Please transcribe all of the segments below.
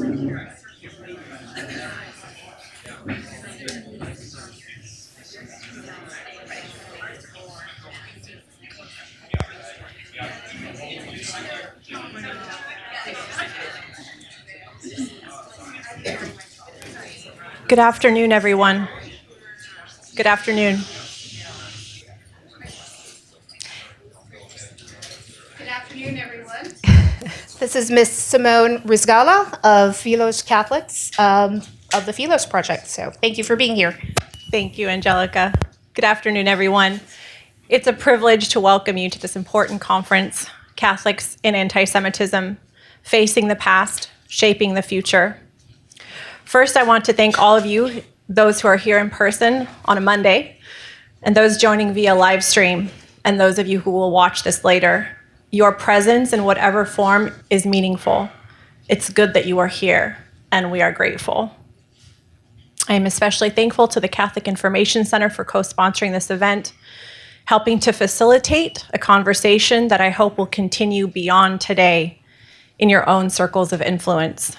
Good afternoon, everyone. Good afternoon. Good afternoon, everyone. This is Miss Simone Rizkallah of Philos Catholics of the Philos Project. So thank you for being here. Thank you, Angelica. Good afternoon, everyone. It's a privilege to welcome you to this important conference, Catholics in Antisemitism, Facing the Past, Shaping the Future. First, I want to thank all of you, those who are here in person on a Monday, and those joining via live stream, and those of you who will watch this later. Your presence in whatever form is meaningful. It's good that you are here, and we are grateful. I am especially thankful to the Catholic Information Center for co-sponsoring this event, helping to facilitate a conversation that I hope will continue beyond today in your own circles of influence.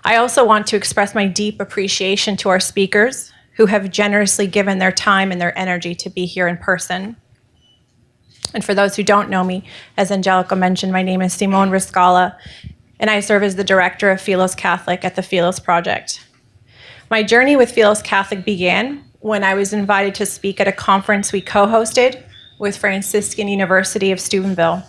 I also want to express my deep appreciation to our speakers who have generously given their time and their energy to be here in person. And for those who don't know me, as Angelica mentioned, my name is Simone Rizkallah, and I serve as the director of Philos Catholic at the Philos Project. My journey with Philos Catholic began when I was invited to speak at a conference we co-hosted with Franciscan University of Steubenville,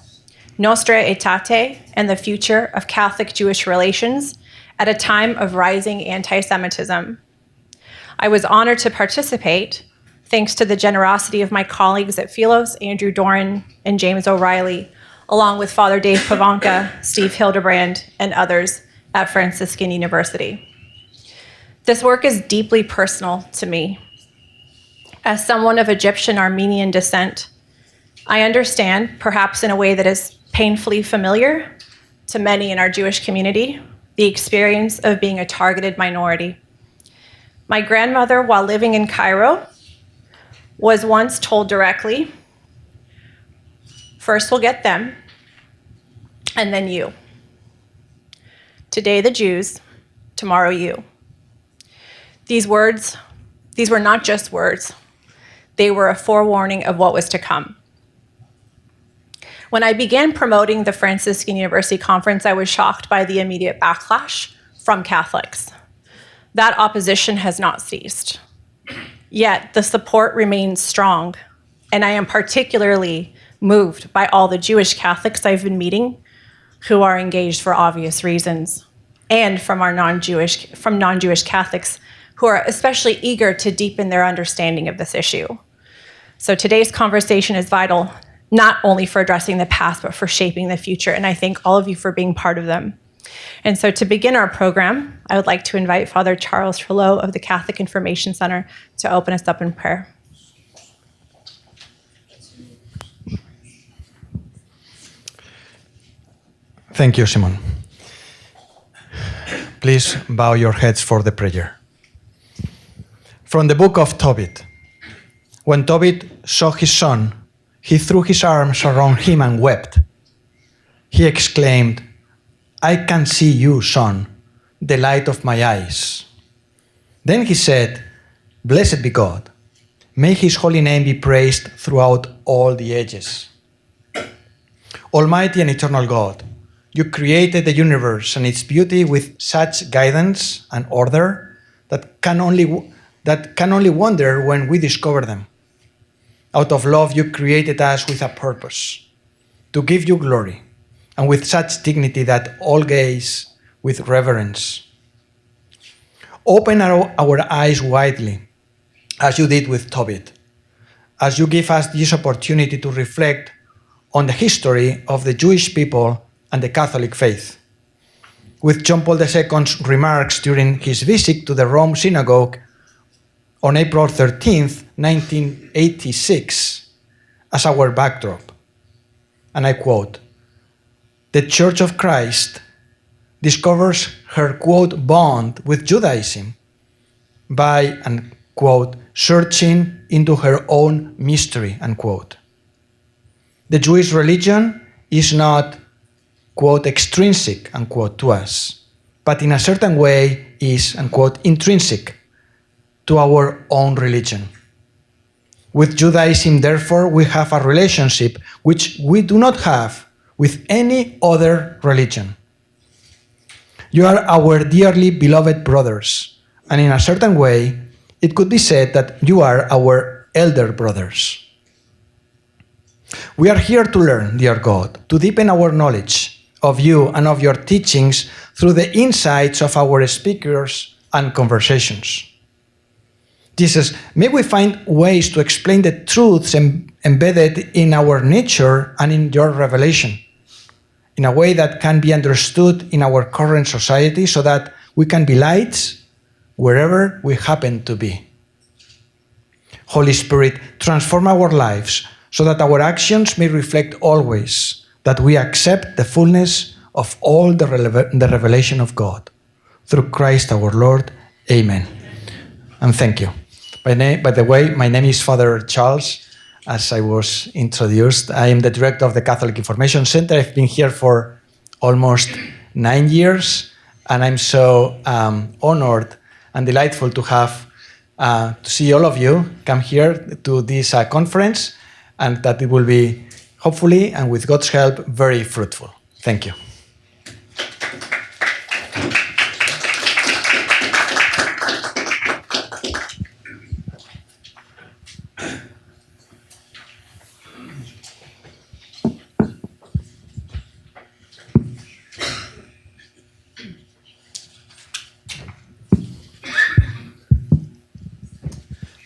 Nostra Aetate and the Future of Catholic-Jewish Relations at a time of rising anti-Semitism. I was honored to participate thanks to the generosity of my colleagues at Philos, Andrew Doran and James O'Reilly, along with Father Dave Pavanka, Steve Hildebrand, and others at Franciscan University. This work is deeply personal to me. As someone of Egyptian Armenian descent, I understand, perhaps in a way that is painfully familiar to many in our Jewish community, the experience of being a targeted minority. My grandmother, while living in Cairo, was once told directly, first we'll get them, and then you. Today the Jews, tomorrow you. These words, these were not just words, they were a forewarning of what was to come. When I began promoting the Franciscan University Conference, I was shocked by the immediate backlash from Catholics. That opposition has not ceased. Yet the support remains strong, and I am particularly moved by all the Jewish Catholics I've been meeting who are engaged for obvious reasons, and from non-Jewish Catholics who are especially eager to deepen their understanding of this issue. So today's conversation is vital, not only for addressing the past, but for shaping the future. And I thank all of you for being part of them. And so to begin our program, I would like to invite Father Charles Trullols of the Catholic Information Center to open us up in prayer. Thank you, Simone. Please bow your heads for the prayer. From the book of Tobit. When Tobit saw his son, he threw his arms around him and wept. He exclaimed, "I can see you, son, the light of my eyes." Then he said, "Blessed be God. May his holy name be praised throughout all the ages. Almighty and eternal God, you created the universe and its beauty with such guidance and order that can only wonder when we discover them. Out of love, you created us with a purpose, to give you glory, and with such dignity that all gaze with reverence. Open our eyes widely, as you did with Tobit, as you give us this opportunity to reflect on the history of the Jewish people and the Catholic faith. With John Paul II's remarks during his visit to the Rome Synagogue on April 13th, 1986, as our backdrop. And I quote, "The Church of Christ discovers her, quote, bond with Judaism by, and quote, searching into her own mystery, unquote. The Jewish religion is not, quote, extrinsic, unquote, to us, but in a certain way is, unquote, intrinsic to our own religion. With Judaism, therefore, we have a relationship which we do not have with any other religion. You are our dearly beloved brothers, and in a certain way, it could be said that you are our elder brothers. We are here to learn, dear God, to deepen our knowledge of you and of your teachings through the insights of our speakers and conversations. Jesus, may we find ways to explain the truths embedded in our nature and in your revelation in a way that can be understood in our current society so that we can be lights wherever we happen to be. Holy Spirit, transform our lives so that our actions may reflect always that we accept the fullness of all the revelation of God. Through Christ our Lord. Amen. And thank you. By the way, my name is Father Charles. As I was introduced, I am the director of the Catholic Information Center. I've been here for almost 9 years, and I'm so honored and delightful to have to see all of you come here to this conference, and that it will be, hopefully, and with God's help, very fruitful. Thank you.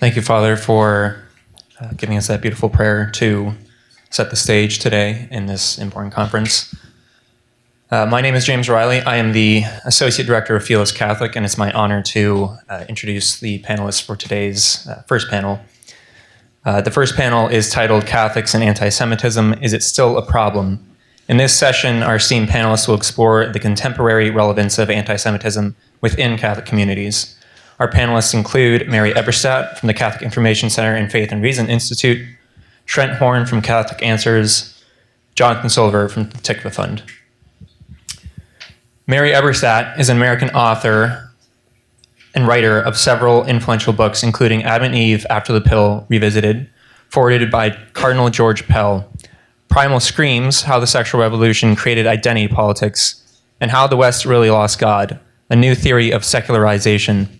Thank you, Father, for giving us that beautiful prayer to set the stage today in this important conference. My name is James Riley. I am the Associate Director of Philos Catholic, and it's my honor to introduce the panelists for today's first panel. The first panel is titled Catholics and Antisemitism, Is It Still a Problem? In this session, our esteemed panelists will explore the contemporary relevance of antisemitism within Catholic communities. Our panelists include Mary Eberstadt from the Catholic Information Center and Faith and Reason Institute, Trent Horn from Catholic Answers, Jonathan Silver from the Tikva Fund. Mary Eberstadt is an American author and writer of several influential books, including Adam and Eve After the Pill Revisited, forwarded by Cardinal George Pell, Primal Screams, How the Sexual Revolution Created Identity Politics, and How the West Really Lost God, a New Theory of Secularization.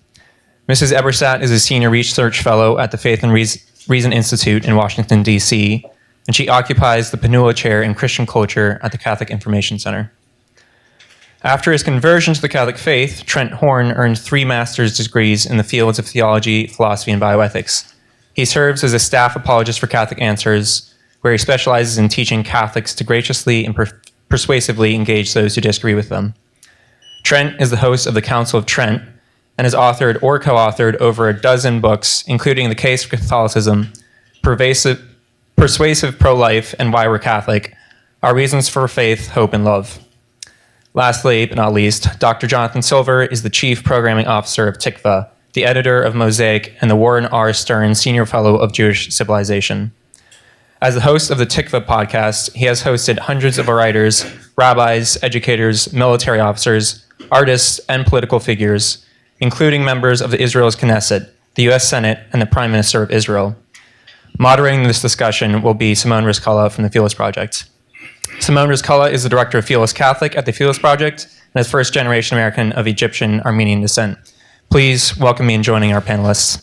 Mrs. Eberstadt is a senior research fellow at the Faith and Reason Institute in Washington, D.C., and she occupies the Panula Chair in Christian Culture at the Catholic Information Center. After his conversion to the Catholic faith, Trent Horn earned 3 master's degrees in the fields of theology, philosophy, and bioethics. He serves as a staff apologist for Catholic Answers, where he specializes in teaching Catholics to graciously and persuasively engage those who disagree with them. Trent is the host of the Council of Trent, and has authored or co-authored over a dozen books, including The Case for Catholicism, Persuasive Pro-Life, and Why We're Catholic, Our Reasons for Faith, Hope, and Love. Lastly, but not least, Dr. Jonathan Silver is the Chief Programming Officer of Tikva, the editor of Mosaic, and the Warren R. Stern Senior Fellow of Jewish Civilization. As the host of the Tikva podcast, he has hosted hundreds of writers, rabbis, educators, military officers, artists, and political figures, including members of the Israel's Knesset, the U.S. Senate, and the Prime Minister of Israel. Moderating this discussion will be Simone Rizkallah from the Philos Project. Simone Rizkallah is the director of Philos Catholic at the Philos Project and is first-generation American of Egyptian Armenian descent. Please welcome me in joining our panelists.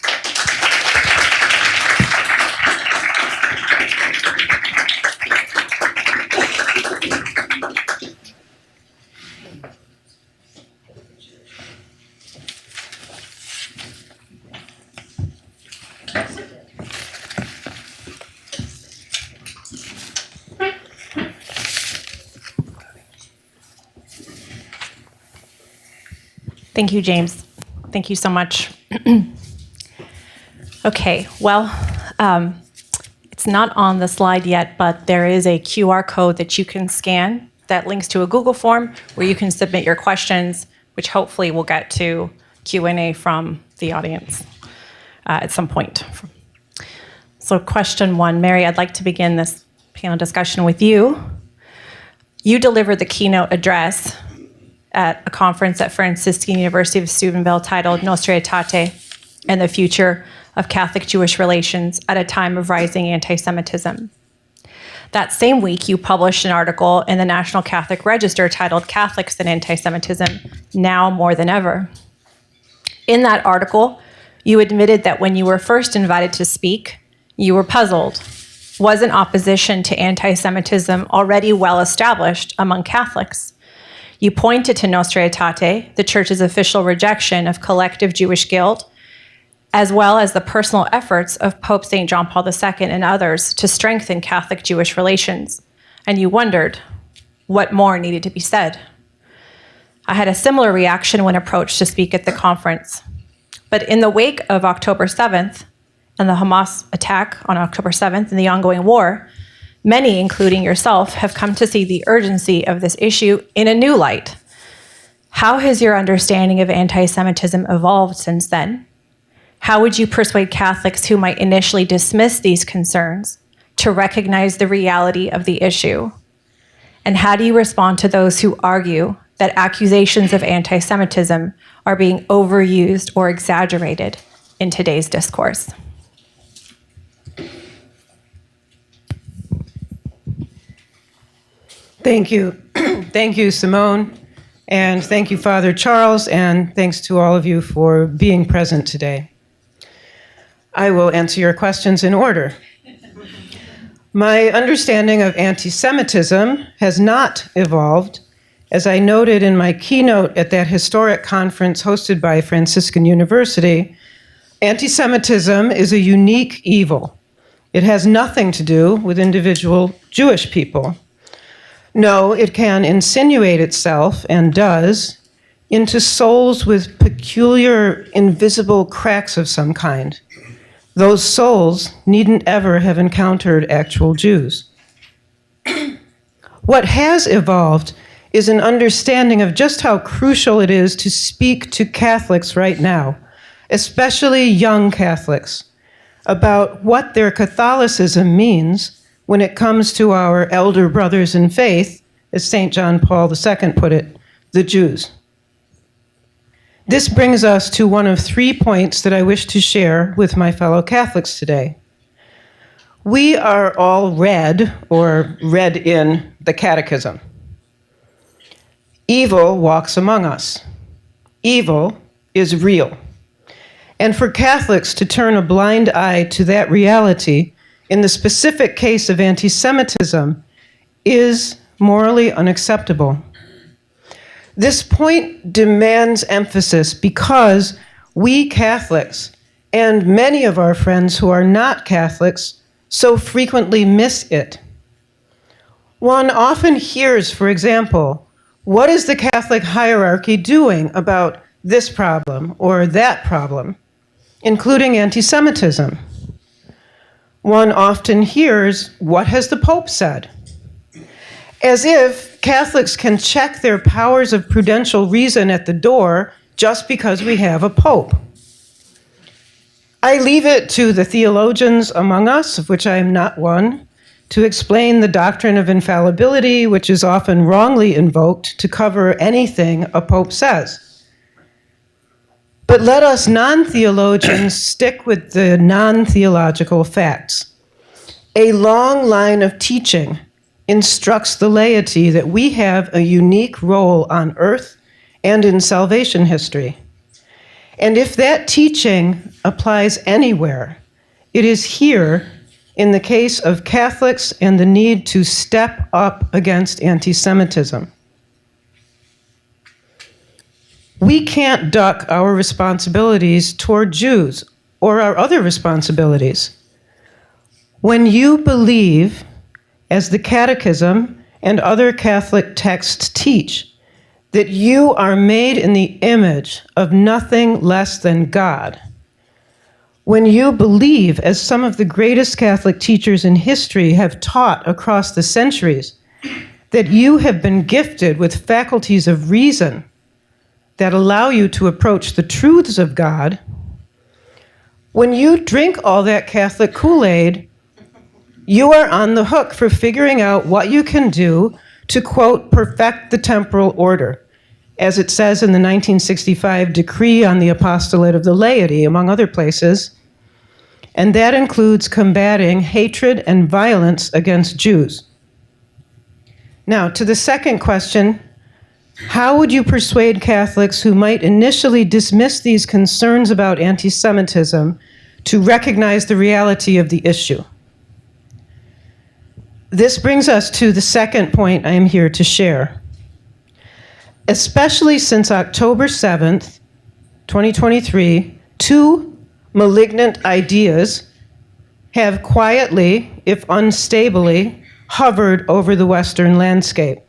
Thank you, James. Thank you so much. Okay, well, it's not on the slide yet, but there is a QR code that you can scan that links to a Google form where you can submit your questions, which hopefully will get to Q&A from the audience at some point. So question 1, Mary, I'd like to begin this panel discussion with you. You delivered the keynote address at a conference at Franciscan University of Steubenville titled Nostra Aetate and the Future of Catholic-Jewish Relations at a Time of Rising Antisemitism. That same week, you published an article in the National Catholic Register titled Catholics and Antisemitism, Now More Than Ever. In that article, you admitted that when you were first invited to speak, you were puzzled. Wasn't opposition to anti-Semitism already well established among Catholics? You pointed to Nostra Aetate, the Church's official rejection of collective Jewish guilt, as well as the personal efforts of Pope St. John Paul II and others to strengthen Catholic-Jewish relations. And you wondered what more needed to be said. I had a similar reaction when approached to speak at the conference. But in the wake of October 7th and the Hamas attack on October 7th and the ongoing war, many, including yourself, have come to see the urgency of this issue in a new light. How has your understanding of anti-Semitism evolved since then? How would you persuade Catholics who might initially dismiss these concerns to recognize the reality of the issue? And how do you respond to those who argue that accusations of anti-Semitism are being overused or exaggerated in today's discourse? Thank you. Thank you, Simone, and thank you, Father Charles, and thanks to all of you for being present today. I will answer your questions in order. My understanding of anti-Semitism has not evolved. As I noted in my keynote at that historic conference hosted by Franciscan University, anti-Semitism is a unique evil. It has nothing to do with individual Jewish people. No, it can insinuate itself, and does, into souls with peculiar, invisible cracks of some kind. Those souls needn't ever have encountered actual Jews. What has evolved is an understanding of just how crucial it is to speak to Catholics right now, especially young Catholics, about what their Catholicism means when it comes to our elder brothers in faith, as St. John Paul II put it, the Jews. This brings us to one of 3 points that I wish to share with my fellow Catholics today. We are all read, or read in, the Catechism. Evil walks among us. Evil is real. And for Catholics to turn a blind eye to that reality in the specific case of anti-Semitism is morally unacceptable. This point demands emphasis because we Catholics, and many of our friends who are not Catholics, so frequently miss it. One often hears, for example, what is the Catholic hierarchy doing about this problem or that problem, including anti-Semitism? One often hears, what has the Pope said? As if Catholics can check their powers of prudential reason at the door just because we have a Pope. I leave it to the theologians among us, of which I am not one, to explain the doctrine of infallibility, which is often wrongly invoked to cover anything a Pope says. But let us non-theologians stick with the non-theological facts. A long line of teaching instructs the laity that we have a unique role on earth and in salvation history. And if that teaching applies anywhere, it is here in the case of Catholics and the need to step up against anti-Semitism. We can't duck our responsibilities toward Jews or our other responsibilities. When you believe, as the Catechism and other Catholic texts teach, that you are made in the image of nothing less than God, when you believe, as some of the greatest Catholic teachers in history have taught across the centuries, that you have been gifted with faculties of reason that allow you to approach the truths of God, when you drink all that Catholic Kool-Aid, you are on the hook for figuring out what you can do to, quote, perfect the temporal order, as it says in the 1965 Decree on the Apostolate of the Laity, among other places, and that includes combating hatred and violence against Jews. Now, to the second question, how would you persuade Catholics who might initially dismiss these concerns about anti-Semitism to recognize the reality of the issue? This brings us to the second point I am here to share. Especially since October 7th, 2023, two malignant ideas have quietly, if unstably, hovered over the Western landscape.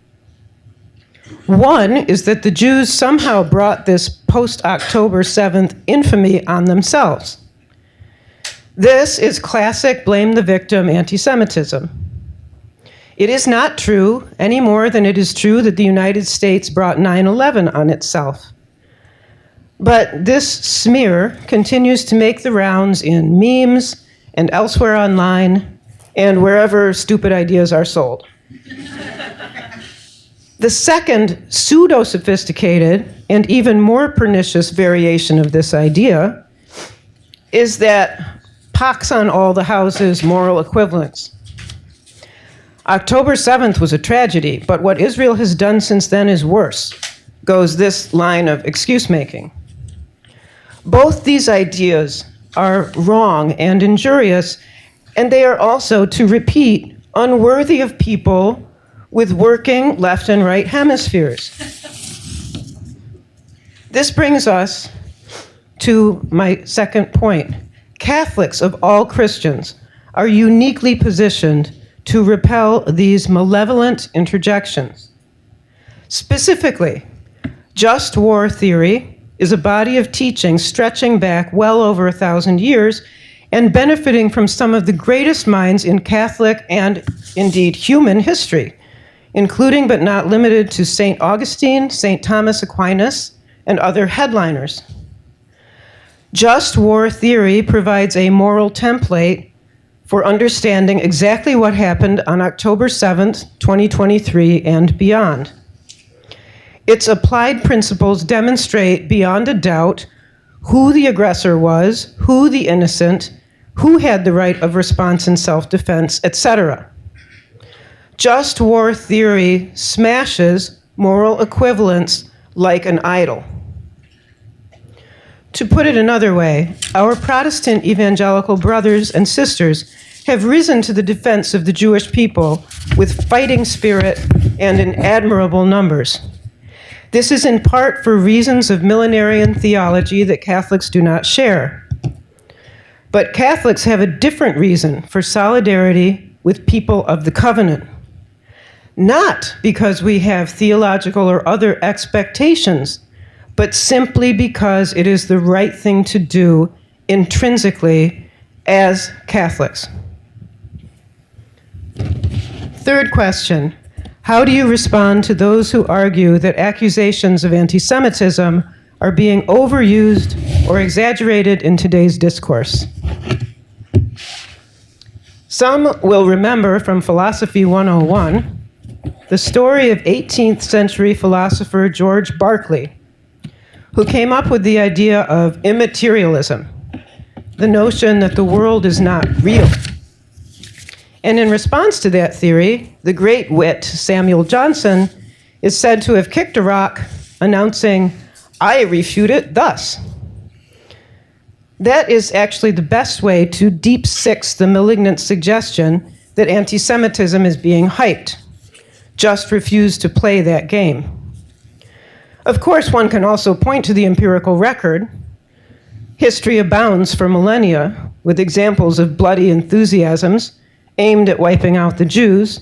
One is that the Jews somehow brought this post-October 7th infamy on themselves. This is classic blame the victim anti-Semitism. It is not true any more than it is true that the United States brought 9/11 on itself. But this smear continues to make the rounds in memes and elsewhere online and wherever stupid ideas are sold. The second pseudo-sophisticated and even more pernicious variation of this idea is that pox on all the houses moral equivalence. October 7th was a tragedy, but what Israel has done since then is worse, goes this line of excuse-making. Both these ideas are wrong and injurious, and they are also, to repeat, unworthy of people with working left and right hemispheres. This brings us to my second point. Catholics of all Christians are uniquely positioned to repel these malevolent interjections. Specifically, just war theory is a body of teaching stretching back well over 1,000 years and benefiting from some of the greatest minds in Catholic and indeed human history, including but not limited to St. Augustine, St. Thomas Aquinas, and other headliners. Just war theory provides a moral template for understanding exactly what happened on October 7th, 2023 and beyond. Its applied principles demonstrate beyond a doubt who the aggressor was, who the innocent, who had the right of response and self-defense, etc. Just war theory smashes moral equivalence like an idol. To put it another way, our Protestant evangelical brothers and sisters have risen to the defense of the Jewish people with fighting spirit and in admirable numbers. This is in part for reasons of millenarian theology that Catholics do not share. But Catholics have a different reason for solidarity with people of the covenant. Not because we have theological or other expectations, but simply because it is the right thing to do intrinsically as Catholics. Third question, how do you respond to those who argue that accusations of anti-Semitism are being overused or exaggerated in today's discourse? Some will remember from Philosophy 101 the story of 18th century philosopher George Berkeley, who came up with the idea of immaterialism, the notion that the world is not real. And in response to that theory, the great wit Samuel Johnson is said to have kicked a rock, announcing, "I refute it thus." That is actually the best way to deep six the malignant suggestion that anti-Semitism is being hyped. Just refuse to play that game. Of course, one can also point to the empirical record. History abounds for millennia with examples of bloody enthusiasms aimed at wiping out the Jews,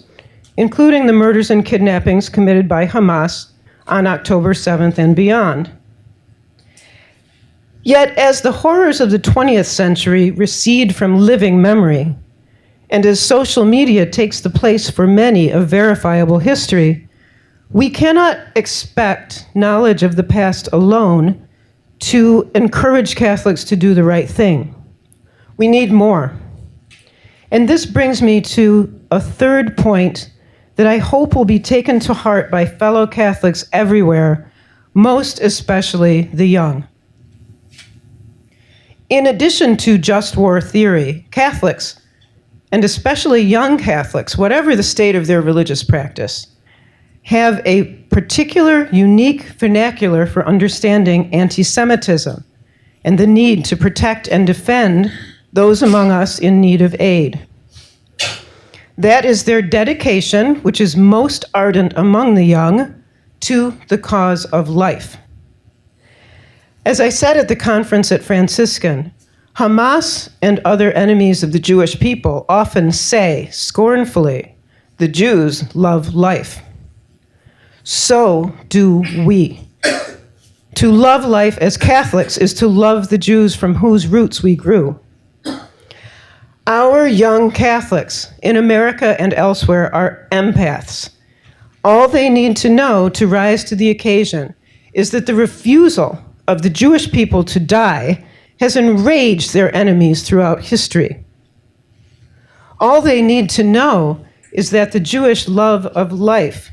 including the murders and kidnappings committed by Hamas on October 7th and beyond. Yet, as the horrors of the 20th century recede from living memory, and as social media takes the place for many of verifiable history, we cannot expect knowledge of the past alone to encourage Catholics to do the right thing. We need more. And this brings me to a third point that I hope will be taken to heart by fellow Catholics everywhere most especially the young. In addition to just war theory, Catholics, and especially young Catholics, whatever the state of their religious practice, have a particular, unique vernacular for understanding anti-Semitism and the need to protect and defend those among us in need of aid. That is their dedication, which is most ardent among the young, to the cause of life. As I said at the conference at Franciscan, Hamas and other enemies of the Jewish people often say scornfully, the Jews love life. So do we. To love life as Catholics is to love the Jews from whose roots we grew. Our young Catholics in America and elsewhere are empaths. All they need to know to rise to the occasion is that the refusal of the Jewish people to die has enraged their enemies throughout history. All they need to know is that the Jewish love of life,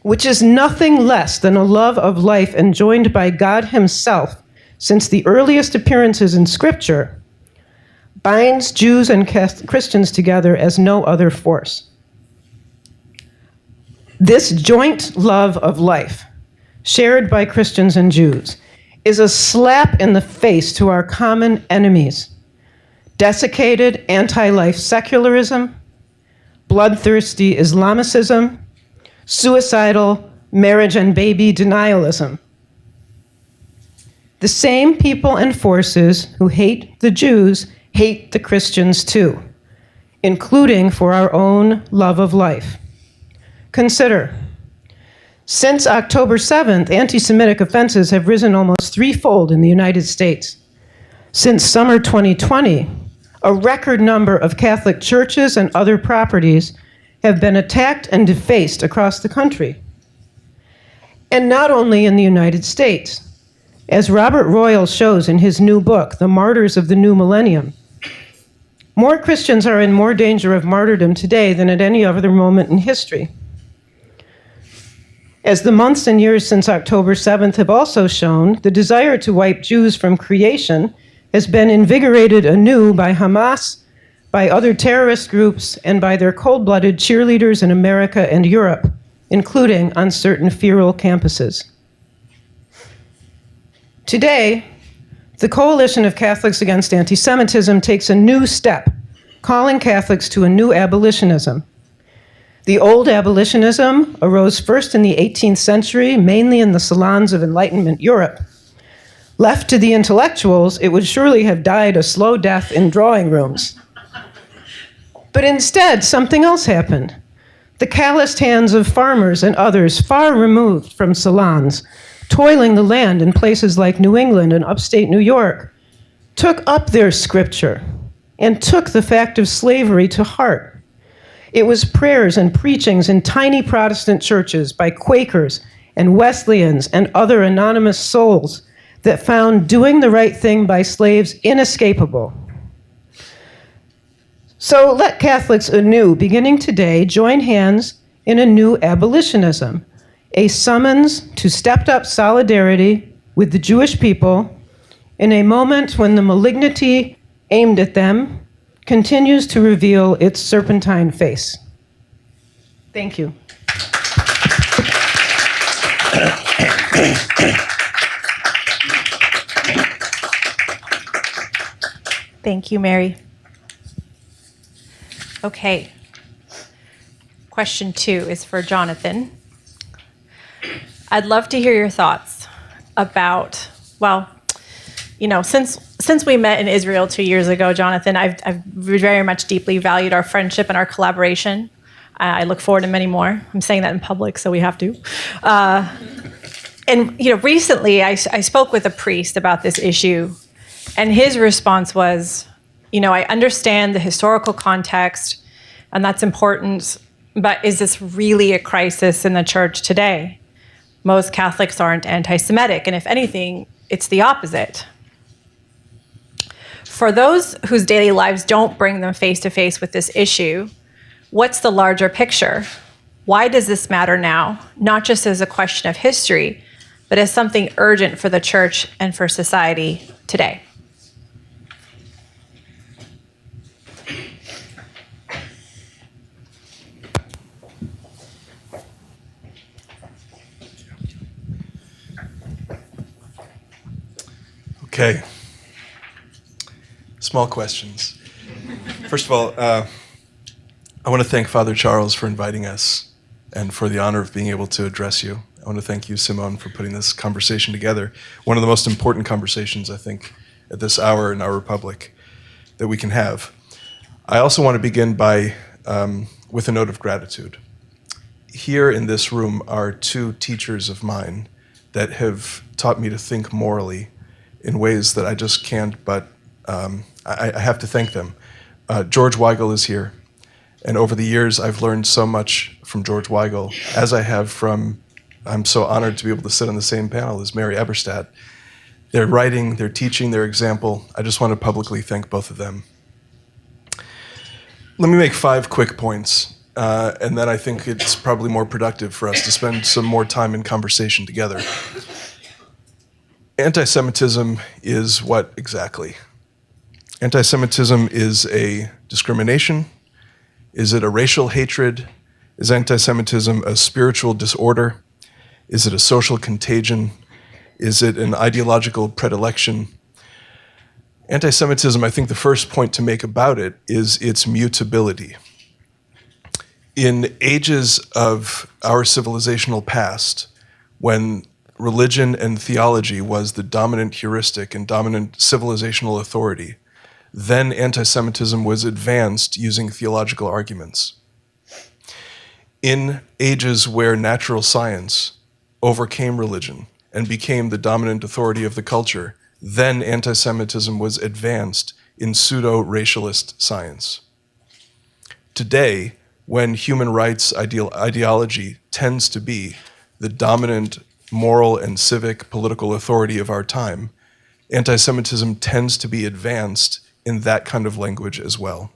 which is nothing less than a love of life enjoined by God Himself since the earliest appearances in Scripture, binds Jews and Christians together as no other force. This joint love of life, shared by Christians and Jews, is a slap in the face to our common enemies: desiccated anti-life secularism, bloodthirsty Islamicism, suicidal marriage and baby denialism. The same people and forces who hate the Jews hate the Christians too, including for our own love of life. Consider, since October 7th, anti-Semitic offenses have risen almost threefold in the United States. Since summer 2020, a record number of Catholic churches and other properties have been attacked and defaced across the country. And not only in the United States. As Robert Royal shows in his new book, The Martyrs of the New Millennium, more Christians are in more danger of martyrdom today than at any other moment in history. As the months and years since October 7th have also shown, the desire to wipe Jews from creation has been invigorated anew by Hamas, by other terrorist groups, and by their cold-blooded cheerleaders in America and Europe, including on certain feral campuses. Today, the Coalition of Catholics Against Antisemitism takes a new step, calling Catholics to a new abolitionism. The old abolitionism arose first in the 18th century, mainly in the salons of Enlightenment Europe. Left to the intellectuals, it would surely have died a slow death in drawing rooms. But instead, something else happened. The calloused hands of farmers and others far removed from salons, toiling the land in places like New England and upstate New York, took up their scripture and took the fact of slavery to heart. It was prayers and preachings in tiny Protestant churches by Quakers and Wesleyans and other anonymous souls that found doing the right thing by slaves inescapable. So let Catholics anew, beginning today, join hands in a new abolitionism, a summons to stepped-up solidarity with the Jewish people in a moment when the malignity aimed at them continues to reveal its serpentine face. Thank you. Thank you, Mary. Okay. Question 2 is for Jonathan. I'd love to hear your thoughts about, well, since we met in Israel 2 years ago, Jonathan, I've very much deeply valued our friendship and our collaboration. I look forward to many more. I'm saying that in public, so we have to. And recently I spoke with a priest about this issue, and his response was, I understand the historical context, and that's important, but is this really a crisis in the church today? Most Catholics aren't anti-Semitic, and if anything, it's the opposite. For those whose daily lives don't bring them face to face with this issue, what's the larger picture? Why does this matter now? Not just as a question of history, but as something urgent for the church and for society today. Okay. Small questions. First of all, I want to thank Father Charles for inviting us and for the honor of being able to address you. I want to thank you, Simone, for putting this conversation together. One of the most important conversations, I think, at this hour in our republic that we can have. I also want to begin by with a note of gratitude. Here in this room are two teachers of mine that have taught me to think morally in ways that I just can't, but I have to thank them. George Weigel is here, and over the years I've learned so much from George Weigel, as I have from, I'm so honored to be able to sit on the same panel as Mary Eberstadt. Their writing, their teaching, their example, I just want to publicly thank both of them. Let me make 5 quick points, and then I think it's probably more productive for us to spend some more time in conversation together. Antisemitism is what exactly? Antisemitism is a discrimination? Is it a racial hatred? Is antisemitism a spiritual disorder? Is it a social contagion? Is it an ideological predilection? Antisemitism, I think the first point to make about it is its mutability. In ages of our civilizational past, when religion and theology was the dominant heuristic and dominant civilizational authority, then anti-Semitism was advanced using theological arguments. In ages where natural science overcame religion and became the dominant authority of the culture, then anti-Semitism was advanced in pseudo-racialist science. Today, when human rights ideology tends to be the dominant moral and civic political authority of our time, anti-Semitism tends to be advanced in that kind of language as well.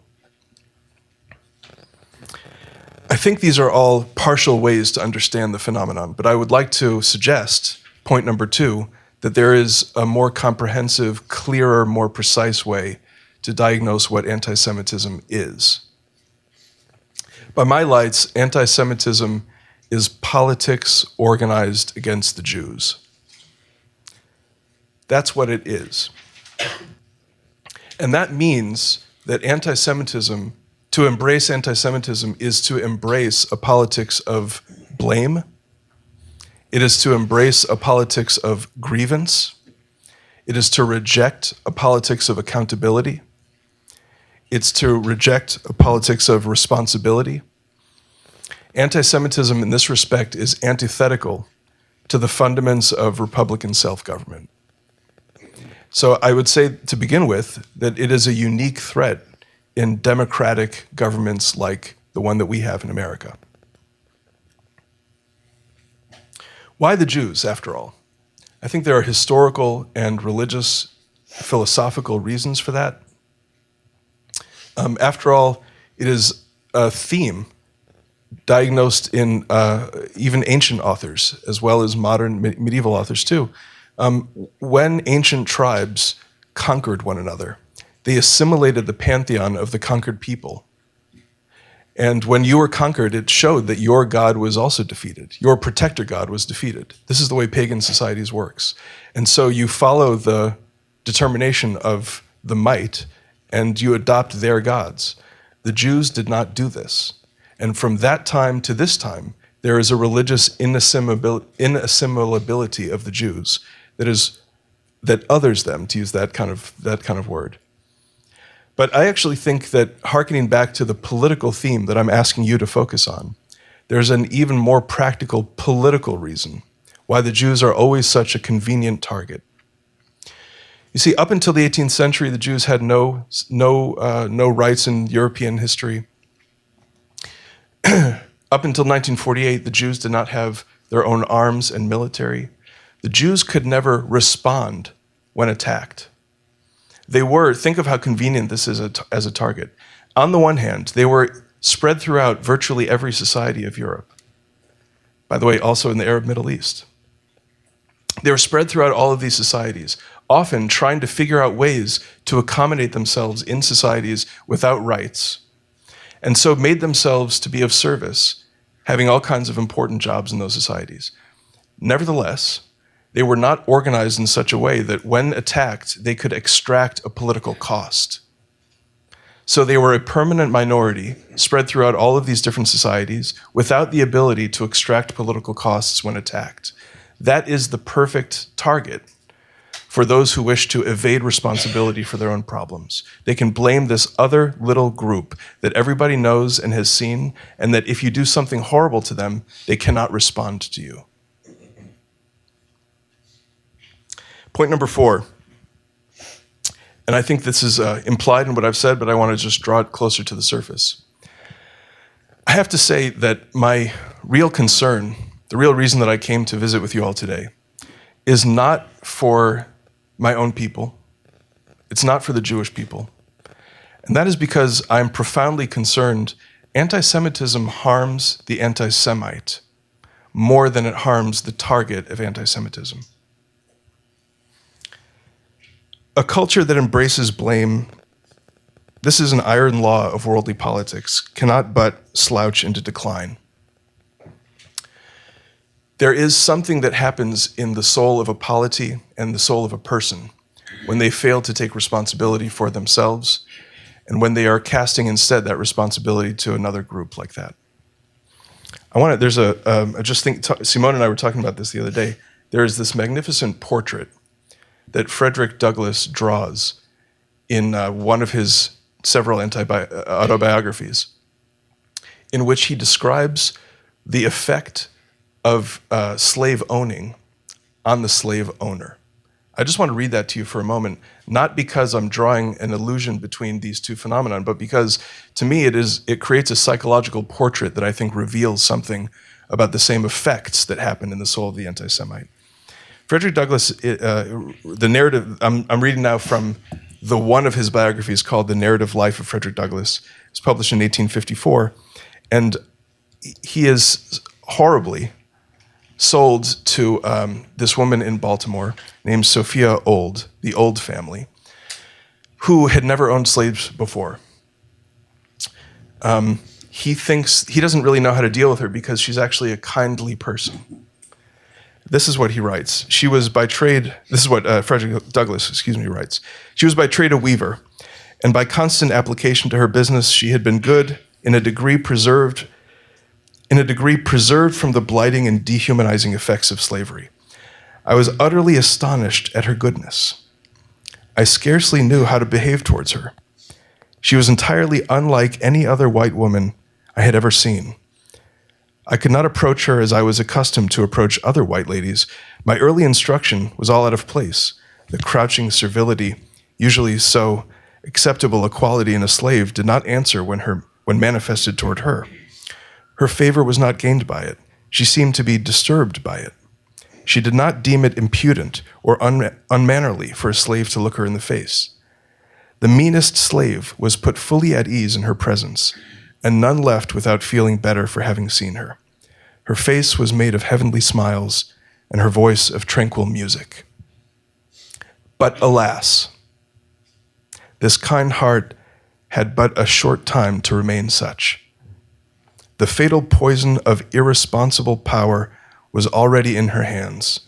I think these are all partial ways to understand the phenomenon, but I would like to suggest, point number 2, that there is a more comprehensive, clearer, more precise way to diagnose what anti-Semitism is. By my lights, anti-Semitism is politics organized against the Jews. That's what it is. And that means that anti-Semitism, to embrace anti-Semitism, is to embrace a politics of blame. It is to embrace a politics of grievance. It is to reject a politics of accountability. It's to reject a politics of responsibility. Anti-Semitism in this respect is antithetical to the fundaments of Republican self-government. So I would say, to begin with, that it is a unique threat in democratic governments like the one that we have in America. Why the Jews, after all? I think there are historical and religious, philosophical reasons for that. After all, it is a theme diagnosed in even ancient authors, as well as modern medieval authors too. When ancient tribes conquered one another, they assimilated the pantheon of the conquered people. And when you were conquered, it showed that your God was also defeated. Your protector God was defeated. This is the way pagan societies works. And so you follow the determination of the might and you adopt their gods. The Jews did not do this. And from that time to this time, there is a religious inassimilability of the Jews that others them, to use that kind of word. But I actually think that, hearkening back to the political theme that I'm asking you to focus on, there's an even more practical political reason why the Jews are always such a convenient target. You see, up until the 18th century, the Jews had no rights in European history. Up until 1948, the Jews did not have their own arms and military. The Jews could never respond when attacked. Think of how convenient this is as a target. On the one hand, they were spread throughout virtually every society of Europe. By the way, also in the Arab Middle East. They were spread throughout all of these societies, often trying to figure out ways to accommodate themselves in societies without rights, and so made themselves to be of service, having all kinds of important jobs in those societies. Nevertheless, they were not organized in such a way that when attacked, they could extract a political cost. So they were a permanent minority spread throughout all of these different societies without the ability to extract political costs when attacked. That is the perfect target for those who wish to evade responsibility for their own problems. They can blame this other little group that everybody knows and has seen, and that if you do something horrible to them, they cannot respond to you. Point number 4, and I think this is implied in what I've said, but I want to just draw it closer to the surface. I have to say that my real concern, the real reason that I came to visit with you all today, is not for my own people. It's not for the Jewish people. And that is because I'm profoundly concerned anti-Semitism harms the anti-Semite more than it harms the target of anti-Semitism. A culture that embraces blame, this is an iron law of worldly politics, cannot but slouch into decline. There is something that happens in the soul of a polity and the soul of a person when they fail to take responsibility for themselves and when they are casting instead that responsibility to another group like that. I just think, Simone and I were talking about this the other day. There is this magnificent portrait that Frederick Douglass draws in one of his several autobiographies, in which he describes the effect of slave owning on the slave owner. I just want to read that to you for a moment, not because I'm drawing an illusion between these two phenomena, but because to me it creates a psychological portrait that I think reveals something about the same effects that happen in the soul of the anti-Semite. Frederick Douglass, the narrative, I'm reading now from the one of his biographies called The Narrative Life of Frederick Douglass. It was published in 1854, and he is horribly sold to this woman in Baltimore named Sophia Old, the Old family, who had never owned slaves before. He doesn't really know how to deal with her because she's actually a kindly person. This is what he writes. She was by trade, this is what Frederick Douglass, writes. She was by trade a weaver, and by constant application to her business, she had been good, in a degree preserved from the blighting and dehumanizing effects of slavery. I was utterly astonished at her goodness. I scarcely knew how to behave towards her. She was entirely unlike any other white woman I had ever seen. I could not approach her as I was accustomed to approach other white ladies. My early instruction was all out of place. The crouching servility, usually so acceptable a quality in a slave, did not answer when manifested toward her. Her favor was not gained by it. She seemed to be disturbed by it. She did not deem it impudent or unmannerly for a slave to look her in the face. The meanest slave was put fully at ease in her presence, and none left without feeling better for having seen her. Her face was made of heavenly smiles, and her voice of tranquil music. But alas, this kind heart had but a short time to remain such. The fatal poison of irresponsible power was already in her hands,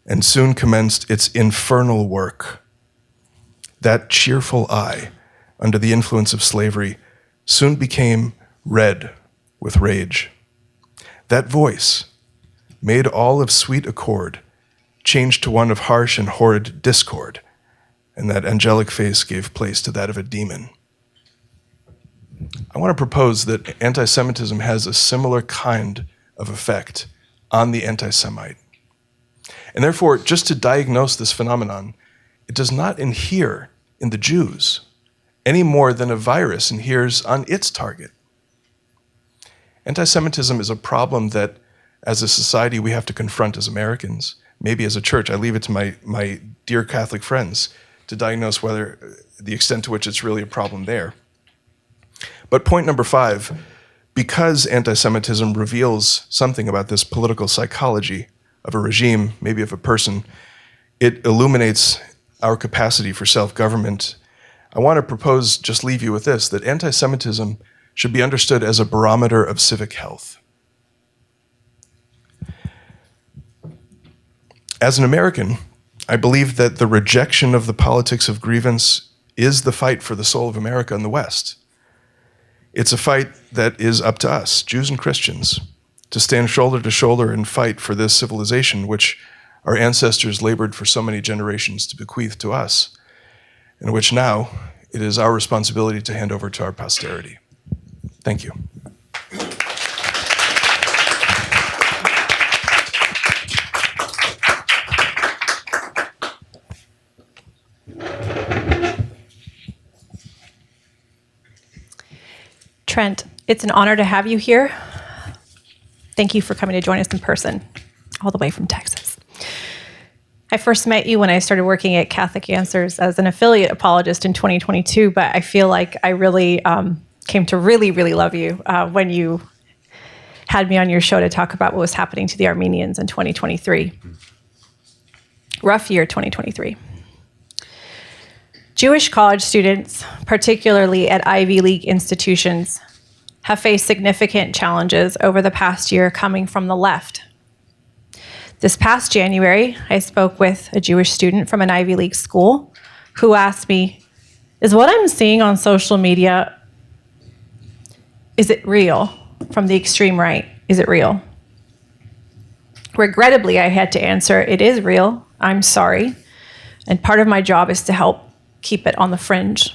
and soon commenced its infernal work. That cheerful eye, under the influence of slavery, soon became red with rage. That voice, made all of sweet accord, changed to one of harsh and horrid discord, and that angelic face gave place to that of a demon. I want to propose that anti-Semitism has a similar kind of effect on the anti-Semite. And therefore, just to diagnose this phenomenon, it does not inhere in the Jews any more than a virus inheres on its target. Anti-Semitism is a problem that, as a society, we have to confront as Americans. Maybe as a church, I leave it to my dear Catholic friends to diagnose whether the extent to which it's really a problem there. But point number 5, because anti-Semitism reveals something about this political psychology, of a regime, maybe of a person. It illuminates our capacity for self-government. I want to propose, just leave you with this, that anti-Semitism should be understood as a barometer of civic health. As an American, I believe that the rejection of the politics of grievance is the fight for the soul of America in the West. It's a fight that is up to us, Jews and Christians, to stand shoulder to shoulder and fight for this civilization which our ancestors labored for so many generations to bequeath to us, and which now it is our responsibility to hand over to our posterity. Thank you. Trent, it's an honor to have you here. Thank you for coming to join us in person, all the way from Texas. I first met you when I started working at Catholic Answers as an affiliate apologist in 2022, but I feel like I really came to really love you when you had me on your show to talk about what was happening to the Armenians in 2023. Rough year, 2023. Jewish college students, particularly at Ivy League institutions, have faced significant challenges over the past year coming from the left. This past January, I spoke with a Jewish student from an Ivy League school who asked me, is what I'm seeing on social media, is it real? From the extreme right, is it real? Regrettably, I had to answer, it is real, I'm sorry. And part of my job is to help keep it on the fringe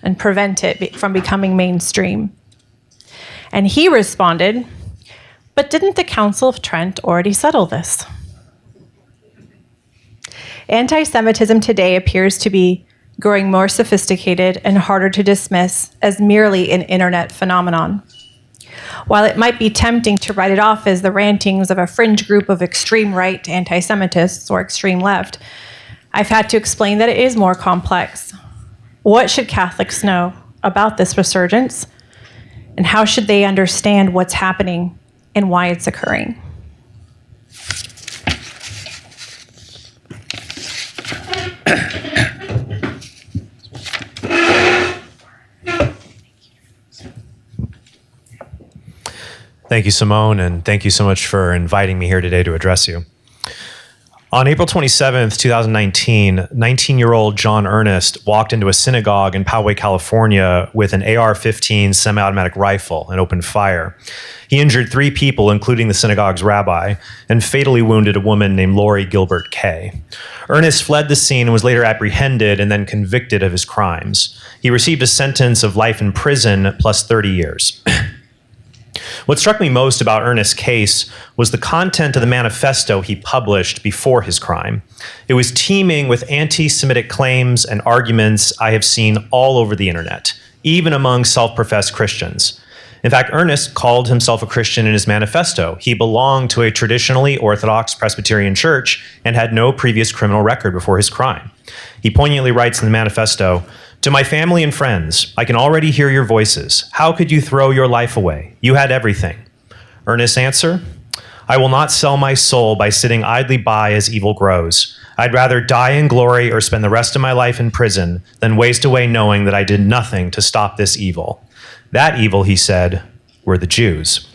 and prevent it from becoming mainstream. And he responded, but didn't the Council of Trent already settle this? Anti-Semitism today appears to be growing more sophisticated and harder to dismiss as merely an internet phenomenon. While it might be tempting to write it off as the rantings of a fringe group of extreme right anti-Semitists or extreme left, I've had to explain that it is more complex. What should Catholics know about this resurgence? And how should they understand what's happening and why it's occurring? Thank you, Simone, and thank you so much for inviting me here today to address you. On April 27th, 2019, 19-year-old John Ernest walked into a synagogue in Poway, California with an AR-15 semi-automatic rifle and opened fire. He injured 3 people, including the synagogue's rabbi, and fatally wounded a woman named Lori Gilbert Kay. Ernest fled the scene and was later apprehended and then convicted of his crimes. He received a sentence of life in prison plus 30 years. What struck me most about Ernest's case was the content of the manifesto he published before his crime. It was teeming with anti-Semitic claims and arguments I have seen all over the internet, even among self-professed Christians. In fact, Ernest called himself a Christian in his manifesto. He belonged to a traditionally Orthodox Presbyterian church and had no previous criminal record before his crime. He poignantly writes in the manifesto, "To my family and friends, I can already hear your voices. How could you throw your life away? You had everything." Ernest's answer, "I will not sell my soul by sitting idly by as evil grows. I'd rather die in glory or spend the rest of my life in prison than waste away knowing that I did nothing to stop this evil." That evil, he said, were the Jews.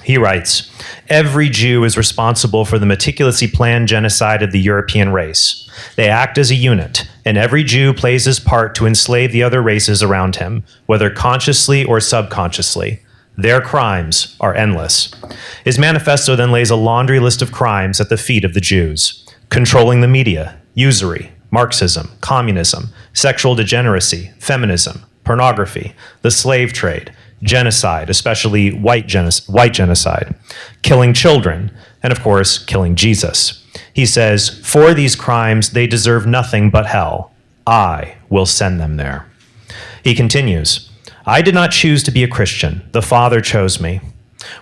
He writes, "Every Jew is responsible for the meticulously planned genocide of the European race. They act as a unit, and every Jew plays his part to enslave the other races around him, whether consciously or subconsciously. Their crimes are endless." His manifesto then lays a laundry list of crimes at the feet of the Jews: controlling the media, usury, Marxism, communism, sexual degeneracy, feminism, pornography, the slave trade, genocide, especially white genocide, killing children, and of course, killing Jesus. He says, "For these crimes, they deserve nothing but hell. I will send them there." He continues, "I did not choose to be a Christian. The Father chose me."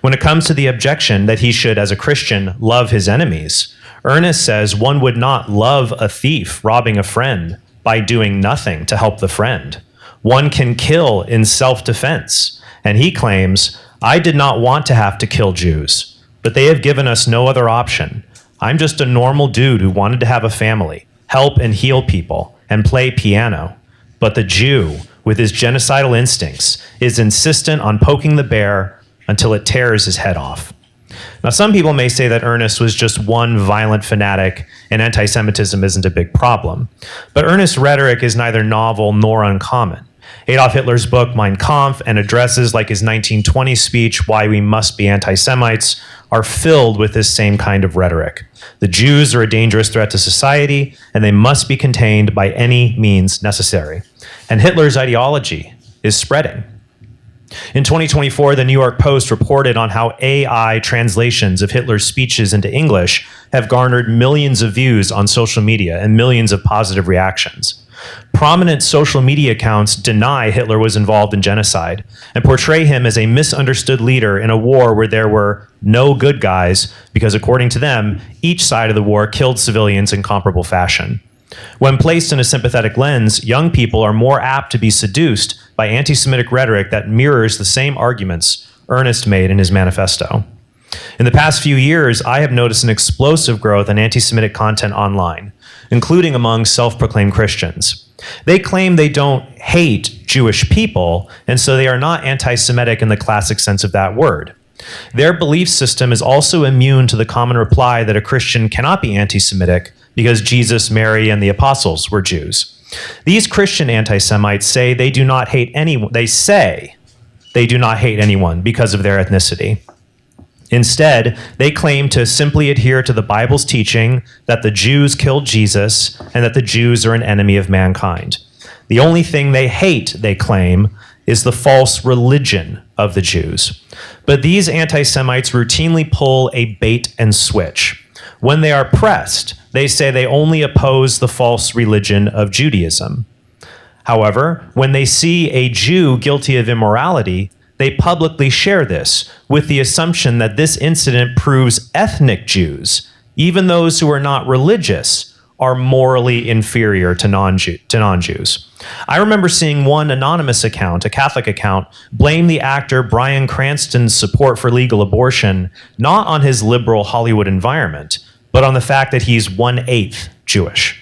When it comes to the objection that he should, as a Christian, love his enemies, Ernest says one would not love a thief robbing a friend by doing nothing to help the friend. One can kill in self-defense. And he claims, "I did not want to have to kill Jews, but they have given us no other option. I'm just a normal dude who wanted to have a family, help and heal people, and play piano. But the Jew, with his genocidal instincts, is insistent on poking the bear until it tears his head off. Now, some people may say that Ernest was just one violent fanatic and anti-Semitism isn't a big problem. But Ernest's rhetoric is neither novel nor uncommon. Adolf Hitler's book, Mein Kampf, and addresses like his 1920 speech, Why We Must Be Anti-Semites, are filled with this same kind of rhetoric. The Jews are a dangerous threat to society, and they must be contained by any means necessary. And Hitler's ideology is spreading. In 2024, the New York Post reported on how AI translations of Hitler's speeches into English have garnered millions of views on social media and millions of positive reactions. Prominent social media accounts deny Hitler was involved in genocide and portray him as a misunderstood leader in a war where there were no good guys because, according to them, each side of the war killed civilians in comparable fashion. When placed in a sympathetic lens, young people are more apt to be seduced by anti-Semitic rhetoric that mirrors the same arguments Ernest made in his manifesto. In the past few years, I have noticed an explosive growth in anti-Semitic content online, including among self-proclaimed Christians. They claim they don't hate Jewish people, and so they are not anti-Semitic in the classic sense of that word. Their belief system is also immune to the common reply that a Christian cannot be anti-Semitic because Jesus, Mary, and the apostles were Jews. These Christian anti-Semites say they do not hate anyone. They say they do not hate anyone because of their ethnicity. Instead, they claim to simply adhere to the Bible's teaching that the Jews killed Jesus and that the Jews are an enemy of mankind. The only thing they hate, they claim, is the false religion of the Jews. But these anti-Semites routinely pull a bait and switch. When they are pressed, they say they only oppose the false religion of Judaism. However, when they see a Jew guilty of immorality, they publicly share this with the assumption that this incident proves ethnic Jews, even those who are not religious, are morally inferior to non-Jews. I remember seeing one anonymous account, a Catholic account, blame the actor Bryan Cranston's support for legal abortion not on his liberal Hollywood environment, but on the fact that he's 1/8 Jewish.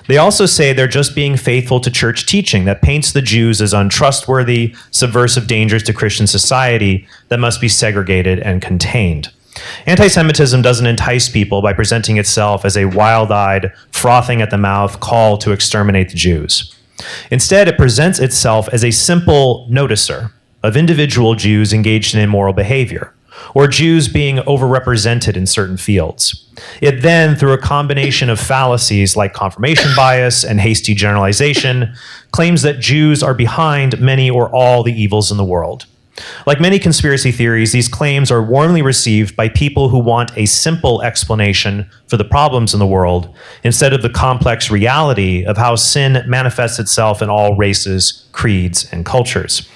They also say they're just being faithful to church teaching that paints the Jews as untrustworthy, subversive dangers to Christian society that must be segregated and contained. Anti-Semitism doesn't entice people by presenting itself as a wild-eyed, frothing at the mouth call to exterminate the Jews. Instead, it presents itself as a simple noticer of individual Jews engaged in immoral behavior, or Jews being overrepresented in certain fields. It then, through a combination of fallacies like confirmation bias and hasty generalization, claims that Jews are behind many or all the evils in the world. Like many conspiracy theories, these claims are warmly received by people who want a simple explanation for the problems in the world instead of the complex reality of how sin manifests itself in all races, creeds, and cultures.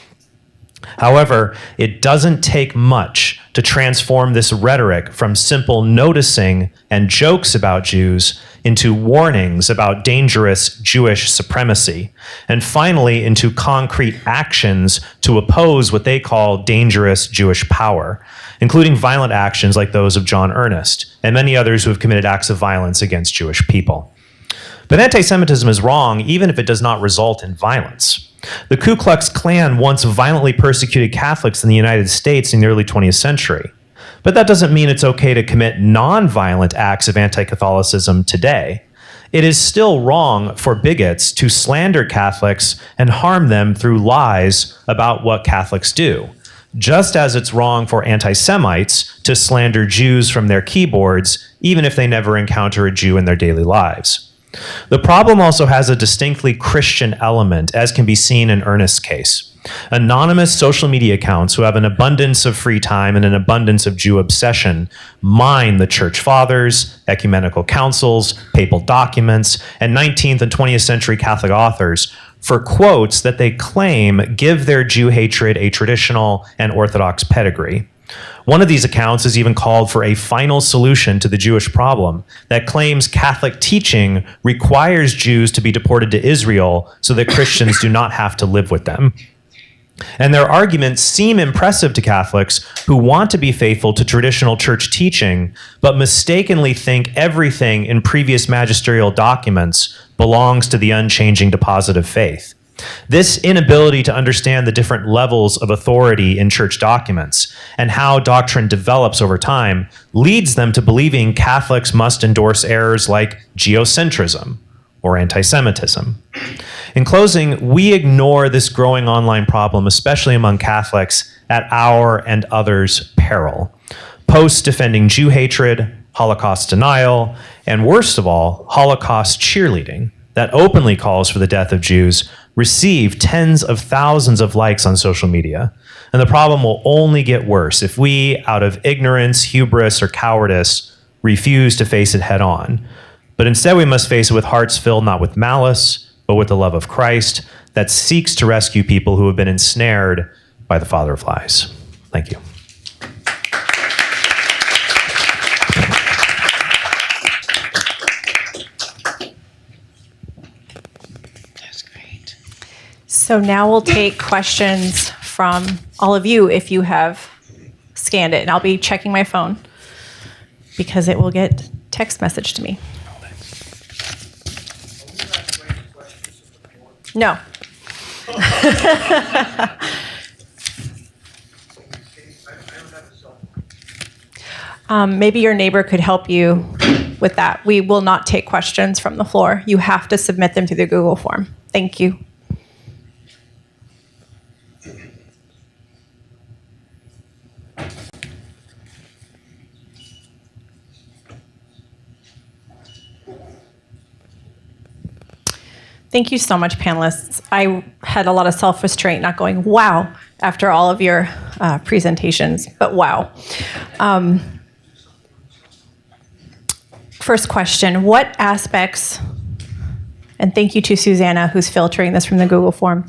However, it doesn't take much to transform this rhetoric from simple noticing and jokes about Jews into warnings about dangerous Jewish supremacy, and finally into concrete actions to oppose what they call dangerous Jewish power, including violent actions like those of John Ernest and many others who have committed acts of violence against Jewish people. But anti-Semitism is wrong even if it does not result in violence. The Ku Klux Klan once violently persecuted Catholics in the United States in the early 20th century. But that doesn't mean it's okay to commit non-violent acts of anti-Catholicism today. It is still wrong for bigots to slander Catholics and harm them through lies about what Catholics do, just as it's wrong for anti-Semites to slander Jews from their keyboards, even if they never encounter a Jew in their daily lives. The problem also has a distinctly Christian element, as can be seen in Ernest's case. Anonymous social media accounts who have an abundance of free time and an abundance of Jew obsession mine the church fathers, ecumenical councils, papal documents, and 19th and 20th century Catholic authors for quotes that they claim give their Jew hatred a traditional and Orthodox pedigree. One of these accounts has even called for a final solution to the Jewish problem that claims Catholic teaching requires Jews to be deported to Israel so that Christians do not have to live with them. And their arguments seem impressive to Catholics who want to be faithful to traditional church teaching, but mistakenly think everything in previous magisterial documents belongs to the unchanging deposit of faith. This inability to understand the different levels of authority in church documents and how doctrine develops over time leads them to believing Catholics must endorse errors like geocentrism or antisemitism. In closing, we ignore this growing online problem, especially among Catholics, at our and others' peril. Posts defending Jew hatred, Holocaust denial, and worst of all, Holocaust cheerleading that openly calls for the death of Jews receive tens of thousands of likes on social media. And the problem will only get worse if we, out of ignorance, hubris, or cowardice, refuse to face it head on. But instead, we must face it with hearts filled not with malice, but with the love of Christ that seeks to rescue people who have been ensnared by the father of lies. Thank you. That's great. So now we'll take questions from all of you if you have scanned it. And I'll be checking my phone because it will get text message to me. No. Maybe your neighbor could help you with that. We will not take questions from the floor. You have to submit them through the Google form. Thank you. Thank you so much, panelists. I had a lot of self-restraint, not going, wow, after all of your presentations, but wow. First question, what aspects, and thank you to Susanna, who's filtering this from the Google form,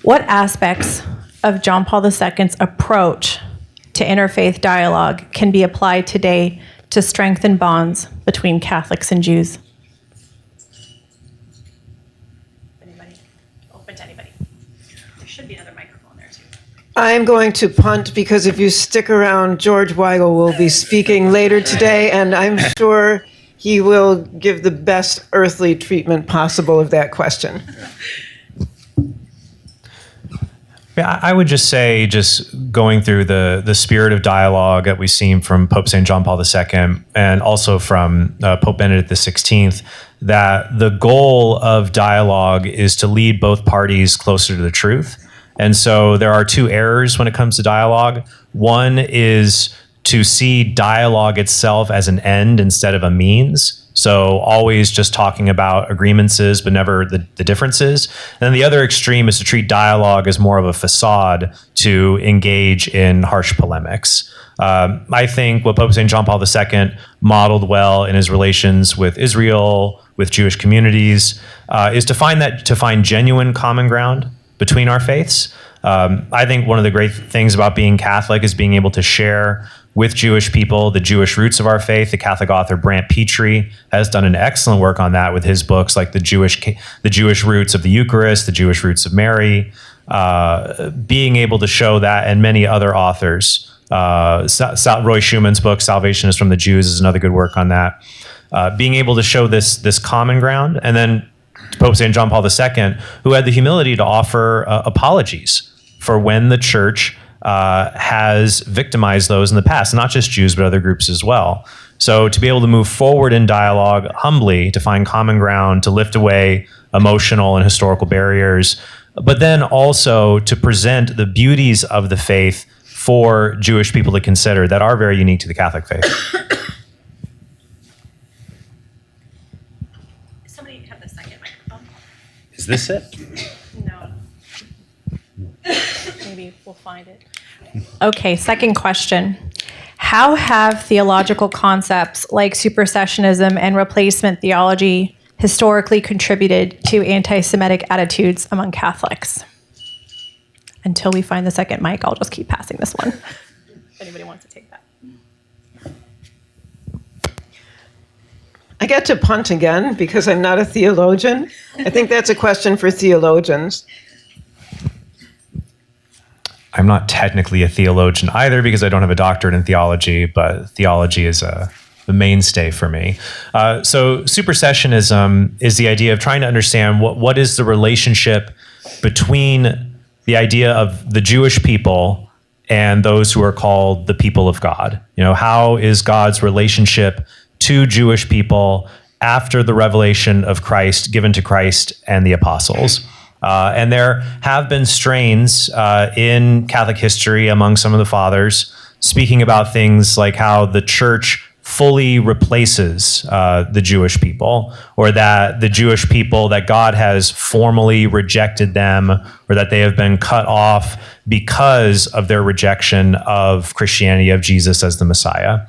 what aspects of John Paul II's approach to interfaith dialogue can be applied today to strengthen bonds between Catholics and Jews? I'm going to punt because if you stick around, George Weigel will be speaking later today, and I'm sure he will give the best earthly treatment possible of that question. Yeah, I would just say, just going through the spirit of dialogue that we've seen from Pope St. John Paul II and also from Pope Benedict XVI, that the goal of dialogue is to lead both parties closer to the truth. And so there are two errors when it comes to dialogue. One is to see dialogue itself as an end instead of a means. So always just talking about agreemences, but never the differences. And then the other extreme is to treat dialogue as more of a facade to engage in harsh polemics. I think what Pope St. John Paul II modeled well in his relations with Israel, with Jewish communities, is to find genuine common ground between our faiths. I think one of the great things about being Catholic is being able to share with Jewish people the Jewish roots of our faith. The Catholic author Brant Petrie has done an excellent work on that with his books like the Jewish roots of the Eucharist, the Jewish roots of Mary, being able to show that, and many other authors. Roy Schumann's book, Salvation is from the Jews, is another good work on that. Being able to show this common ground, and then Pope St. John Paul II, who had the humility to offer apologies for when the church has victimized those in the past, not just Jews, but other groups as well. So to be able to move forward in dialogue humbly, to find common ground, to lift away emotional and historical barriers, but then also to present the beauties of the faith for Jewish people to consider that are very unique to the Catholic faith. Somebody have the second microphone. Is this it? No. Maybe we'll find it. Okay, second question. How have theological concepts like supersessionism and replacement theology historically contributed to anti-Semitic attitudes among Catholics? Until we find the second mic, I'll just keep passing this one. If anybody wants to take that. I get to punt again because I'm not a theologian. I think that's a question for theologians. I'm not technically a theologian either because I don't have a doctorate in theology, but theology is the mainstay for me. So supersessionism is the idea of trying to understand what is the relationship between the idea of the Jewish people and those who are called the people of God. How is God's relationship to Jewish people after the revelation of Christ given to Christ and the apostles? And there have been strains in Catholic history among some of the fathers speaking about things like how the church fully replaces the Jewish people, or that the Jewish people, that God has formally rejected them, or that they have been cut off because of their rejection of Christianity, of Jesus as the Messiah.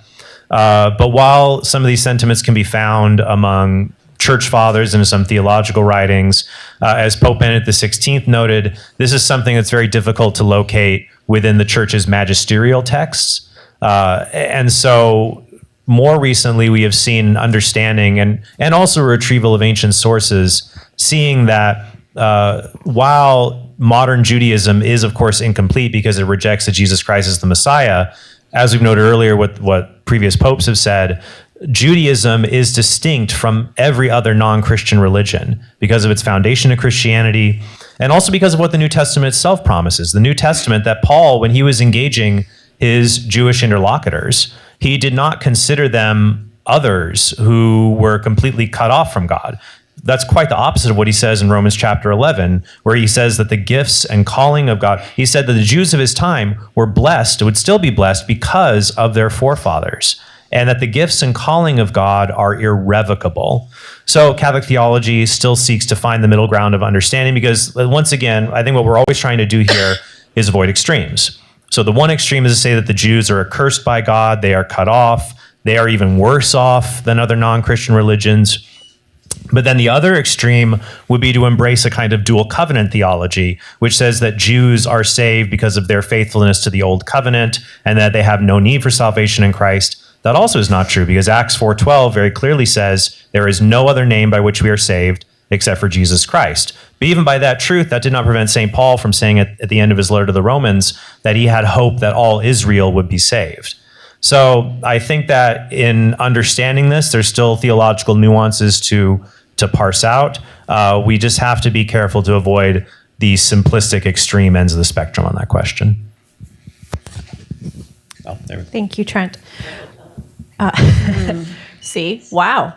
But while some of these sentiments can be found among church fathers and some theological writings, as Pope Benedict XVI noted, this is something that's very difficult to locate within the church's magisterial texts. And so more recently, we have seen an understanding and also a retrieval of ancient sources, seeing that while modern Judaism is, of course, incomplete because it rejects that Jesus Christ as the Messiah, as we've noted earlier with what previous popes have said, Judaism is distinct from every other non-Christian religion because of its foundation in Christianity, and also because of what the New Testament itself promises. The New Testament, that Paul, when he was engaging his Jewish interlocutors, he did not consider them others who were completely cut off from God. That's quite the opposite of what he says in Romans chapter 11, where he says that the gifts and calling of God, he said that the Jews of his time were blessed, would still be blessed because of their forefathers, and that the gifts and calling of God are irrevocable. So Catholic theology still seeks to find the middle ground of understanding because, once again, I think what we're always trying to do here is avoid extremes. So the one extreme is to say that the Jews are accursed by God, they are cut off, they are even worse off than other non-Christian religions. But then the other extreme would be to embrace a kind of dual covenant theology, which says that Jews are saved because of their faithfulness to the old covenant and that they have no need for salvation in Christ. That also is not true because Acts 4:12 very clearly says there is no other name by which we are saved except for Jesus Christ. But even by that truth, that did not prevent St. Paul from saying at the end of his letter to the Romans that he had hope that all Israel would be saved. So I think that in understanding this, there's still theological nuances to parse out. We just have to be careful to avoid the simplistic extreme ends of the spectrum on that question. Oh, there we go. Thank you, Trent. See? Wow.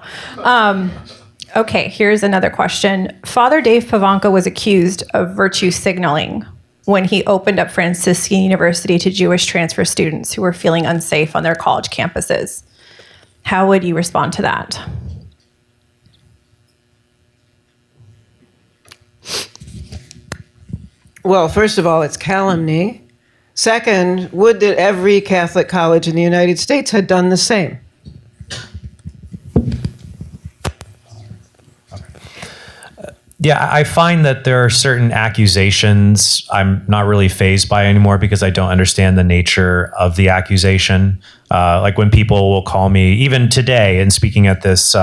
Okay, here's another question. Father Dave Pavanka was accused of virtue signaling when he opened up Franciscan University to Jewish transfer students who were feeling unsafe on their college campuses. How would you respond to that? Well, first of all, it's calumny. Second, would that every Catholic college in the United States had done the same? Yeah, I find that there are certain accusations I'm not really fazed by anymore because I don't understand the nature of the accusation. Like when people will call me, even today, and speaking at this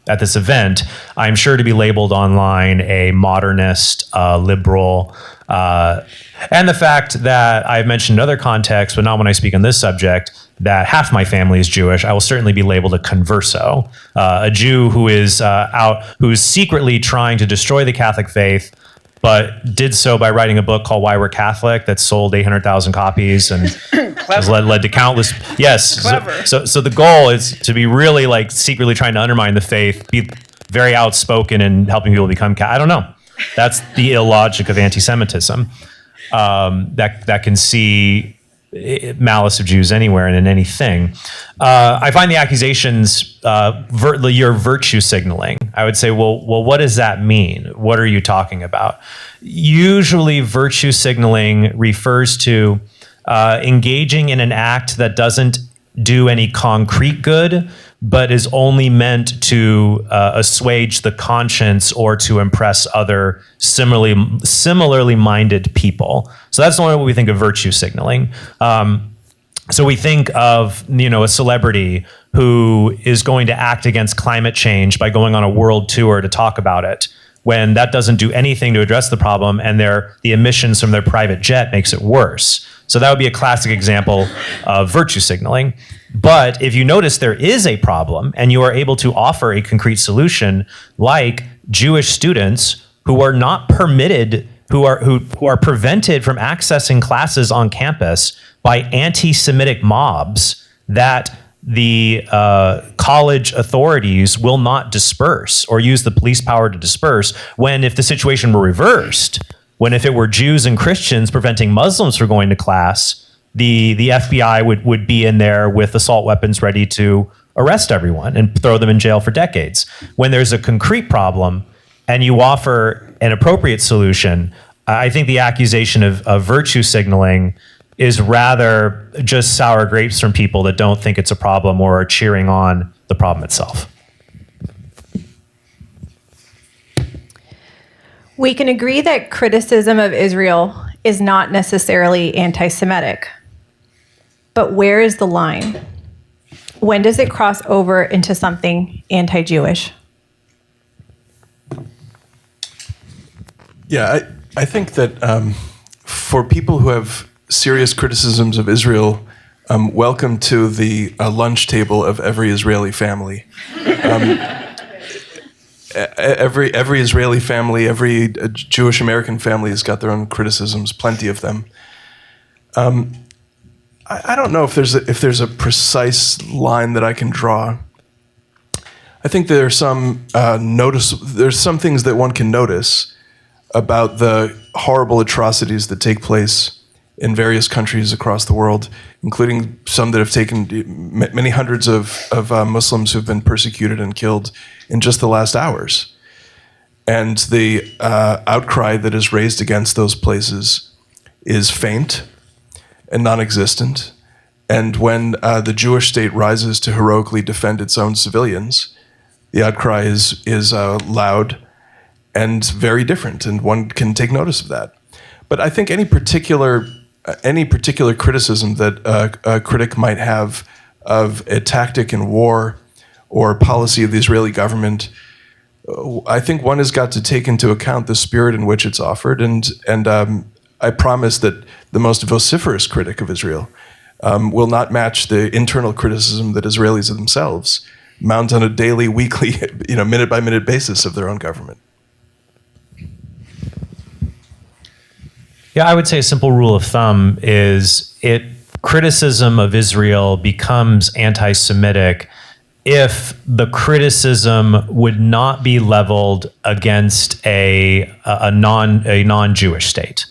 event, I'm sure to be labeled online a modernist, liberal, and the fact that I've mentioned in other contexts, but not when I speak on this subject, that half my family is Jewish, I will certainly be labeled a converso, a Jew who is who's secretly trying to destroy the Catholic faith, but did so by writing a book called Why We're Catholic that sold 800,000 copies and has led to countless. Yes. So the goal is to be really like secretly trying to undermine the faith, be very outspoken and helping people become Catholic. I don't know. That's the illogic of anti-Semitism that can see malice of Jews anywhere and in anything. I find the accusations you're virtue signaling. I would say, well, what does that mean? What are you talking about? Usually, virtue signaling refers to engaging in an act that doesn't do any concrete good, but is only meant to assuage the conscience or to impress other similarly minded people. So that's the only way we think of virtue signaling. So we think of a celebrity who is going to act against climate change by going on a world tour to talk about it. when that doesn't do anything to address the problem, and the emissions from their private jet makes it worse. So that would be a classic example of virtue signaling. But if you notice there is a problem and you are able to offer a concrete solution, like Jewish students who are not permitted, who are prevented from accessing classes on campus by anti-Semitic mobs that the college authorities will not disperse or use the police power to disperse, when if the situation were reversed, when if it were Jews and Christians preventing Muslims from going to class, the FBI would be in there with assault weapons ready to arrest everyone and throw them in jail for decades. When there's a concrete problem and you offer an appropriate solution, I think the accusation of virtue signaling is rather just sour grapes from people that don't think it's a problem or are cheering on the problem itself. We can agree that criticism of Israel is not necessarily anti-Semitic. But where is the line? When does it cross over into something anti-Jewish? Yeah, I think that for people who have serious criticisms of Israel, welcome to the lunch table of every Israeli family. Every Israeli family, every Jewish American family has got their own criticisms, plenty of them. I don't know if there's a precise line that I can draw. I think there are there's some things that one can notice about the horrible atrocities that take place in various countries across the world, including some that have taken many hundreds of Muslims who've been persecuted and killed in just the last hours. And the outcry that is raised against those places is faint and non-existent. And when the Jewish state rises to heroically defend its own civilians, the outcry is loud and very different, and one can take notice of that. But I think any particular criticism that a critic might have of a tactic in war or policy of the Israeli government, I think one has got to take into account the spirit in which it's offered. And I promise that the most vociferous critic of Israel will not match the internal criticism that Israelis themselves mount on a daily, weekly, minute by minute basis of their own government. Yeah, I would say a simple rule of thumb is criticism of Israel becomes anti-Semitic if the criticism would not be leveled against a non-Jewish state.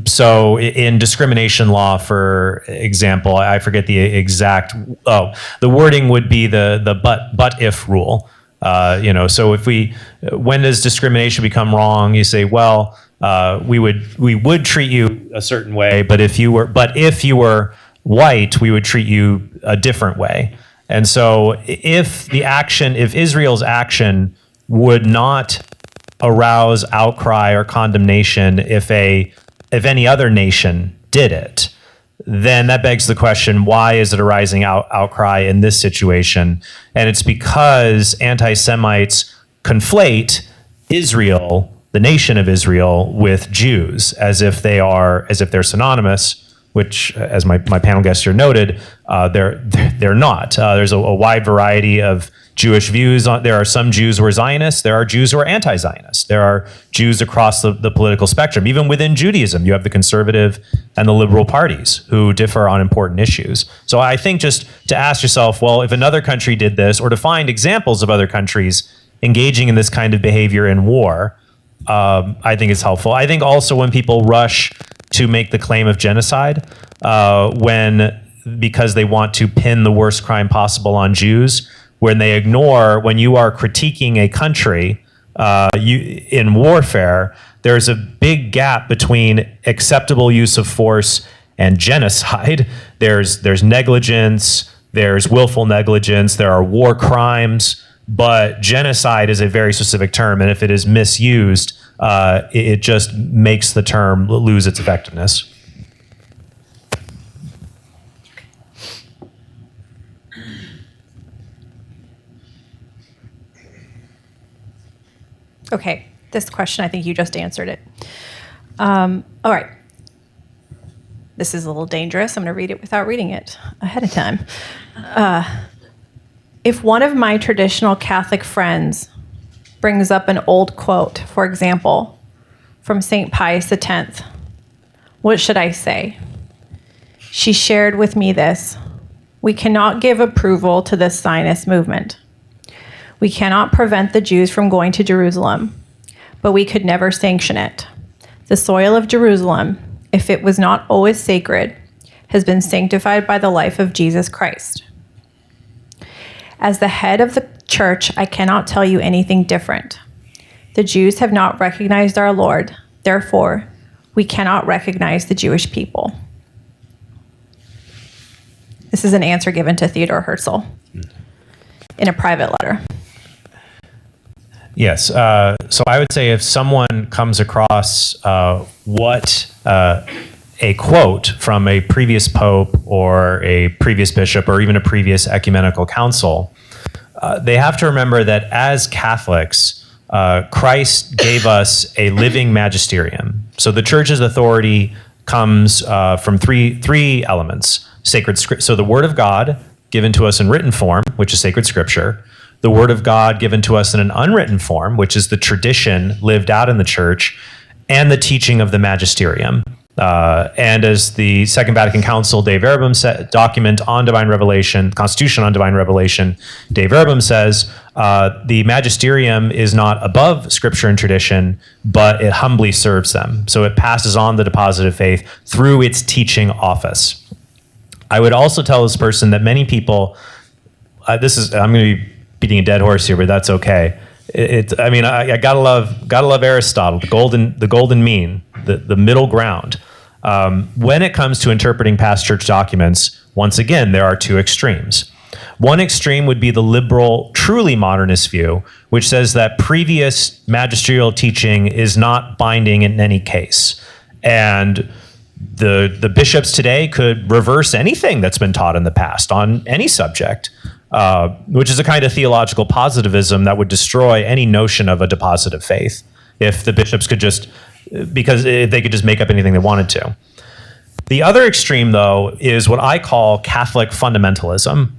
So in discrimination law, for example, I forget the exact, the wording would be the but if rule. So when does discrimination become wrong? You say, well, we would treat you a certain way, but if you were white, we would treat you a different way. And so if Israel's action would not arouse outcry or condemnation if any other nation did it, then that begs the question, why is it arising outcry in this situation? And it's because anti-Semites conflate Israel, the nation of Israel, with Jews as if they're synonymous, which, as my panel guest here noted, they're not. There's a wide variety of Jewish views. There are some Jews who are Zionists. There are Jews who are anti-Zionist. There are Jews across the political spectrum. Even within Judaism, you have the conservative and the liberal parties who differ on important issues. So I think just to ask yourself, well, if another country did this, or to find examples of other countries engaging in this kind of behavior in war, I think it's helpful. I think also when people rush to make the claim of genocide, because they want to pin the worst crime possible on Jews, when they ignore, when you are critiquing a country in warfare, there's a big gap between acceptable use of force and genocide. There's negligence, there's willful negligence, there are war crimes, but genocide is a very specific term, and if it is misused, it just makes the term lose its effectiveness. Okay, this question, I think you just answered it. All right. This is a little dangerous. I'm going to read it without reading it ahead of time. If one of my traditional Catholic friends brings up an old quote, for example, from St. Pius X, what should I say? She shared with me this: we cannot give approval to this Zionist movement. We cannot prevent the Jews from going to Jerusalem, but we could never sanction it. The soil of Jerusalem, if it was not always sacred, has been sanctified by the life of Jesus Christ. As the head of the church, I cannot tell you anything different. The Jews have not recognized our Lord. Therefore, we cannot recognize the Jewish people. This is an answer given to Theodore Herzl in a private letter. Yes. So I would say if someone comes across a quote from a previous pope or a previous bishop or even a previous ecumenical council, they have to remember that as Catholics, Christ gave us a living magisterium. So the church's authority comes from three elements: sacred script. So the Word of God given to us in written form, which is sacred scripture; the Word of God given to us in an unwritten form, which is the tradition lived out in the church; and the teaching of the magisterium. And as the Second Vatican Council Dei Verbum document on divine revelation, Constitution on divine revelation, Dei Verbum says, the magisterium is not above scripture and tradition, but it humbly serves them. So it passes on the deposit of faith through its teaching office. I would also tell this person that many people, I'm going to be beating a dead horse here, but that's okay. I gotta love Aristotle, the golden mean, the middle ground. When it comes to interpreting past church documents, once again, there are two extremes. One extreme would be the liberal, truly modernist view, which says that previous magisterial teaching is not binding in any case. And the bishops today could reverse anything that's been taught in the past on any subject, which is a kind of theological positivism that would destroy any notion of a deposit of faith if the bishops could because they could just make up anything they wanted to. The other extreme, though, is what I call Catholic fundamentalism.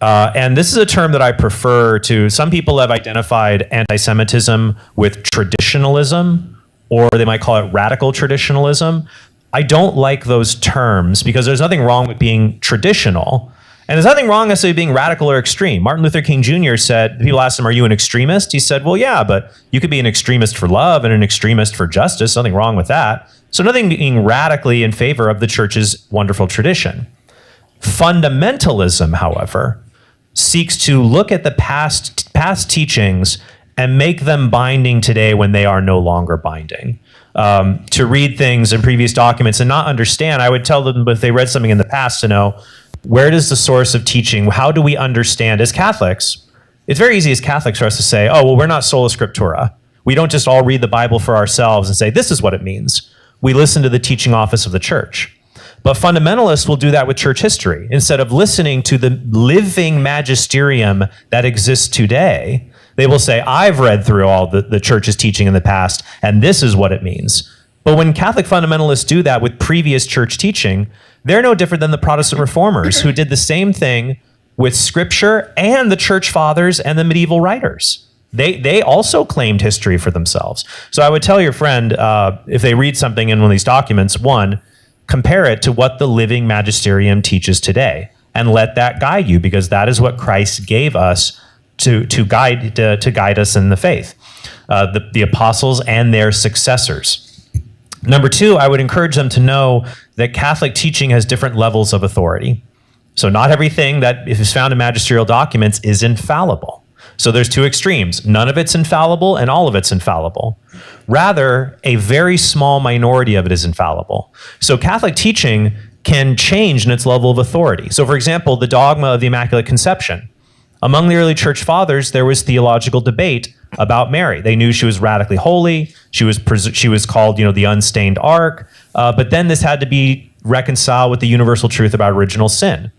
And this is a term that I prefer to. Some people have identified antisemitism with traditionalism, or they might call it radical traditionalism. I don't like those terms because there's nothing wrong with being traditional. And there's nothing wrong necessarily being radical or extreme. Martin Luther King Jr. said, people asked him, are you an extremist? He said, well, yeah, but you could be an extremist for love and an extremist for justice. Nothing wrong with that. So nothing being radically in favor of the church's wonderful tradition. Fundamentalism, however, seeks to look at the past teachings and make them binding today when they are no longer binding. To read things in previous documents and not understand, I would tell them if they read something in the past to know, where does the source of teaching, how do we understand as Catholics? It's very easy as Catholics for us to say, oh, well, we're not sola scriptura. We don't just all read the Bible for ourselves and say, this is what it means. We listen to the teaching office of the church. But fundamentalists will do that with church history. Instead of listening to the living magisterium that exists today, they will say, I've read through all the church's teaching in the past, and this is what it means. But when Catholic fundamentalists do that with previous church teaching, they're no different than the Protestant reformers who did the same thing with scripture and the church fathers and the medieval writers. They also claimed history for themselves. So I would tell your friend, if they read something in one of these documents, one, compare it to what the living magisterium teaches today and let that guide you, because that is what Christ gave us to guide us in the faith, the apostles and their successors. Number two, I would encourage them to know that Catholic teaching has different levels of authority. So not everything that is found in magisterial documents is infallible. So there's two extremes. None of it's infallible and all of it's infallible. Rather, a very small minority of it is infallible. So Catholic teaching can change in its level of authority. So for example, the dogma of the Immaculate Conception. Among the early church fathers, there was theological debate about Mary. They knew she was radically holy. She was called, the unstained ark. But then this had to be reconciled with the universal truth about original sin.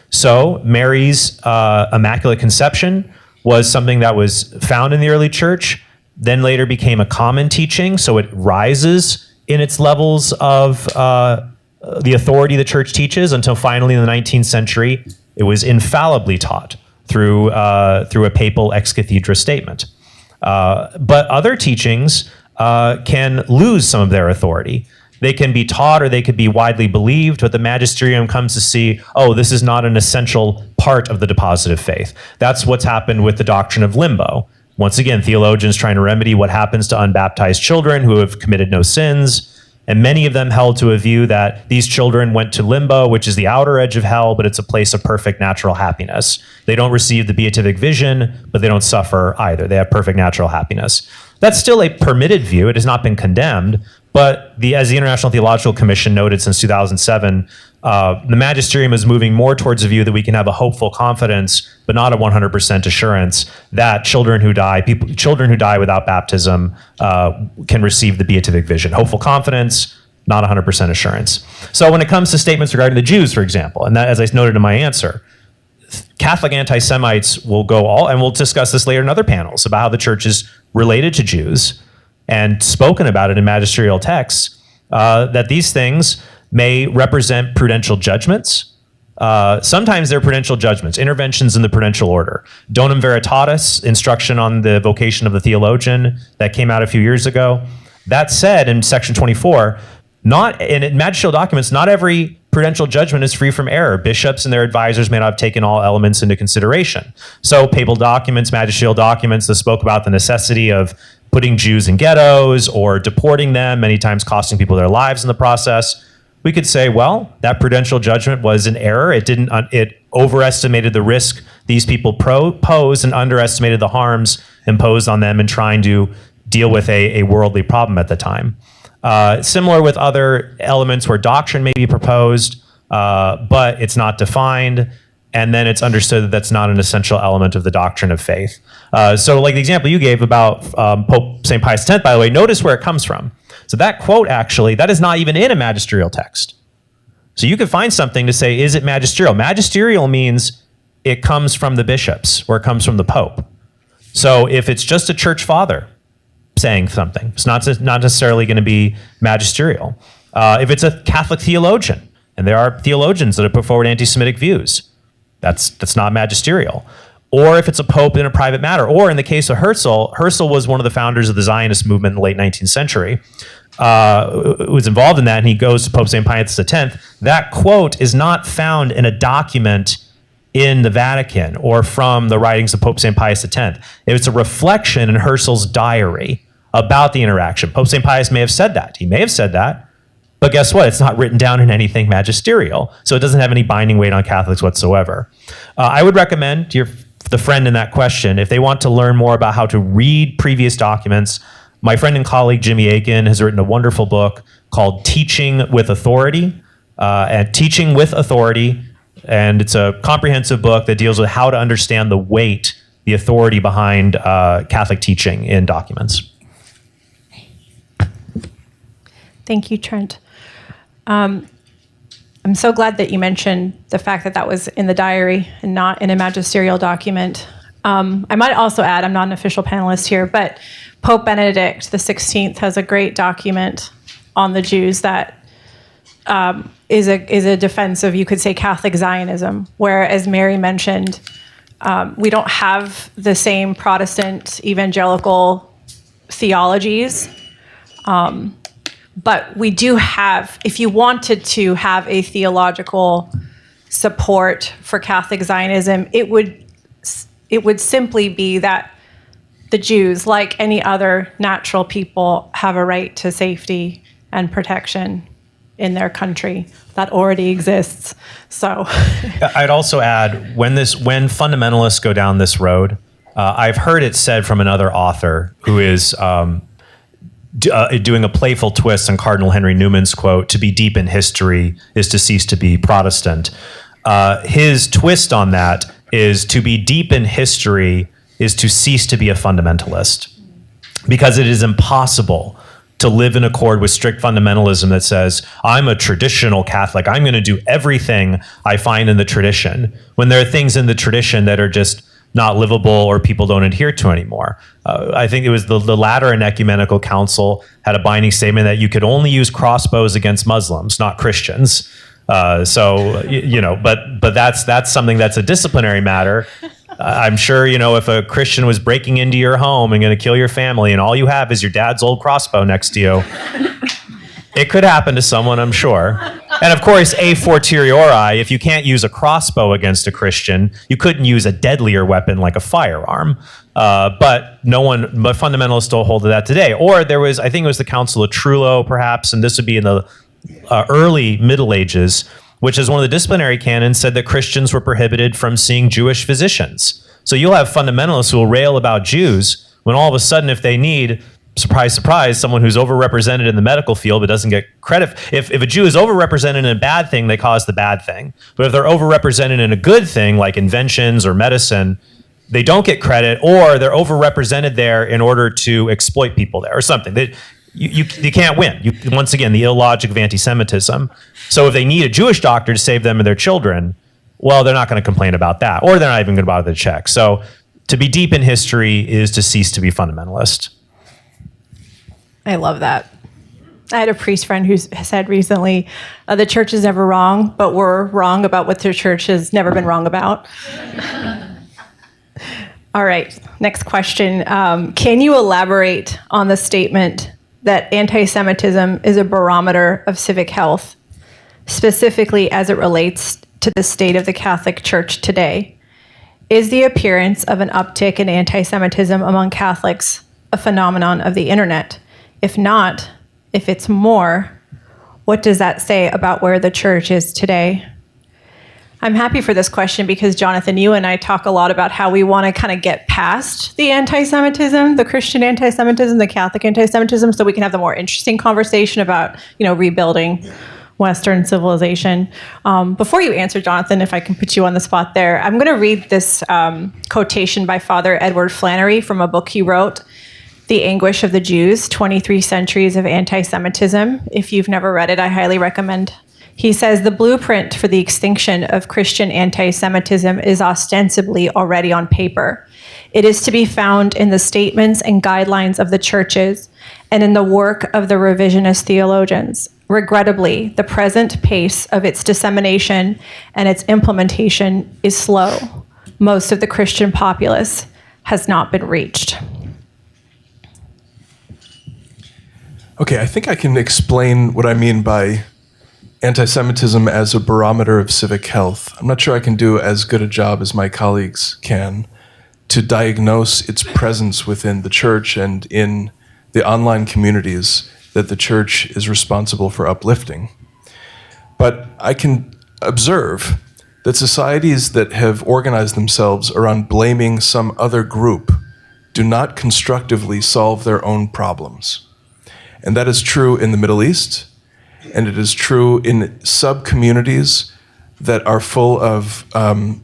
So Mary's Immaculate Conception was something that was found in the early church, then later became a common teaching, so it rises in its levels of the authority the church teaches until finally in the 19th century, it was infallibly taught through a papal ex cathedra statement. But other teachings can lose some of their authority. They can be taught or they could be widely believed, but the magisterium comes to see, oh, this is not an essential part of the deposit of faith. That's what's happened with the doctrine of limbo. Once again, theologians trying to remedy what happens to unbaptized children who have committed no sins. And many of them held to a view that these children went to limbo, which is the outer edge of hell, but it's a place of perfect natural happiness. They don't receive the beatific vision, but they don't suffer either. They have perfect natural happiness. That's still a permitted view. It has not been condemned. But as the International Theological Commission noted since 2007, the magisterium is moving more towards a view that we can have a hopeful confidence, but not a 100% assurance that children who die without baptism can receive the beatific vision. Hopeful confidence, not 100% assurance. So when it comes to statements regarding the Jews, for example, and that, as I noted in my answer, Catholic anti-Semites will go all, and we'll discuss this later in other panels, about how the church is related to Jews and spoken about it in magisterial texts, that these things may represent prudential judgments. Sometimes they're prudential judgments, interventions in the prudential order. Donum Veritatis, instruction on the vocation of the theologian, that came out a few years ago. That said, in section 24, in magisterial documents, not every prudential judgment is free from error. Bishops and their advisors may not have taken all elements into consideration. So papal documents, magisterial documents that spoke about the necessity of putting Jews in ghettos or deporting them, many times costing people their lives in the process, we could say, well, that prudential judgment was an error. It overestimated the risk these people pose and underestimated the harms imposed on them in trying to deal with a worldly problem at the time. Similar with other elements where doctrine may be proposed, but it's not defined, and then it's understood that that's not an essential element of the doctrine of faith. So like the example you gave about Pope St. Pius X, by the way, notice where it comes from. So that quote, actually, that is not even in a magisterial text. So you could find something to say, is it magisterial? Magisterial means it comes from the bishops or it comes from the Pope. So if it's just a church father saying something, it's not necessarily going to be magisterial. If it's a Catholic theologian, and there are theologians that have put forward anti-Semitic views, that's not magisterial. Or if it's a pope in a private matter, or in the case of Herzl was one of the founders of the Zionist movement in the late 19th century, was involved in that, and he goes to Pope St. Pius X. That quote is not found in a document in the Vatican or from the writings of Pope St. Pius X. It's a reflection in Herzl's diary about the interaction. Pope St. Pius may have said that. He may have said that, but guess what? It's not written down in anything magisterial, so it doesn't have any binding weight on Catholics whatsoever. I would recommend the friend in that question, if they want to learn more about how to read previous documents, my friend and colleague Jimmy Aiken has written a wonderful book called Teaching with Authority, and it's a comprehensive book that deals with how to understand the weight, the authority behind Catholic teaching in documents. Thank you, Trent. I'm so glad that you mentioned the fact that that was in the diary and not in a magisterial document. I might also add, I'm not an official panelist here, but Pope Benedict XVI has a great document on the Jews that is a defense of, you could say, Catholic Zionism, where, as Mary mentioned, we don't have the same Protestant evangelical theologies. But we do have, if you wanted to have a theological support for Catholic Zionism, it would simply be that the Jews, like any other natural people, have a right to safety and protection in their country that already exists. So I'd also add, when fundamentalists go down this road, I've heard it said from another author who is doing a playful twist on Cardinal Henry Newman's quote, "To be deep in history is to cease to be Protestant." His twist on that is, to be deep in history is to cease to be a fundamentalist, because it is impossible to live in accord with strict fundamentalism that says, I'm a traditional Catholic, I'm going to do everything I find in the tradition, when there are things in the tradition that are just not livable or people don't adhere to anymore. I think it was the Lateran Ecumenical Council had a binding statement that you could only use crossbows against Muslims, not Christians. But that's something that's a disciplinary matter. I'm sure, if a Christian was breaking into your home and going to kill your family and all you have is your dad's old crossbow next to you, it could happen to someone, I'm sure. And of course, a fortiori, if you can't use a crossbow against a Christian, you couldn't use a deadlier weapon like a firearm. But fundamentalists still hold to that today. Or I think it was the Council of Trullo, perhaps, and this would be in the early Middle Ages, which is one of the disciplinary canons, said that Christians were prohibited from seeing Jewish physicians. So you'll have fundamentalists who will rail about Jews when all of a sudden, if they need, surprise, surprise, someone who's overrepresented in the medical field but doesn't get credit. If a Jew is overrepresented in a bad thing, they cause the bad thing. But if they're overrepresented in a good thing, like inventions or medicine, they don't get credit, or they're overrepresented there in order to exploit people there or something. You can't win. Once again, the illogic of anti-Semitism. So if they need a Jewish doctor to save them and their children, well, they're not going to complain about that, or they're not even going to bother to check. So to be deep in history is to cease to be fundamentalist. I love that. I had a priest friend who said recently, the church is never wrong, but we're wrong about what the church has never been wrong about. All right, next question. Can you elaborate on the statement that anti-Semitism is a barometer of civic health, specifically as it relates to the state of the Catholic Church today? Is the appearance of an uptick in anti-Semitism among Catholics a phenomenon of the internet? If not, if it's more, what does that say about where the church is today? I'm happy for this question because, Jonathan, you and I talk a lot about how we want to kind of get past the anti-Semitism, the Christian anti-Semitism, the Catholic anti-Semitism, so we can have the more interesting conversation about, rebuilding Western civilization. Before you answer, Jonathan, if I can put you on the spot there, I'm going to read this quotation by Father Edward Flannery from a book he wrote, The Anguish of the Jews, 23 Centuries of Anti-Semitism. If you've never read it, I highly recommend. He says, the blueprint for the extinction of Christian anti-Semitism is ostensibly already on paper. It is to be found in the statements and guidelines of the churches and in the work of the revisionist theologians. Regrettably, the present pace of its dissemination and its implementation is slow. Most of the Christian populace has not been reached. Okay, I think I can explain what I mean by anti-Semitism as a barometer of civic health. I'm not sure I can do as good a job as my colleagues can to diagnose its presence within the church and in the online communities that the church is responsible for uplifting. But I can observe that societies that have organized themselves around blaming some other group do not constructively solve their own problems. And that is true in the Middle East, and it is true in sub-communities that are full of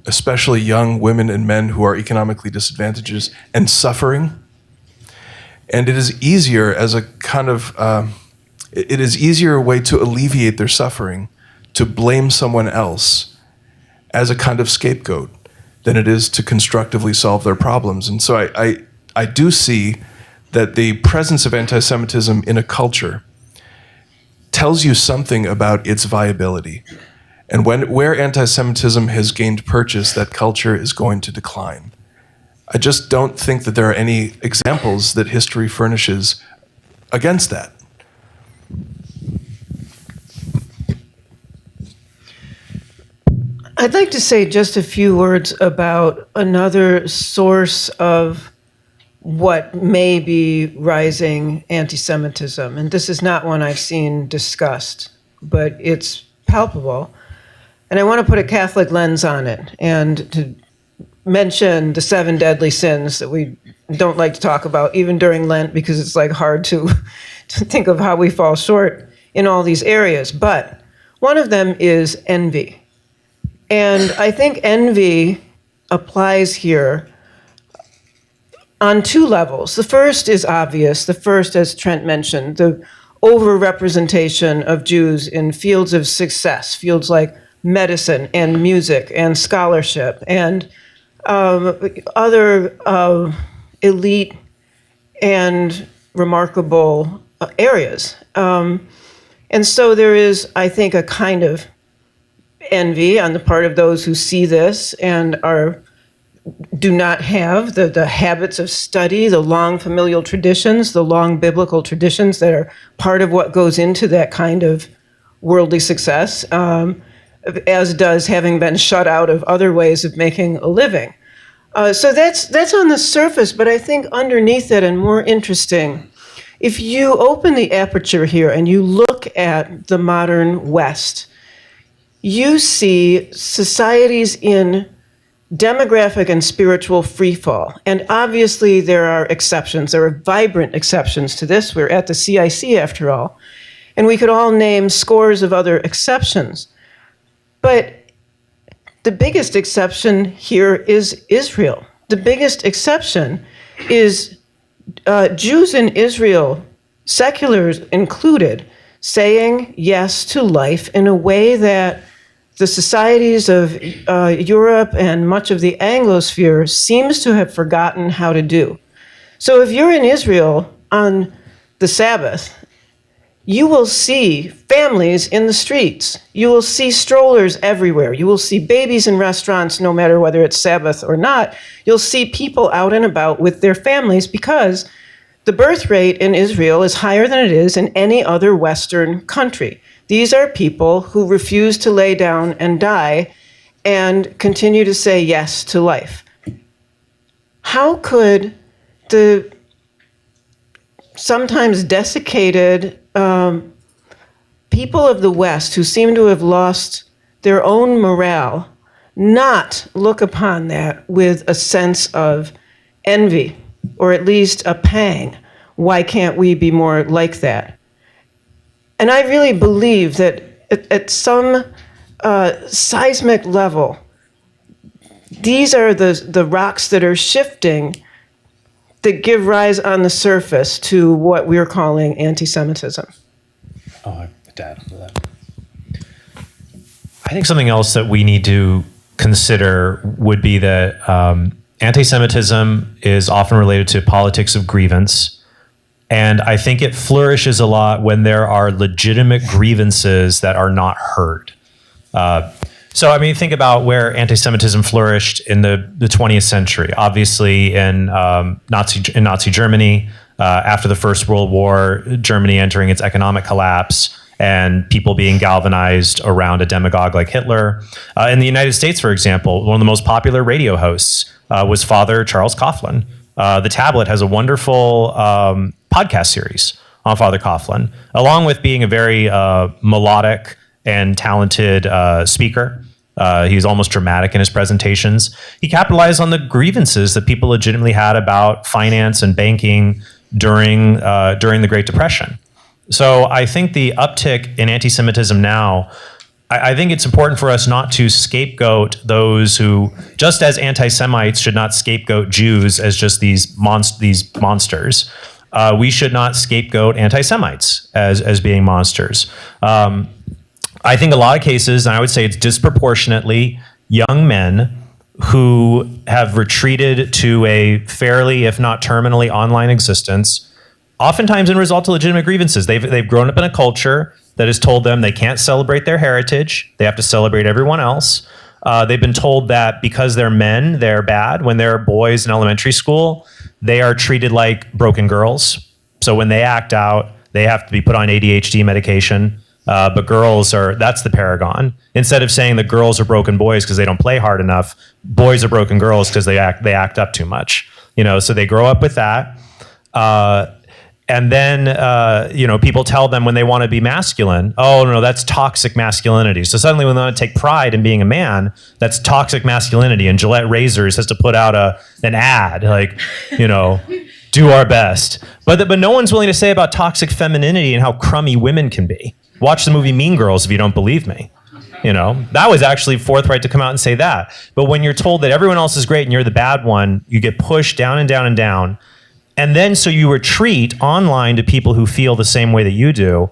especially young women and men who are economically disadvantaged and suffering. And it is easier as a kind of, it is easier way to alleviate their suffering to blame someone else as a kind of scapegoat than it is to constructively solve their problems. And so I do see that the presence of anti-Semitism in a culture tells you something about its viability. And where anti-Semitism has gained purchase, that culture is going to decline. I just don't think that there are any examples that history furnishes against that. I'd like to say just a few words about another source of what may be rising anti-Semitism. And this is not one I've seen discussed, but it's palpable. And I want to put a Catholic lens on it and to mention the 7 deadly sins that we don't like to talk about, even during Lent, because it's like hard to think of how we fall short in all these areas. But one of them is envy. And I think envy applies here on 2 levels. The first is obvious. The first, as Trent mentioned, the overrepresentation of Jews in fields of success, fields like medicine and music and scholarship and other elite and remarkable areas. And so there is, I think, a kind of envy on the part of those who see this and do not have the habits of study, the long familial traditions, the long biblical traditions that are part of what goes into that kind of worldly success, as does having been shut out of other ways of making a living. So that's on the surface, but I think underneath that and more interesting, if you open the aperture here and you look at the modern West, you see societies in demographic and spiritual freefall. And obviously there are exceptions. There are vibrant exceptions to this. We're at the CIC after all. And we could all name scores of other exceptions. But the biggest exception here is Israel. The biggest exception is Jews in Israel, seculars included, saying yes to life in a way that the societies of Europe and much of the Anglosphere seems to have forgotten how to do. So if you're in Israel on the Sabbath, you will see families in the streets. You will see strollers everywhere. You will see babies in restaurants, no matter whether it's Sabbath or not. You'll see people out and about with their families because the birth rate in Israel is higher than it is in any other Western country. These are people who refuse to lay down and die and continue to say yes to life. How could the sometimes desiccated people of the West who seem to have lost their own morale not look upon that with a sense of envy, or at least a pang? Why can't we be more like that? And I really believe that at some seismic level, these are the rocks that are shifting that give rise on the surface to what we're calling anti-Semitism. Oh, Dad. I think something else that we need to consider would be that anti-Semitism is often related to politics of grievance. And I think it flourishes a lot when there are legitimate grievances that are not heard. So, I mean, think about where anti-Semitism flourished in the 20th century. Obviously, in Nazi Germany, after the First World War, Germany entering its economic collapse, and people being galvanized around a demagogue like Hitler. In the United States, for example, one of the most popular radio hosts was Father Charles Coughlin. The Tablet has a wonderful podcast series on Father Coughlin, along with being a very melodic and talented speaker. He's almost dramatic in his presentations. He capitalized on the grievances that people legitimately had about finance and banking during the Great Depression. So I think the uptick in anti-Semitism now, I think it's important for us not to scapegoat those who, just as anti-Semites should not scapegoat Jews as just these monsters. We should not scapegoat anti-Semites as being monsters. I think a lot of cases, and I would say it's disproportionately young men who have retreated to a fairly, if not terminally, online existence, oftentimes in result to legitimate grievances. They've grown up in a culture that has told them they can't celebrate their heritage. They have to celebrate everyone else. They've been told that because they're men, they're bad. When they're boys in elementary school, they are treated like broken girls. So when they act out, they have to be put on ADHD medication. But girls that's the paragon. Instead of saying that girls are broken boys because they don't play hard enough, boys are broken girls because they act up too much. So they grow up with that. And then, people tell them when they want to be masculine, oh, no, that's toxic masculinity. So suddenly when they want to take pride in being a man, that's toxic masculinity. And Gillette Razors has to put out an ad, like, do our best. But no one's willing to say about toxic femininity and how crummy women can be. Watch the movie Mean Girls if you don't believe me. That was actually forthright to come out and say that. But when you're told that everyone else is great and you're the bad one, you get pushed down and down and down. And then so you retreat online to people who feel the same way that you do.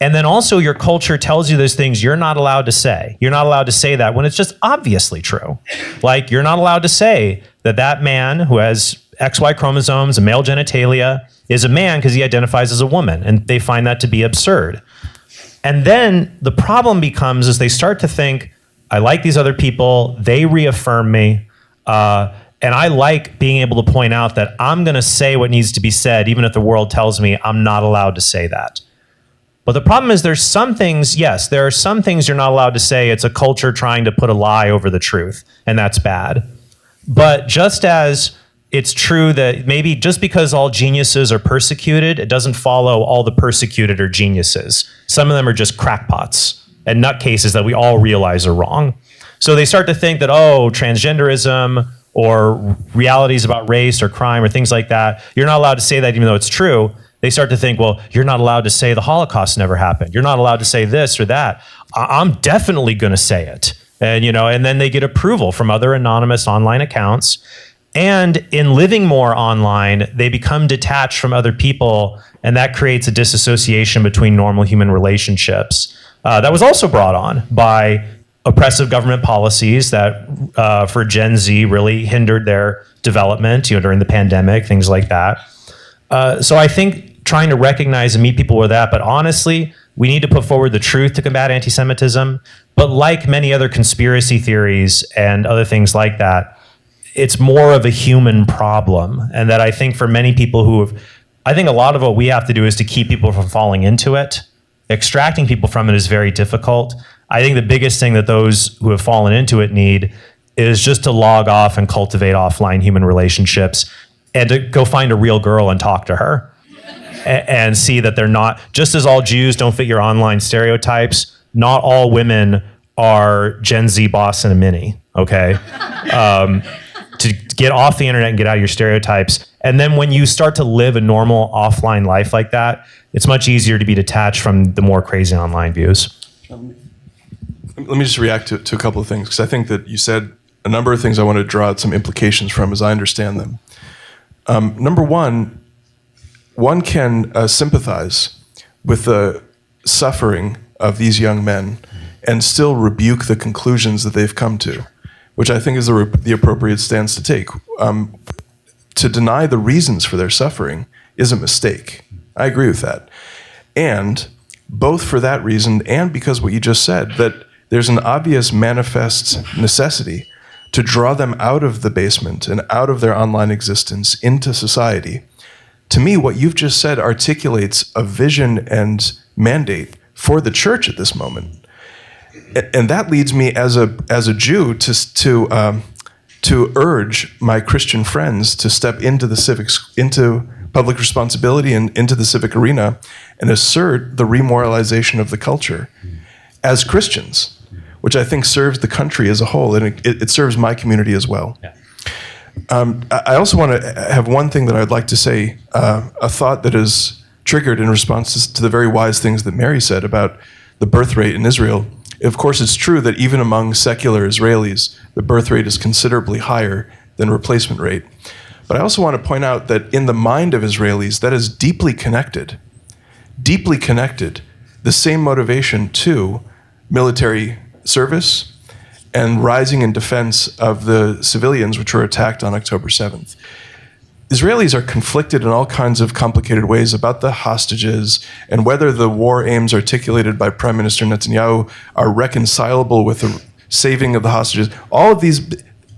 And then also your culture tells you those things you're not allowed to say. You're not allowed to say that when it's just obviously true. Like, you're not allowed to say that that man who has XY chromosomes and male genitalia is a man because he identifies as a woman, and they find that to be absurd. And then the problem becomes is they start to think, I like these other people, they reaffirm me, and I like being able to point out that I'm going to say what needs to be said, even if the world tells me I'm not allowed to say that. But the problem is there's some things, yes, there are some things you're not allowed to say. It's a culture trying to put a lie over the truth, and that's bad. But just as it's true that maybe just because all geniuses are persecuted, it doesn't follow all the persecuted are geniuses. Some of them are just crackpots and nutcases that we all realize are wrong. So they start to think that, oh, transgenderism or realities about race or crime or things like that, you're not allowed to say that even though it's true. They start to think, well, you're not allowed to say the Holocaust never happened. You're not allowed to say this or that. I'm definitely going to say it. And, and then they get approval from other anonymous online accounts. And in living more online, they become detached from other people, and that creates a disassociation between normal human relationships. That was also brought on by oppressive government policies that, for Gen Z, really hindered their development, during the pandemic, things like that. So I think trying to recognize and meet people with that, but honestly, we need to put forward the truth to combat anti-Semitism. But like many other conspiracy theories and other things like that, it's more of a human problem. And that I think for many people I think a lot of what we have to do is to keep people from falling into it. Extracting people from it is very difficult. I think the biggest thing that those who have fallen into it need is just to log off and cultivate offline human relationships, and to go find a real girl and talk to her and see that they're not, just as all Jews don't fit your online stereotypes, not all women are Gen Z boss in a mini, okay? To get off the internet and get out of your stereotypes. And then when you start to live a normal offline life like that, it's much easier to be detached from the more crazy online views. Let me just react to a couple of things, because I think that you said a number of things I want to draw out some implications from as I understand them. Number one can sympathize with the suffering of these young men and still rebuke the conclusions that they've come to, which I think is the appropriate stance to take. To deny the reasons for their suffering is a mistake. I agree with that. And both for that reason and because what you just said, that there's an obvious manifest necessity to draw them out of the basement and out of their online existence into society. To me, what you've just said articulates a vision and mandate for the church at this moment. And that leads me as a Jew to urge my Christian friends to step into public responsibility and into the civic arena and assert the remoralization of the culture as Christians, which I think serves the country as a whole, and it serves my community as well. Yeah. I also want to have one thing that I'd like to say, a thought that is triggered in response to the very wise things that Mary said about the birth rate in Israel. Of course, it's true that even among secular Israelis, the birth rate is considerably higher than replacement rate. But I also want to point out that in the mind of Israelis, that is deeply connected, the same motivation to military service and rising in defense of the civilians which were attacked on October 7th. Israelis are conflicted in all kinds of complicated ways about the hostages and whether the war aims articulated by Prime Minister Netanyahu are reconcilable with the saving of the hostages. All of these,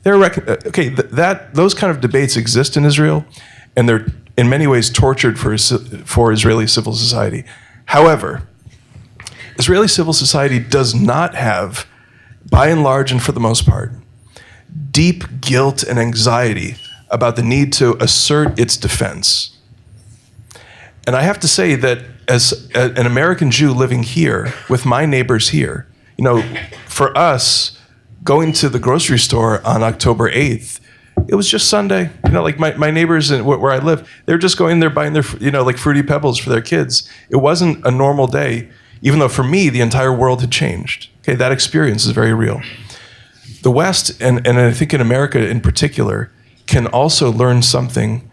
those kind of debates exist in Israel, and they're in many ways tortured for Israeli civil society. However, Israeli civil society does not have, by and large and for the most part, deep guilt and anxiety about the need to assert its defense. And I have to say that as an American Jew living here with my neighbors here, for us, going to the grocery store on October 8th, it was just Sunday. Like my neighbors where I live, they're just going there buying their, like Fruity Pebbles for their kids. It wasn't a normal day, even though for me, the entire world had changed. Okay, that experience is very real. The West, and I think in America in particular, can also learn something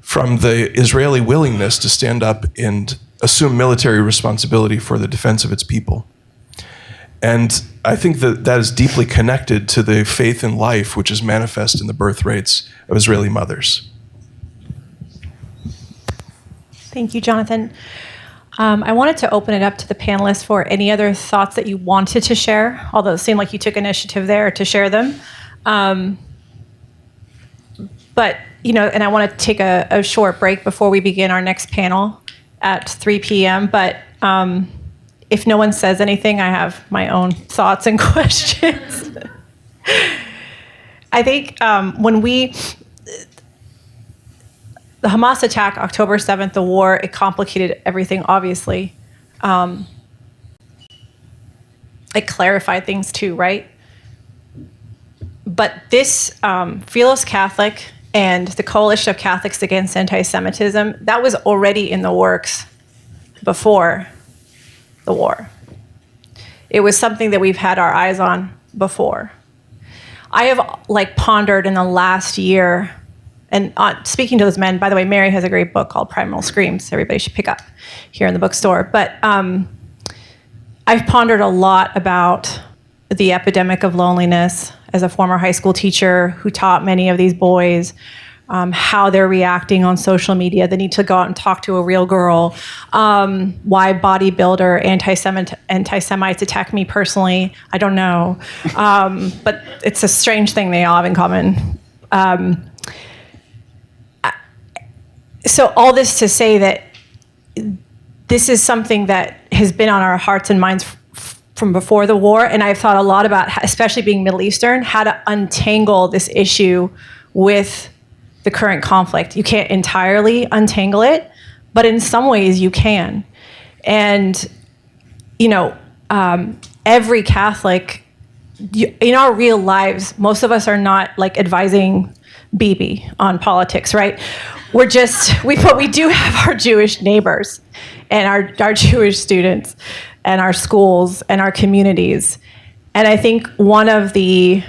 from the Israeli willingness to stand up and assume military responsibility for the defense of its people. And I think that that is deeply connected to the faith in life, which is manifest in the birth rates of Israeli mothers. Thank you, Jonathan. I wanted to open it up to the panelists for any other thoughts that you wanted to share, although it seemed like you took initiative there to share them. But, and I want to take a short break before we begin our next panel at 3 p.m. But if no one says anything, I have my own thoughts and questions. I think the Hamas attack, October 7th, the war, it complicated everything, obviously. It clarified things too, right? But this Philos Catholic and the Coalition of Catholics Against Antisemitism, that was already in the works before the war. It was something that we've had our eyes on before. I have pondered in the last year, and speaking to those men, by the way, Mary has a great book called Primal Screams. Everybody should pick up here in the bookstore. But I've pondered a lot about the epidemic of loneliness as a former high school teacher who taught many of these boys how they're reacting on social media, the need to go out and talk to a real girl, why bodybuilder anti-Semites attack me personally, I don't know. But it's a strange thing they all have in common. So all this to say that this is something that has been on our hearts and minds from before the war, and I've thought a lot about, especially being Middle Eastern, how to untangle this issue with the current conflict. You can't entirely untangle it, but in some ways you can. And, every Catholic, in our real lives, most of us are not advising Bibi on politics, right? We do have our Jewish neighbors and our Jewish students and our schools and our communities. And I think one of the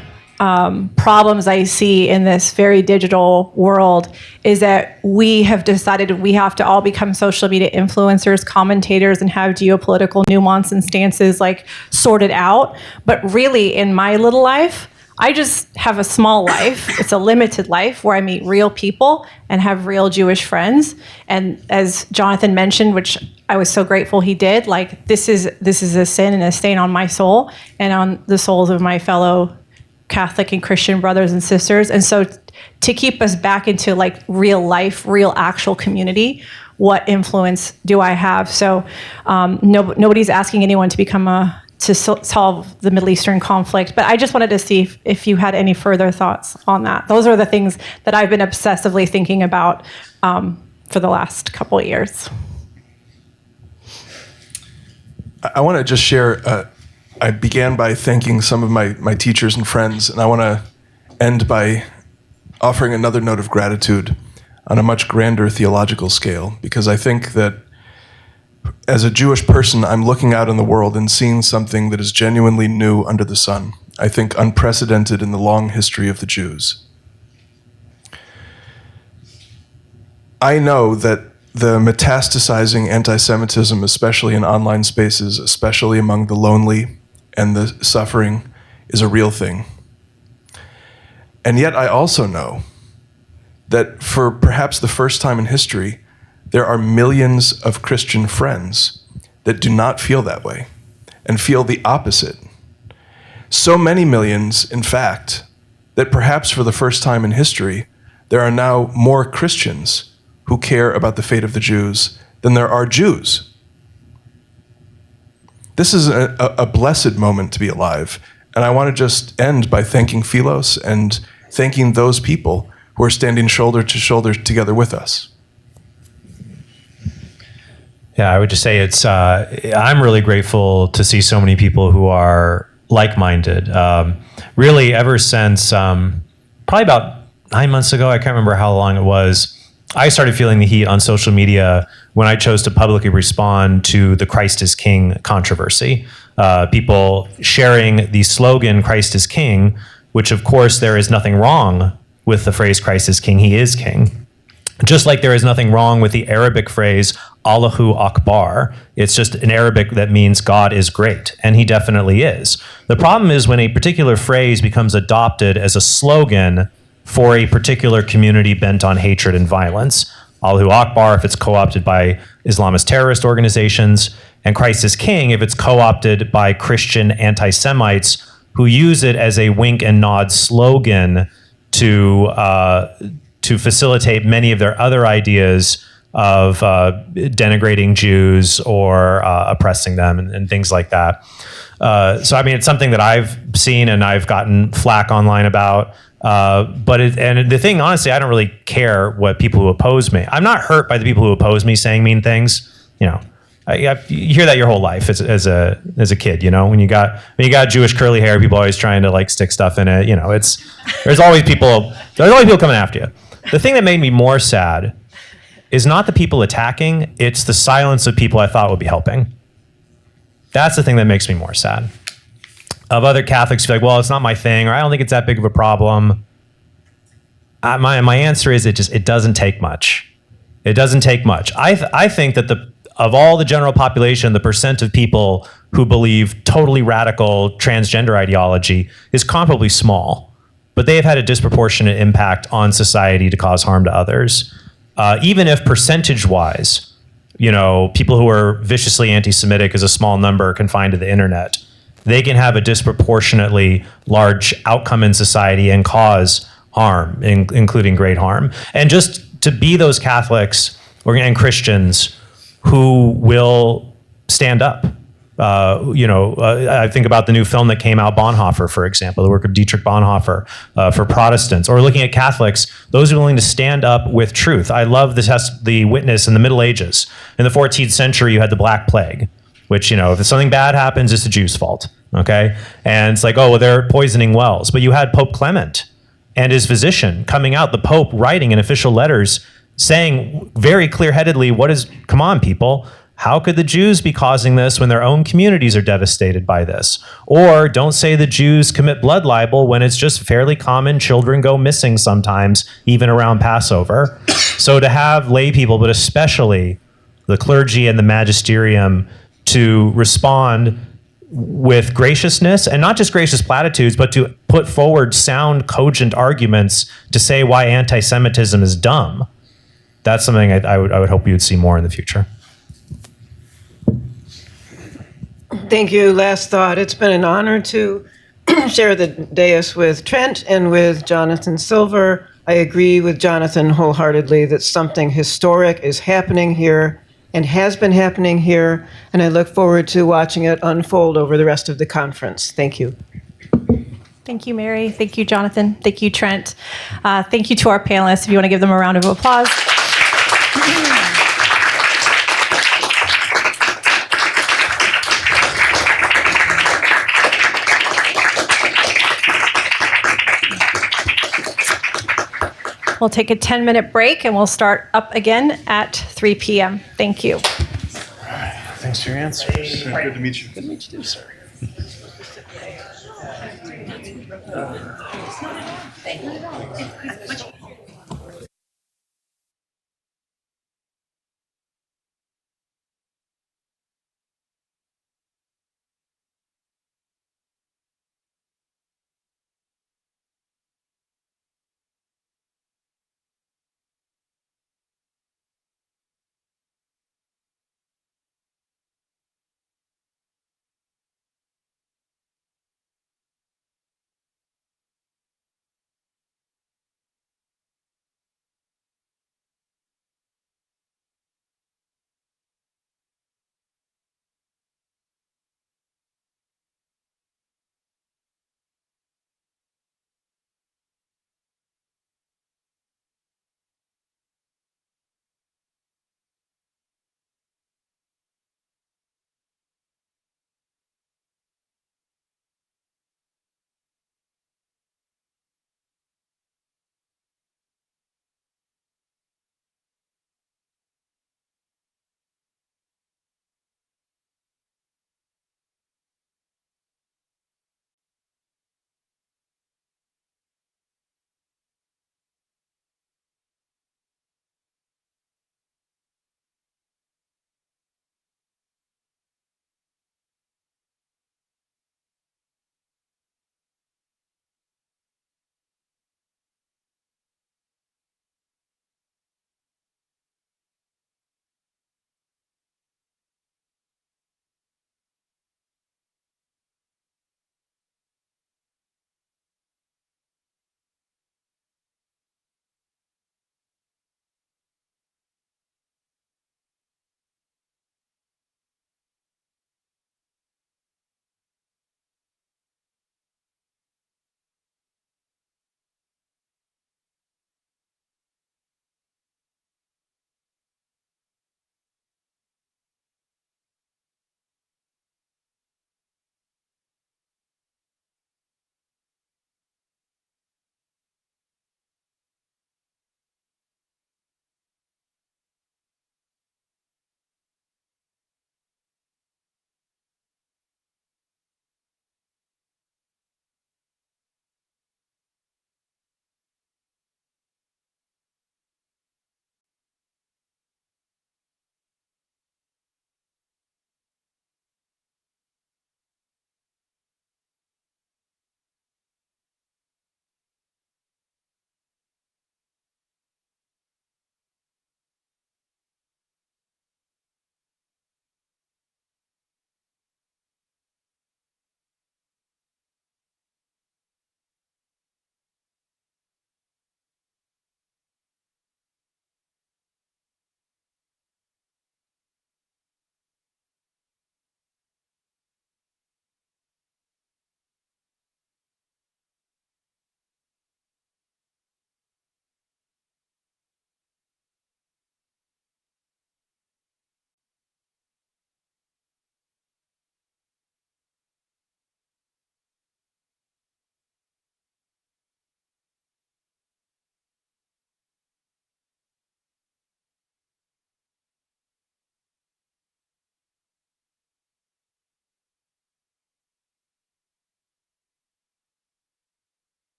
problems I see in this very digital world is that we have decided we have to all become social media influencers, commentators, and have geopolitical nuance and stances sorted out. But really, in my little life, I just have a small life. It's a limited life where I meet real people and have real Jewish friends. And as Jonathan mentioned, which I was so grateful he did, this is a sin and a stain on my soul and on the souls of my fellow Catholic and Christian brothers and sisters. And so to keep us back into real life, real actual community, what influence do I have? So nobody's asking anyone to become to solve the Middle Eastern conflict. But I just wanted to see if you had any further thoughts on that. Those are the things that I've been obsessively thinking about for the last couple of years. I want to just share, I began by thanking some of my teachers and friends, and I want to end by offering another note of gratitude on a much grander theological scale, because I think that as a Jewish person, I'm looking out in the world and seeing something that is genuinely new under the sun. I think unprecedented in the long history of the Jews. I know that the metastasizing anti-Semitism, especially in online spaces, especially among the lonely and the suffering, is a real thing. And yet I also know that for perhaps the first time in history, there are millions of Christian friends that do not feel that way and feel the opposite. So many millions, in fact, that perhaps for the first time in history, there are now more Christians who care about the fate of the Jews than there are Jews. This is a blessed moment to be alive. And I want to just end by thanking Philos and thanking those people who are standing shoulder to shoulder together with us. Yeah, I would just say I'm really grateful to see so many people who are like-minded. Really, ever since probably about 9 months ago, I can't remember how long it was, I started feeling the heat on social media when I chose to publicly respond to the Christ is King controversy. People sharing the slogan, Christ is King, which of course there is nothing wrong with the phrase Christ is King, he is King. Just like there is nothing wrong with the Arabic phrase Allahu Akbar. It's just an Arabic that means God is great, and he definitely is. The problem is when a particular phrase becomes adopted as a slogan for a particular community bent on hatred and violence. Allahu Akbar if it's co-opted by Islamist terrorist organizations, and Christ is King if it's co-opted by Christian anti-Semites who use it as a wink and nod slogan to facilitate many of their other ideas of denigrating Jews or oppressing them and things like that. So, I mean, it's something that I've seen and I've gotten flack online about. And the thing, honestly, I don't really care what people who oppose me. I'm not hurt by the people who oppose me saying mean things. You know, you hear that your whole life as a kid. You know, when you got Jewish curly hair, people always trying to like stick stuff in it. You know, there's always people coming after you. The thing that made me more sad is not the people attacking, it's the silence of people I thought would be helping. That's the thing that makes me more sad. Of other Catholics be like, well, it's not my thing, or I don't think it's that big of a problem. My answer is it doesn't take much. It doesn't take much. I think that of all the general population, the percent of people who believe totally radical transgender ideology is comparably small. But they have had a disproportionate impact on society to cause harm to others. Even if percentage-wise, you know, people who are viciously anti-Semitic is a small number confined to the internet, they can have a disproportionately large outcome in society and cause harm, including great harm. And just to be those Catholics and Christians who will stand up. I think about the new film that came out, Bonhoeffer, for example, the work of Dietrich Bonhoeffer for Protestants, or looking at Catholics, those who are willing to stand up with truth. I love the witness in the Middle Ages. In the 14th century, you had the Black Plague, which, you know, if something bad happens, it's the Jews' fault, okay? And it's like, oh, well, they're poisoning wells. But you had Pope Clement and his physician coming out, the Pope writing in official letters saying very clear-headedly, come on, people, how could the Jews be causing this when their own communities are devastated by this? Or don't say the Jews commit blood libel when it's just fairly common children go missing sometimes, even around Passover. So to have lay people, but especially the clergy and the magisterium, to respond with graciousness, and not just gracious platitudes, but to put forward sound, cogent arguments to say why anti-Semitism is dumb. That's something I would hope you would see more in the future. Thank you. Last thought. It's been an honor to share the dais with Trent and with Jonathan Silver. I agree with Jonathan wholeheartedly that something historic is happening here and has been happening here, and I look forward to watching it unfold over the rest of the conference. Thank you. Thank you, Mary. Thank you, Jonathan. Thank you, Trent. Thank you to our panelists. If you want to give them a round of applause. We'll take a 10-minute break, and we'll start up again at 3 p.m. Thank you. Thanks for your answers. Good to meet you. Good to meet you too, sir.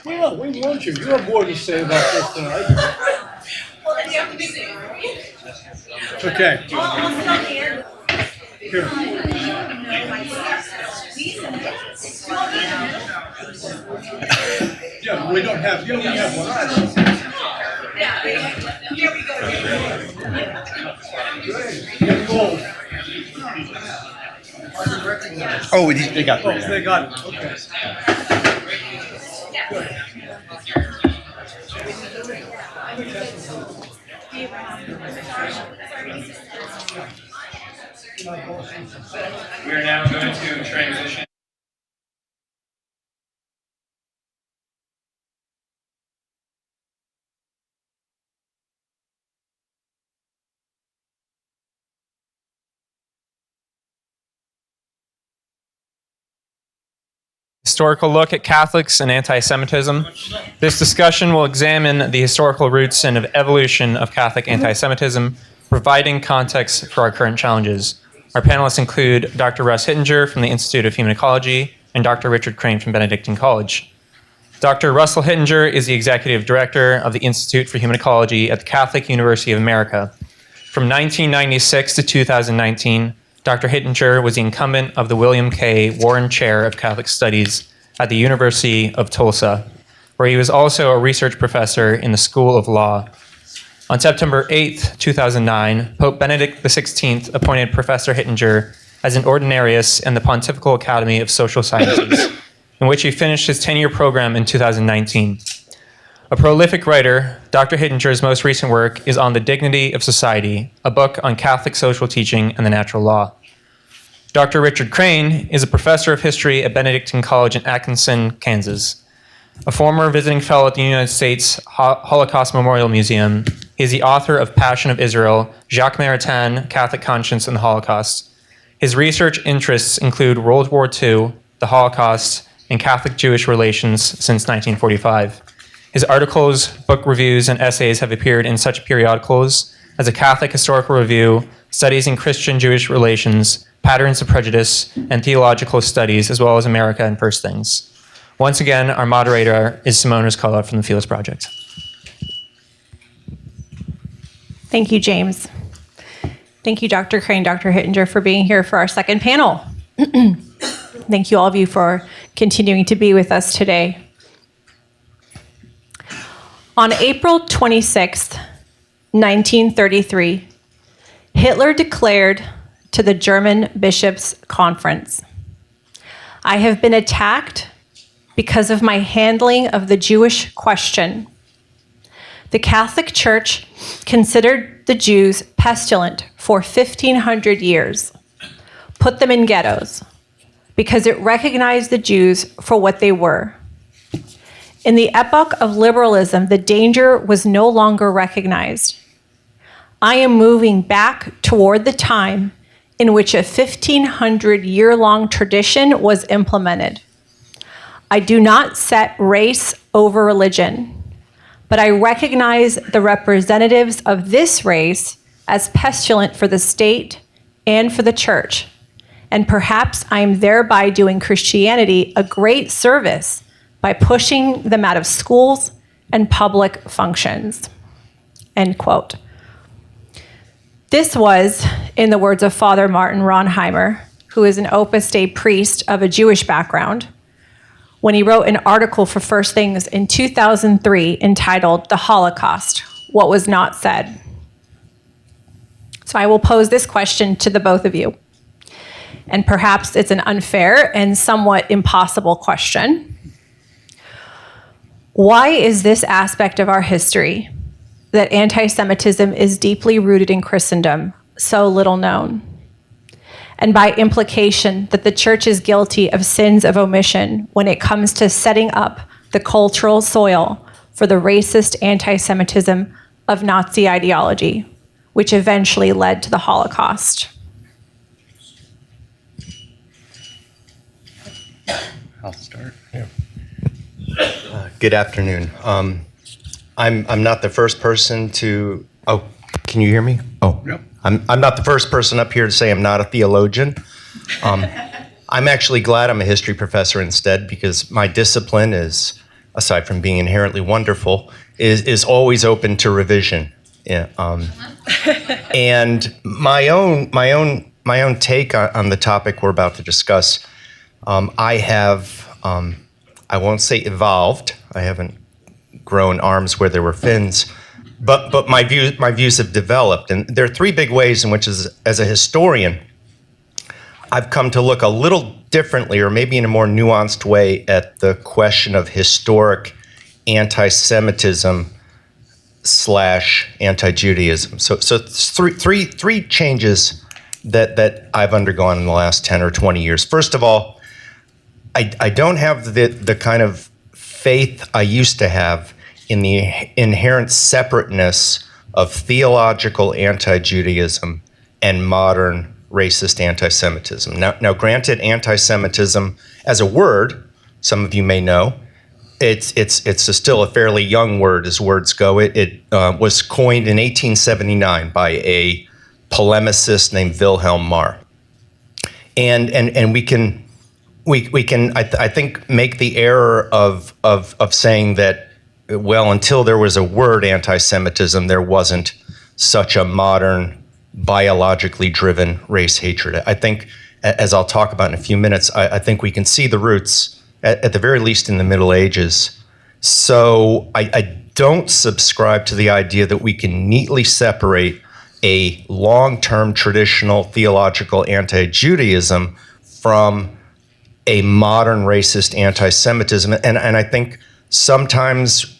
Well, we want you. You have more to say about this than I do. Okay. Here. Yeah, we don't have, you only have one. Oh, they got three. They got it. Okay. We are now going to transition. Historical look at Catholics and anti-Semitism. This discussion will examine the historical roots and evolution of Catholic anti-Semitism, providing context for our current challenges. Our panelists include Dr. Russ Hittinger from the Institute of Human Ecology and Dr. Richard Crane from Benediction College. Dr. Russell Hittinger is the Executive Director of the Institute for Human Ecology at the Catholic University of America. From 1996 to 2019, Dr. Hittinger was the incumbent of the William K. Warren Chair of Catholic Studies at the University of Tulsa, where he was also a research professor in the School of Law. On September 8, 2009, Pope Benedict XVI appointed Professor Hittinger as an ordinarius in the Pontifical Academy of Social Sciences, in which he finished his 10-year program in 2019. A prolific writer, Dr. Hittinger's most recent work is On the Dignity of Society, a book on Catholic social teaching and the natural law. Dr. Richard Crane is a professor of history at Benediction College in Atkinson, Kansas. A former visiting fellow at the United States Holocaust Memorial Museum, he is the author of Passion of Israel, Jacques Maritain, Catholic Conscience and the Holocaust. His research interests include World War II, the Holocaust, and Catholic-Jewish relations since 1945. His articles, book reviews, and essays have appeared in such periodicals as a Catholic Historical Review, Studies in Christian-Jewish Relations, Patterns of Prejudice, and Theological Studies, as well as America and First Things. Once again, our moderator is Simone Rizkallah from the Philos Project. Thank you, James. Thank you, Dr. Crane, Dr. Hittinger, for being here for our second panel. Thank you, all of you, for continuing to be with us today. On April 26, 1933, Hitler declared to the German Bishops' Conference, "I have been attacked because of my handling of the Jewish question. The Catholic Church considered the Jews pestilent for 1,500 years, put them in ghettos, because it recognized the Jews for what they were. In the epoch of liberalism, the danger was no longer recognized. I am moving back toward the time in which a 1,500-year-long tradition was implemented. I do not set race over religion, but I recognize the representatives of this race as pestilent for the state and for the church, and perhaps I am thereby doing Christianity a great service by pushing them out of schools and public functions." End quote. This was, in the words of Father Martin Ronheimer, who is an Opus Dei priest of a Jewish background, when he wrote an article for First Things in 2003 entitled "The Holocaust, What Was Not Said." So I will pose this question to the both of you. and perhaps it's an unfair and somewhat impossible question. Why is this aspect of our history, that anti-Semitism is deeply rooted in Christendom, so little known? And by implication, that the church is guilty of sins of omission when it comes to setting up the cultural soil for the racist anti-Semitism of Nazi ideology, which eventually led to the Holocaust. I'll start. Good afternoon. I'm not the first person to. Oh, can you hear me? Oh, Yep. I'm not the first person up here to say I'm not a theologian. I'm actually glad I'm a history professor instead, because my discipline is, aside from being inherently wonderful, is always open to revision. Yeah, and my own take on the topic we're about to discuss. I have, I won't say evolved. I haven't grown arms where there were fins, but my views have developed, and there are three big ways in which, as a historian, I've come to look a little differently, or maybe in a more nuanced way, at the question of historic anti-Semitism / anti-Judaism. So three changes that I've undergone in the last 10 or 20 years. First of all, I don't have the kind of faith I used to have in the inherent separateness of theological anti-Judaism and modern racist anti-Semitism. Now, granted, anti-Semitism as a word, some of you may know, it's still a fairly young word as words go. It was coined in 1879 by a polemicist named Wilhelm Marr, and we can I think make the error of saying that, well, until there was a word anti-Semitism, there wasn't such a modern, biologically driven race hatred. I think, as I'll talk about in a few minutes, I think we can see the roots, at the very least, in the Middle Ages. So I don't subscribe to the idea that we can neatly separate a long-term traditional theological anti-Judaism from a modern racist anti-Semitism. And I think sometimes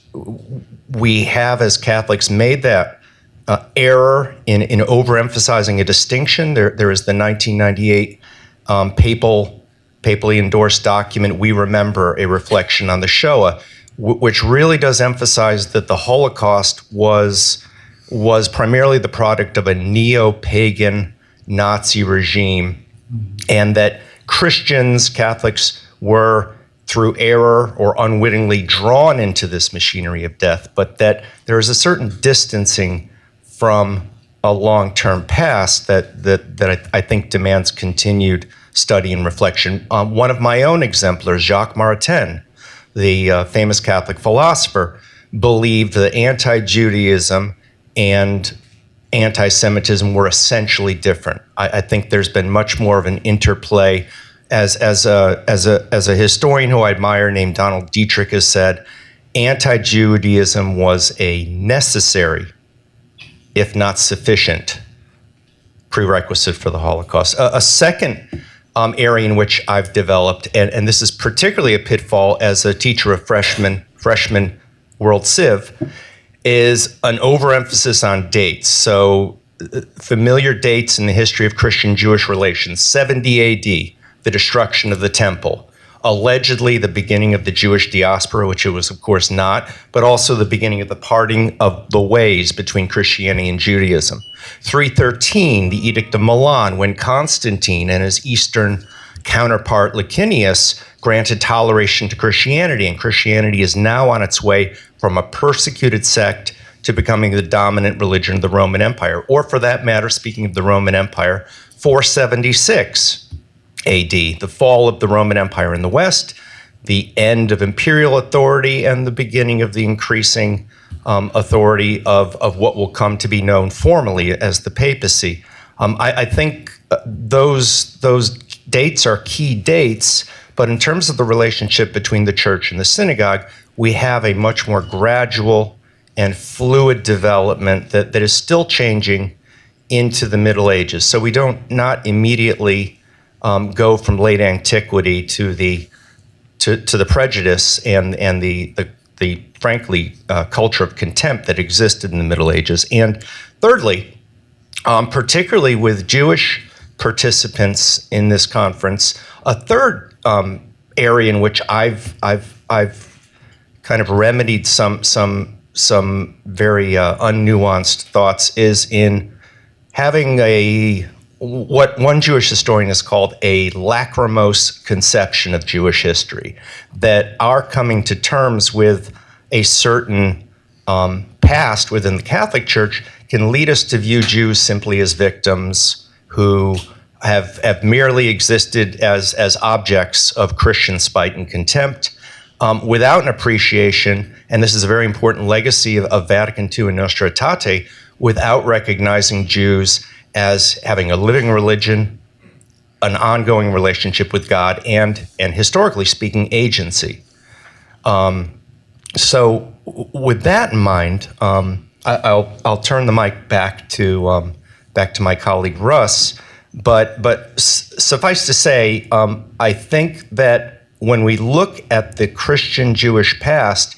we have, as Catholics, made that error in overemphasizing a distinction. There is the 1998 papally endorsed document, We Remember, a reflection on the Shoah, which really does emphasize that the Holocaust was primarily the product of a neo-pagan Nazi regime, and that Christians, Catholics, were through error or unwittingly drawn into this machinery of death, but that there is a certain distancing from a long-term past that I think demands continued study and reflection. One of my own exemplars, Jacques Maritain, the famous Catholic philosopher, believed that anti-Judaism and anti-Semitism were essentially different. I think there's been much more of an interplay. As a historian who I admire named Donald Dietrich has said, anti-Judaism was a necessary, if not sufficient, prerequisite for the Holocaust. A second area in which I've developed, and this is particularly a pitfall as a teacher of freshman World Civ, is an overemphasis on dates. So familiar dates in the history of Christian-Jewish relations: 70 AD, the destruction of the temple, allegedly the beginning of the Jewish diaspora, which it was of course not, but also the beginning of the parting of the ways between Christianity and Judaism. 313, the Edict of Milan, when Constantine and his eastern counterpart Licinius granted toleration to Christianity, and Christianity is now on its way from a persecuted sect to becoming the dominant religion of the Roman Empire. Or for that matter, speaking of the Roman Empire, 476 AD, the fall of the Roman Empire in the West, the end of imperial authority, and the beginning of the increasing authority of what will come to be known formally as the papacy. I think those dates are key dates, but in terms of the relationship between the church and the synagogue, we have a much more gradual and fluid development that is still changing into the Middle Ages. So we don't not immediately go from late antiquity to the prejudice and the frankly culture of contempt that existed in the Middle Ages. And thirdly, particularly with Jewish participants in this conference, a third area in which I've kind of remedied some very unnuanced thoughts is in having what one Jewish historian has called a lachrymose conception of Jewish history, that our coming to terms with a certain past within the Catholic Church can lead us to view Jews simply as victims who have merely existed as objects of Christian spite and contempt, without an appreciation, and this is a very important legacy of Vatican II and Nostra Aetate, without recognizing Jews as having a living religion, an ongoing relationship with God, and historically speaking, agency. So with that in mind, I'll turn the mic back to my colleague Russ. But suffice to say, I think that when we look at the Christian Jewish past,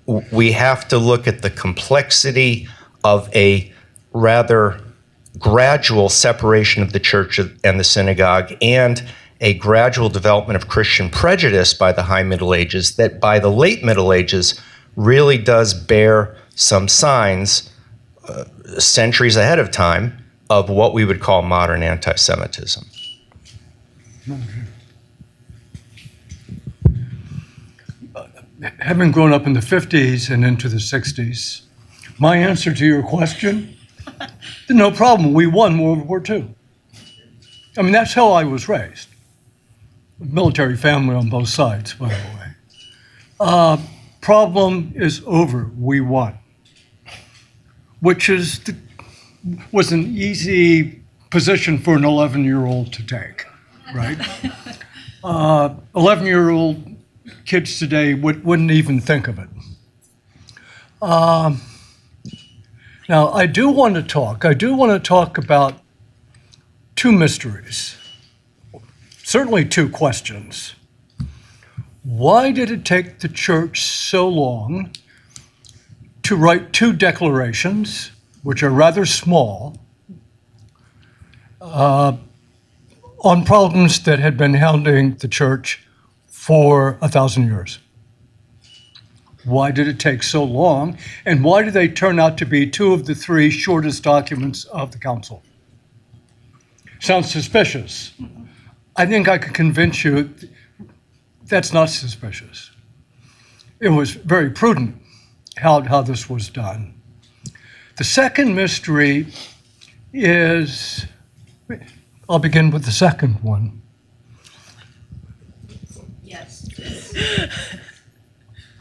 we have to look at the complexity of a rather gradual separation of the church and the synagogue, and a gradual development of Christian prejudice by the High Middle Ages that by the Late Middle Ages really does bear some signs centuries ahead of time of what we would call modern anti-Semitism. Having grown up in the 50s and into the 60s, my answer to your question, no problem, we won World War II. I mean, that's how I was raised. Military family on both sides, by the way. Problem is over, we won. Which was an easy position for an 11-year-old to take, right? 11-year-old kids today wouldn't even think of it. Now, I do want to talk about two mysteries, certainly two questions. Why did it take the church so long to write two declarations, which are rather small, on problems that had been hounding the church for 1,000 years? Why did it take so long? And why did they turn out to be two of the three shortest documents of the council? Sounds suspicious. I think I could convince you that's not suspicious. It was very prudent how this was done. The second mystery is, I'll begin with the second one. Yes.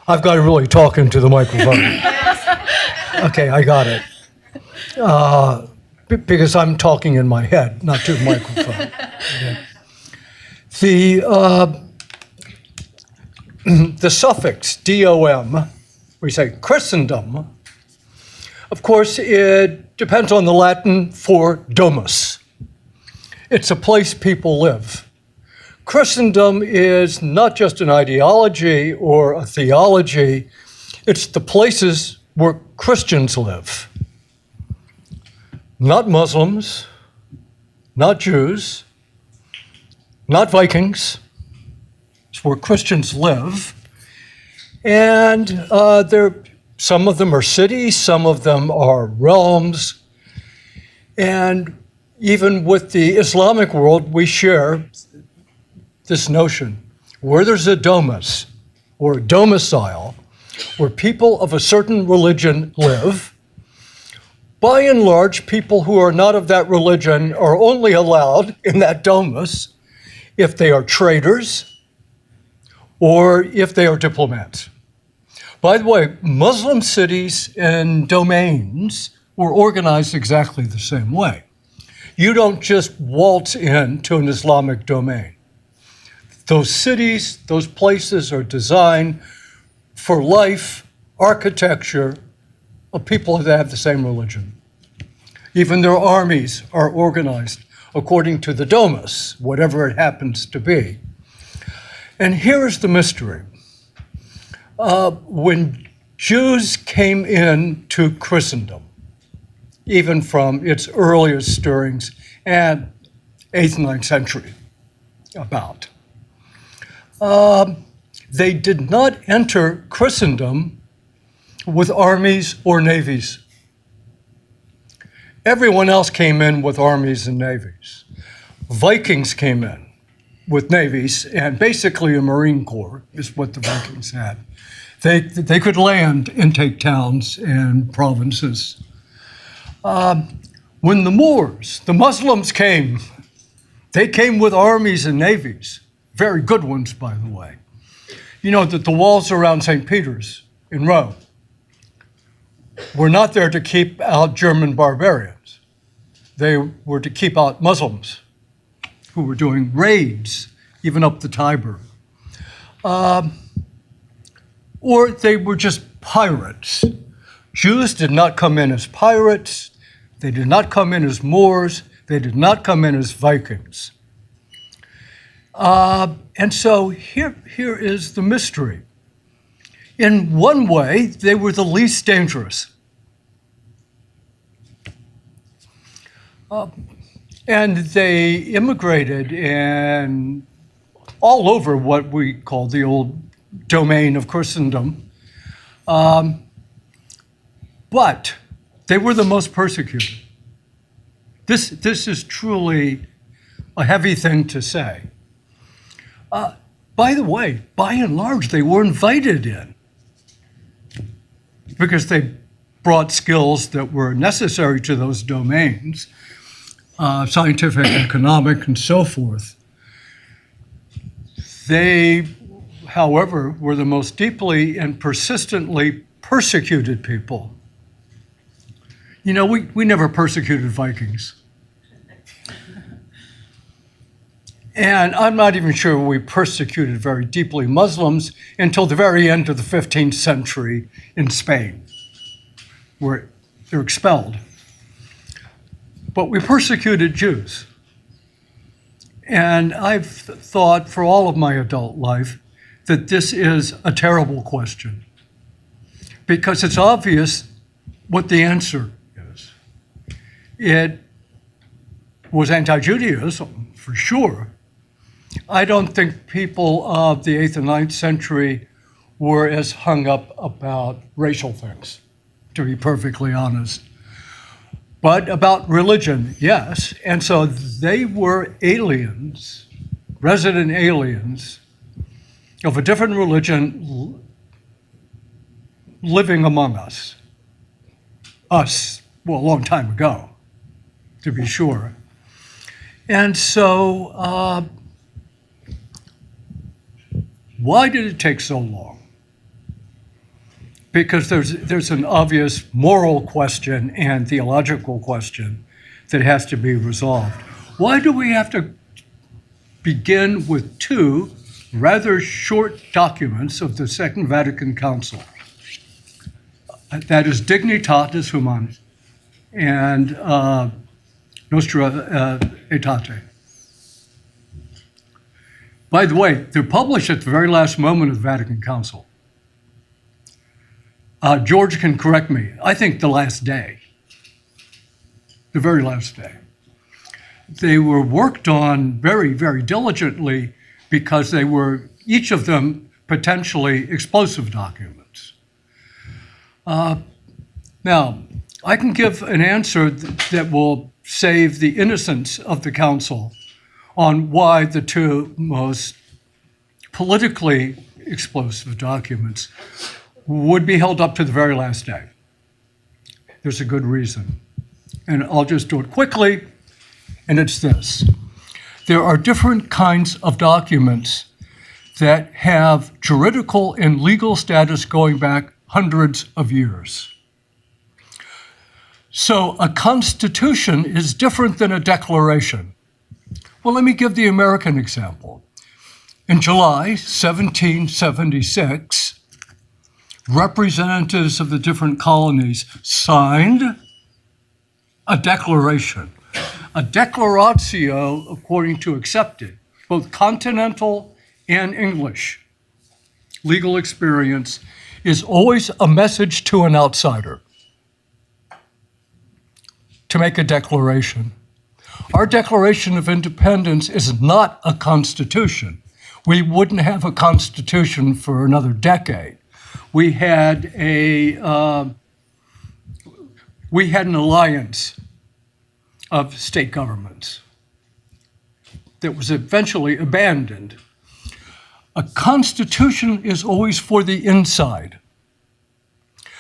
I've got to really talk into the microphone. Okay, I got it. Because I'm talking in my head, not to the microphone. Okay. The suffix dom, we say Christendom, of course, it depends on the Latin for domus. It's a place people live. Christendom is not just an ideology or a theology, it's the places where Christians live. Not Muslims, not Jews, not Vikings. It's where Christians live. And some of them are cities, some of them are realms. And even with the Islamic world, we share this notion. Where there's a domus, or a domicile, where people of a certain religion live, by and large, people who are not of that religion are only allowed in that domus if they are traders or if they are diplomats. By the way, Muslim cities and domains were organized exactly the same way. You don't just waltz into an Islamic domain. Those cities, those places are designed for life, architecture of people that have the same religion. Even their armies are organized according to the Domus, whatever it happens to be. And here's the mystery. When Jews came into Christendom, even from its earliest stirrings and 8th and 9th century about, they did not enter Christendom with armies or navies. Everyone else came in with armies and navies. Vikings came in with navies, and basically a Marine Corps is what the Vikings had. They could land and take towns and provinces. When the Moors, the Muslims came, they came with armies and navies, very good ones, by the way. You know that the walls around St. Peter's in Rome were not there to keep out German barbarians. They were to keep out Muslims who were doing raids, even up the Tiber. Or they were just pirates. Jews did not come in as pirates. They did not come in as Moors. They did not come in as Vikings. And so here is the mystery. In one way, they were the least dangerous. And they immigrated in all over what we call the old domain of Christendom. But they were the most persecuted. This is truly a heavy thing to say. By the way, by and large, they were invited in because they brought skills that were necessary to those domains, scientific, economic, and so forth. They, however, were the most deeply and persistently persecuted people. You know, we never persecuted Vikings. And I'm not even sure we persecuted very deeply Muslims until the very end of the 15th century in Spain, where they're expelled. But we persecuted Jews. And I've thought for all of my adult life that this is a terrible question, because it's obvious what the answer is. It was anti-Judaism, for sure. I don't think people of the 8th and 9th century were as hung up about racial things, to be perfectly honest. But about religion, yes. And so they were aliens, resident aliens of a different religion living among us. Us, well, a long time ago, to be sure. And so, why did it take so long? Because there's an obvious moral question and theological question that has to be resolved. Why do we have to begin with two rather short documents of the Second Vatican Council? That is Dignitatis Humanae and Nostra Aetate. By the way, they're published at the very last moment of the Vatican Council. George can correct me. I think the last day, the very last day. They were worked on very, very diligently because they were, each of them, potentially explosive documents. Now, I can give an answer that will save the innocence of the council on why the two most politically explosive documents would be held up to the very last day. There's a good reason. And I'll just do it quickly, and it's this. There are different kinds of documents that have juridical and legal status going back hundreds of years. So a constitution is different than a declaration. Well, let me give the American example. In July 1776, representatives of the different colonies signed a declaration. A declaratio, according to accepted, both continental and English legal experience, is always a message to an outsider to make a declaration. Our Declaration of Independence is not a constitution. We wouldn't have a constitution for another decade. We had an alliance of state governments that was eventually abandoned. A constitution is always for the inside.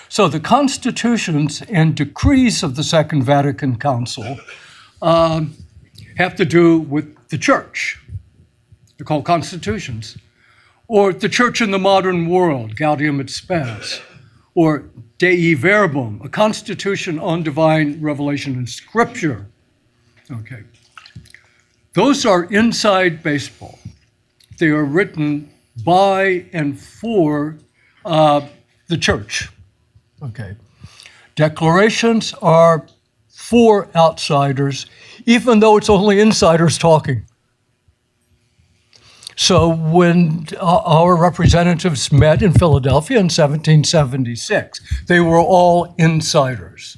So the constitutions and decrees of the Second Vatican Council have to do with the church. They're called constitutions. Or the church in the modern world, Gaudium et Spes. Or Dei Verbum, a constitution on divine revelation in Scripture. Okay. Those are inside baseball. They are written by and for the church. Okay. Declarations are for outsiders, even though it's only insiders talking. So when our representatives met in Philadelphia in 1776, they were all insiders.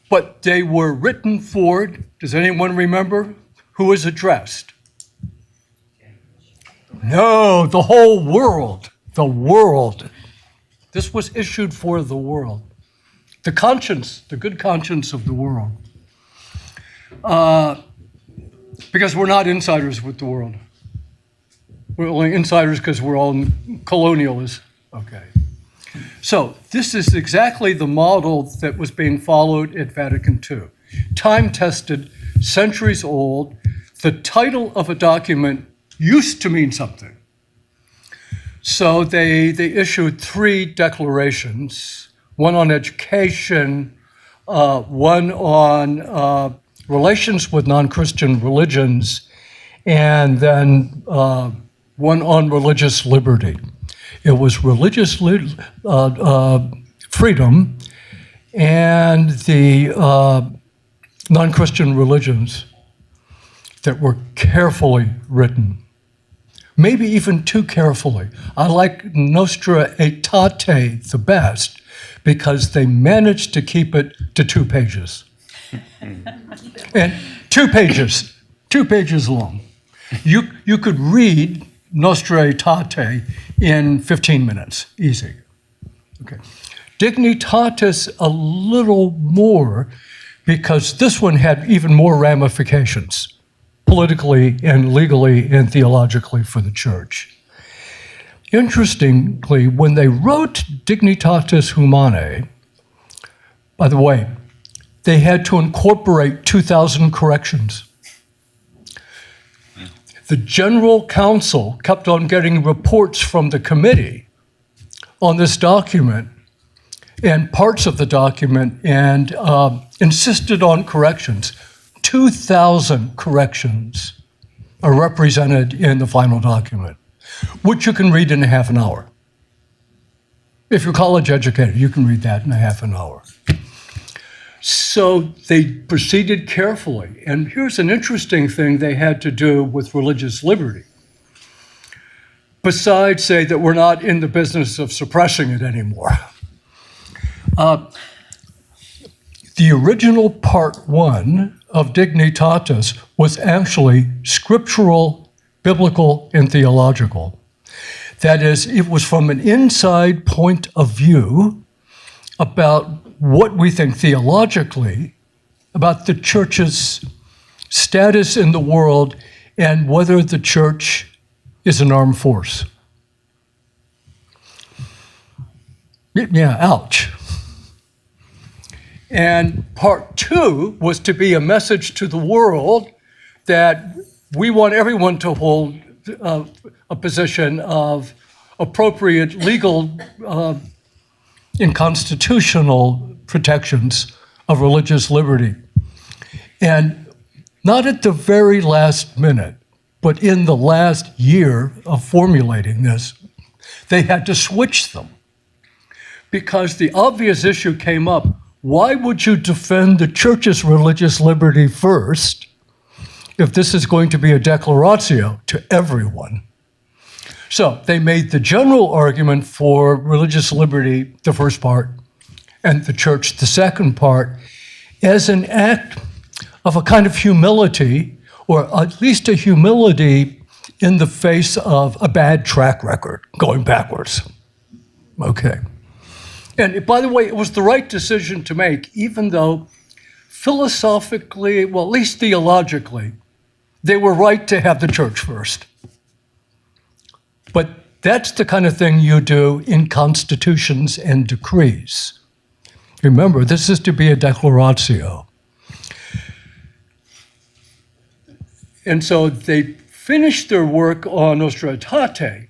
But they were written for, does anyone remember who was addressed? No, the whole world, the world. This was issued for the world. The conscience, the good conscience of the world. Because we're not insiders with the world. We're only insiders because we're all colonialists. Okay. So this is exactly the model that was being followed at Vatican II. Time-tested, centuries old. The title of a document used to mean something. So they issued 3 declarations, one on education, one on relations with non-Christian religions, and then one on religious liberty. It was religious freedom and the non-Christian religions that were carefully written. Maybe even too carefully. I like Nostra Aetate the best because they managed to keep it to 2 pages. And 2 pages long. You could read Nostra Aetate in 15 minutes, easy. Okay. Dignitatis a little more because this one had even more ramifications, politically and legally and theologically for the church. Interestingly, when they wrote Dignitatis Humanae, by the way, they had to incorporate 2,000 corrections. The General Council kept on getting reports from the committee on this document and parts of the document and insisted on corrections. 2,000 corrections are represented in the final document, which you can read in a half an hour. If you're college educated, you can read that in a half an hour. So they proceeded carefully. And here's an interesting thing they had to do with religious liberty. Besides say that we're not in the business of suppressing it anymore. The original part 1 of Dignitatis was actually scriptural, biblical, and theological. That is, it was from an inside point of view about what we think theologically about the church's status in the world and whether the church is an armed force. Yeah, ouch. And part 2 was to be a message to the world that we want everyone to hold a position of appropriate legal and constitutional protections of religious liberty. And not at the very last minute, but in the last year of formulating this, they had to switch them because the obvious issue came up. why would you defend the church's religious liberty first if this is going to be a declaratio to everyone? So they made the general argument for religious liberty, the first part, and the church, the second part, as an act of a kind of humility, or at least a humility in the face of a bad track record going backwards. Okay. And by the way, it was the right decision to make, even though philosophically, well, at least theologically, they were right to have the church first. But that's the kind of thing you do in constitutions and decrees. Remember, this is to be a declaratio. And so they finished their work on Nostra Aetate,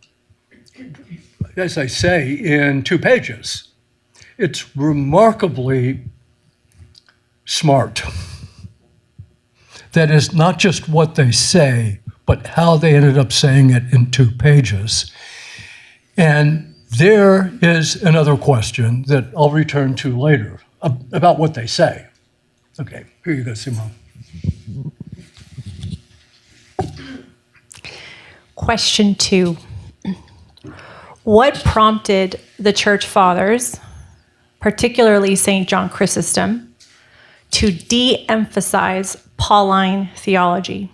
as I say, in 2 pages. It's remarkably smart. That is not just what they say, but how they ended up saying it in 2 pages. And there is another question that I'll return to later about what they say. Okay, here you go, Simone. Question 2. What prompted the church fathers, particularly St. John Chrysostom, to de-emphasize Pauline theology?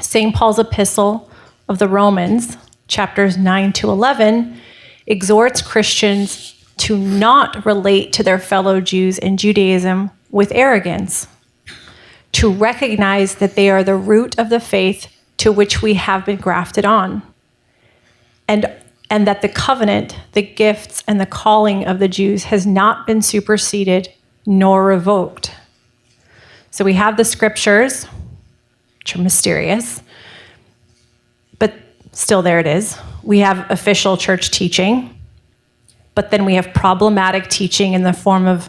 St. Paul's epistle of the Romans, chapters 9 to 11, exhorts Christians to not relate to their fellow Jews in Judaism with arrogance, to recognize that they are the root of the faith to which we have been grafted on, and that the covenant, the gifts, and the calling of the Jews has not been superseded nor revoked. So we have the scriptures, which are mysterious, but still there it is. We have official church teaching, but then we have problematic teaching in the form of,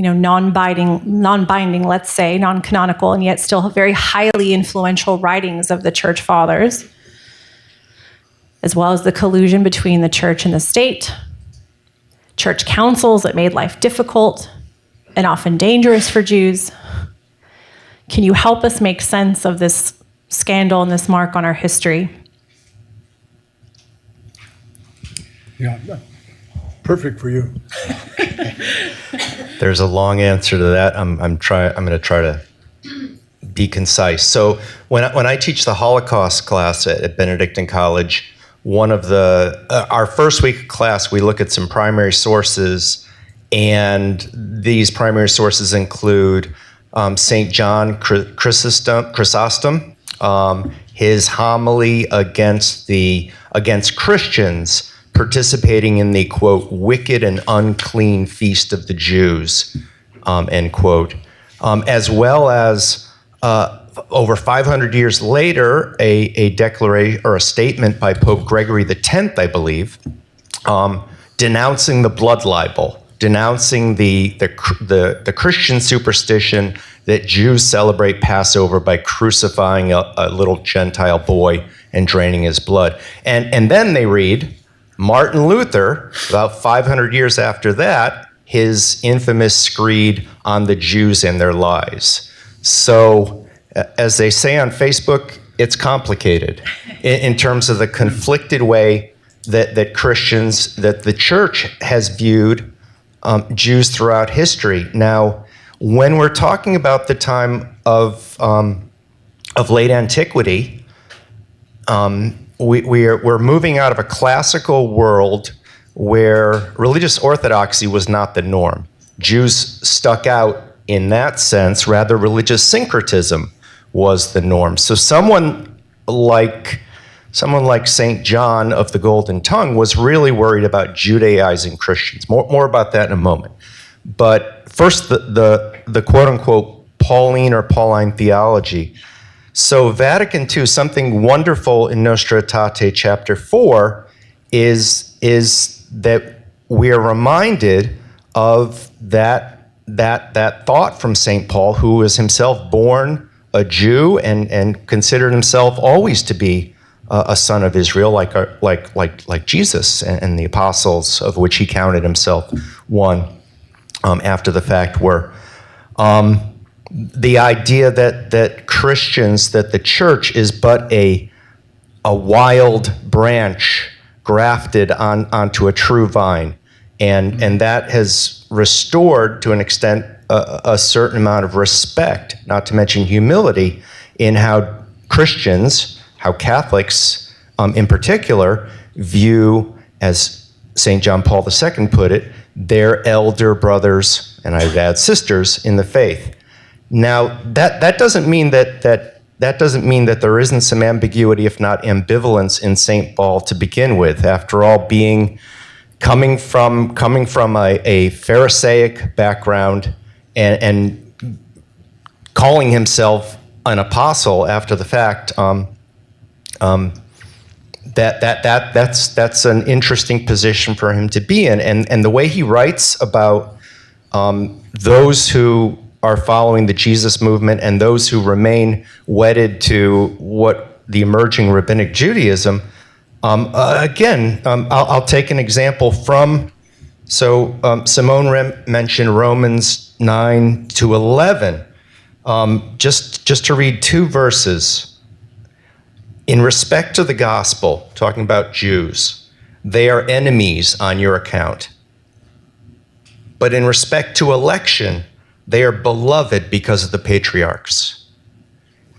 non-binding, let's say, non-canonical, and yet still very highly influential writings of the church fathers, as well as the collusion between the church and the state, church councils that made life difficult and often dangerous for Jews. Can you help us make sense of this scandal and this mark on our history? Yeah, perfect for you. There's a long answer to that. I'm going to try to be concise. So when I teach the Holocaust class at Benediction College, one of our first week of class, we look at some primary sources, and these primary sources include St. John Chrysostom, his homily against Christians participating in the, quote, wicked and unclean feast of the Jews, end quote, as well as over 500 years later, a declaration or a statement by Pope Gregory X, I believe, denouncing the blood libel, denouncing the Christian superstition that Jews celebrate Passover by crucifying a little Gentile boy and draining his blood. And then they read Martin Luther, about 500 years after that, his infamous screed on the Jews and their lies. So, as they say on Facebook, it's complicated in terms of the conflicted way that Christians, that the church has viewed Jews throughout history. Now, when we're talking about the time of late antiquity, we're moving out of a classical world where religious orthodoxy was not the norm. Jews stuck out in that sense, rather religious syncretism was the norm. So someone like St. John of the Golden Tongue was really worried about Judaizing Christians. More about that in a moment. But first, the quote-unquote Pauline or Pauline theology. So Vatican II, something wonderful in Nostra Aetate chapter 4 is that we are reminded of that thought from St. Paul, who was himself born a Jew and considered himself always to be a son of Israel, like Jesus and the apostles, of which he counted himself one. after the fact were. The idea that Christians, that the church is but a wild branch grafted onto a true vine, and that has restored to an extent a certain amount of respect, not to mention humility, in how Christians, how Catholics in particular, view, as St. John Paul II put it, their elder brothers, and I would add sisters, in the faith. Now, that doesn't mean that doesn't mean that there isn't some ambiguity, if not ambivalence, in St. Paul to begin with. After all, coming from a Pharisaic background and calling himself an apostle after the fact, that's an interesting position for him to be in. And the way he writes about those who are following the Jesus movement and those who remain wedded to what the emerging rabbinic Judaism, I'll take an example from, Simone mentioned Romans 9 to 11. Just to read two verses. In respect to the gospel, talking about Jews, they are enemies on your account. But in respect to election, they are beloved because of the patriarchs.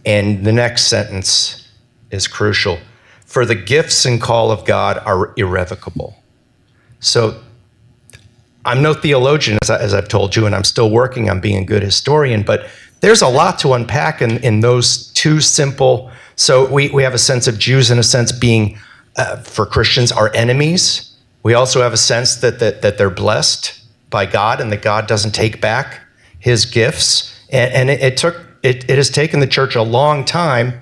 And the next sentence is crucial. For the gifts and call of God are irrevocable. So I'm no theologian, as I've told you, and I'm still working on being a good historian, but there's a lot to unpack in those two simple. So we have a sense of Jews in a sense being, for Christians, our enemies. We also have a sense that they're blessed by God and that God doesn't take back his gifts. And it has taken the church a long time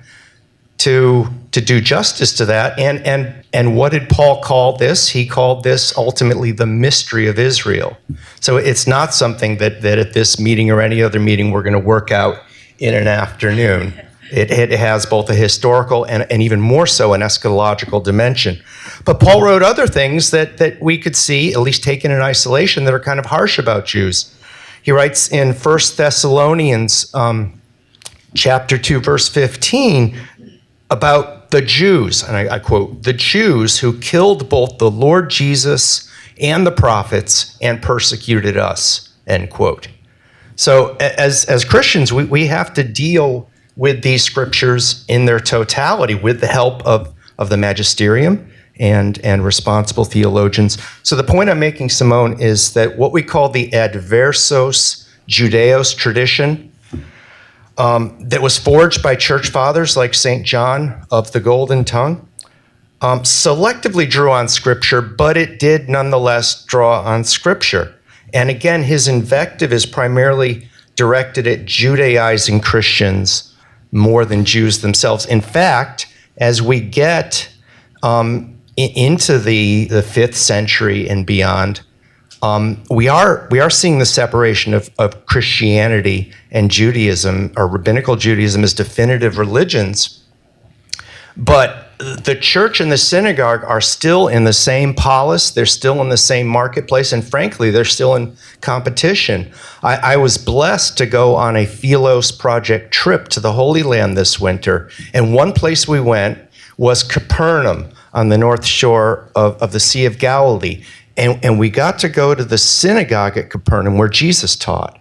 to do justice to that. And what did Paul call this? He called this ultimately the mystery of Israel. So it's not something that at this meeting or any other meeting we're going to work out in an afternoon. It has both a historical and even more so an eschatological dimension. But Paul wrote other things that we could see, at least taken in isolation, that are kind of harsh about Jews. He writes in 1 Thessalonians chapter 2, verse 15, about the Jews, and I quote, the Jews who killed both the Lord Jesus and the prophets and persecuted us, end quote. So as Christians, we have to deal with these scriptures in their totality with the help of the magisterium and responsible theologians. So the point I'm making, Simone, is that what we call the adversos Judaeos tradition that was forged by church fathers like St. John of the Golden Tongue selectively drew on scripture, but it did nonetheless draw on scripture. And again, his invective is primarily directed at Judaizing Christians more than Jews themselves. In fact, as we get into the 5th century and beyond, we are seeing the separation of Christianity and Judaism, or rabbinical Judaism, as definitive religions. But the church and the synagogue are still in the same polis, they're still in the same marketplace, and frankly, they're still in competition. I was blessed to go on a Philos Project trip to the Holy Land this winter, and one place we went was Capernaum on the north shore of the Sea of Galilee. And we got to go to the synagogue at Capernaum where Jesus taught.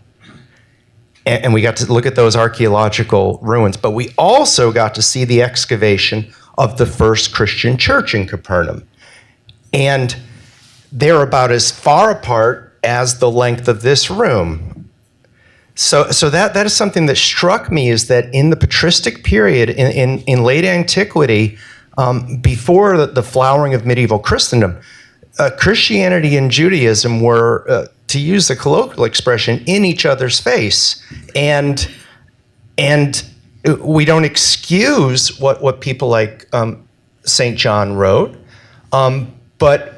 And we got to look at those archaeological ruins. But we also got to see the excavation of the first Christian church in Capernaum. And they're about as far apart as the length of this room. So that is something that struck me, is that in the patristic period, in late antiquity, before the flowering of medieval Christendom, Christianity and Judaism were, to use the colloquial expression, in each other's face. And we don't excuse what people like St. John wrote, but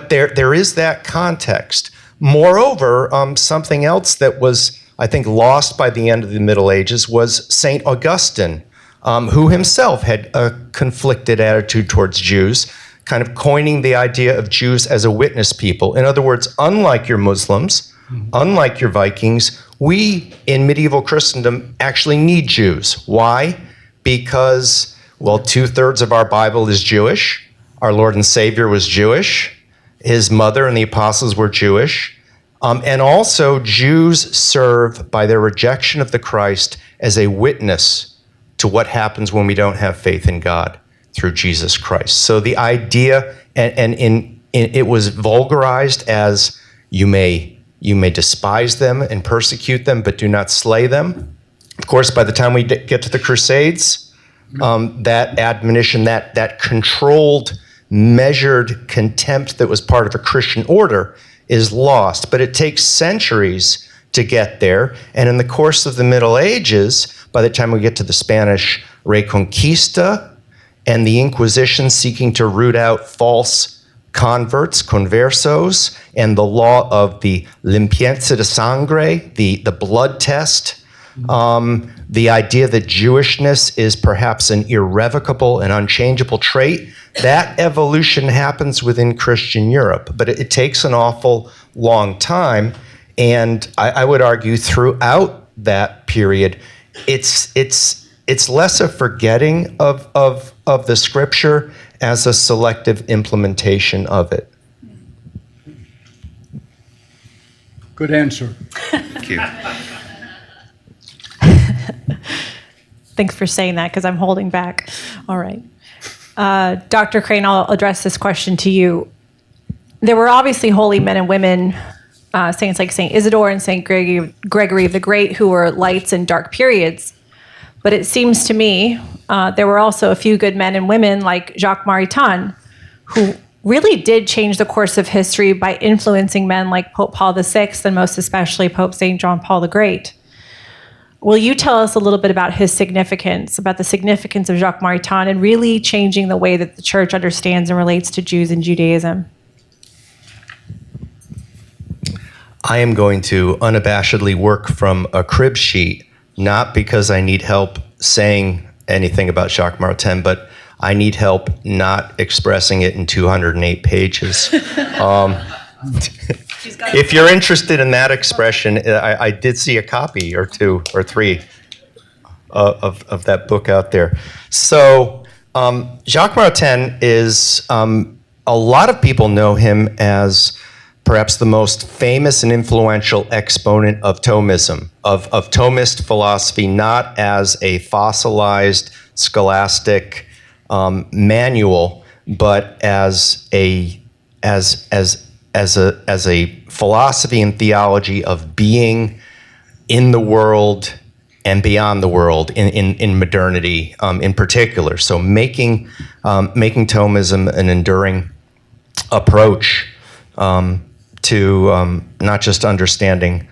there is that context. Moreover, something else that was, I think, lost by the end of the Middle Ages was St. Augustine, who himself had a conflicted attitude towards Jews, kind of coining the idea of Jews as a witness people. In other words, unlike your Muslims, unlike your Vikings, we in medieval Christendom actually need Jews. Why? Because, well, 2/3 of our Bible is Jewish. Our Lord and Savior was Jewish. His mother and the apostles were Jewish. And also, Jews serve by their rejection of the Christ as a witness to what happens when we don't have faith in God through Jesus Christ. So the idea, it was vulgarized as you may despise them and persecute them, but do not slay them. Of course, by the time we get to the Crusades, that admonition, that controlled, measured contempt that was part of a Christian order is lost. But it takes centuries to get there. And in the course of the Middle Ages, by the time we get to the Spanish Reconquista and the Inquisition seeking to root out false converts, conversos, and the law of the limpieza de sangre, the blood test, the idea that Jewishness is perhaps an irrevocable and unchangeable trait, that evolution happens within Christian Europe. But it takes an awful long time. And I would argue throughout that period, it's less a forgetting of the scripture as a selective implementation of it. Good answer. Thank you. Thanks for saying that, because I'm holding back. All right. Dr. Crane, I'll address this question to you. There were obviously holy men and women, saints like St. Isidore and St. Gregory the Great, who were lights in dark periods. But it seems to me there were also a few good men and women like Jacques Maritain, who really did change the course of history by influencing men like Pope Paul VI and most especially Pope St. John Paul the Great. Will you tell us a little bit about his significance, about the significance of Jacques Maritain and really changing the way that the church understands and relates to Jews and Judaism? I am going to unabashedly work from a crib sheet, not because I need help saying anything about Jacques Maritain, but I need help not expressing it in 208 pages. If you're interested in that expression, I did see a copy or two or three of that book out there. So Jacques Maritain is, a lot of people know him as perhaps the most famous and influential exponent of Thomism, of Thomist philosophy, not as a fossilized scholastic manual, but as a philosophy and theology of being in the world and beyond the world in modernity in particular. So making Thomism an enduring approach to not just understanding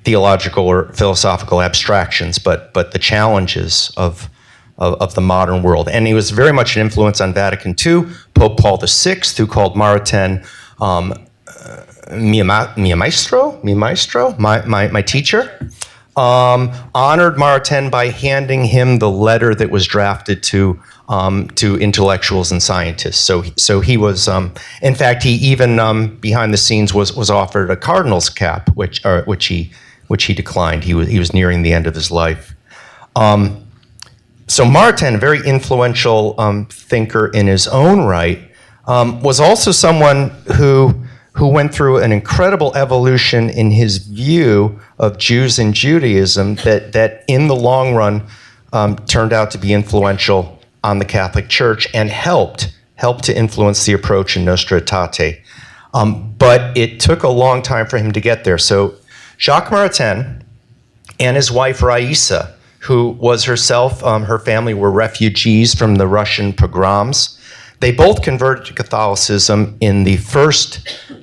theological or philosophical abstractions, but the challenges of the modern world. And he was very much an influence on Vatican II. Pope Paul VI, who called Maritain mio maestro, my teacher, honored Maritain by handing him the letter that was drafted to intellectuals and scientists. So he was, in fact, he even behind the scenes was offered a cardinal's cap, which he declined. He was nearing the end of his life. So Maritain, a very influential thinker in his own right, was also someone who went through an incredible evolution in his view of Jews and Judaism that in the long run turned out to be influential on the Catholic Church and helped to influence the approach in Nostra Aetate. But it took a long time for him to get there. So Jacques Maritain and his wife Raisa, who was herself, her family were refugees from the Russian pogroms. They both converted to Catholicism in the first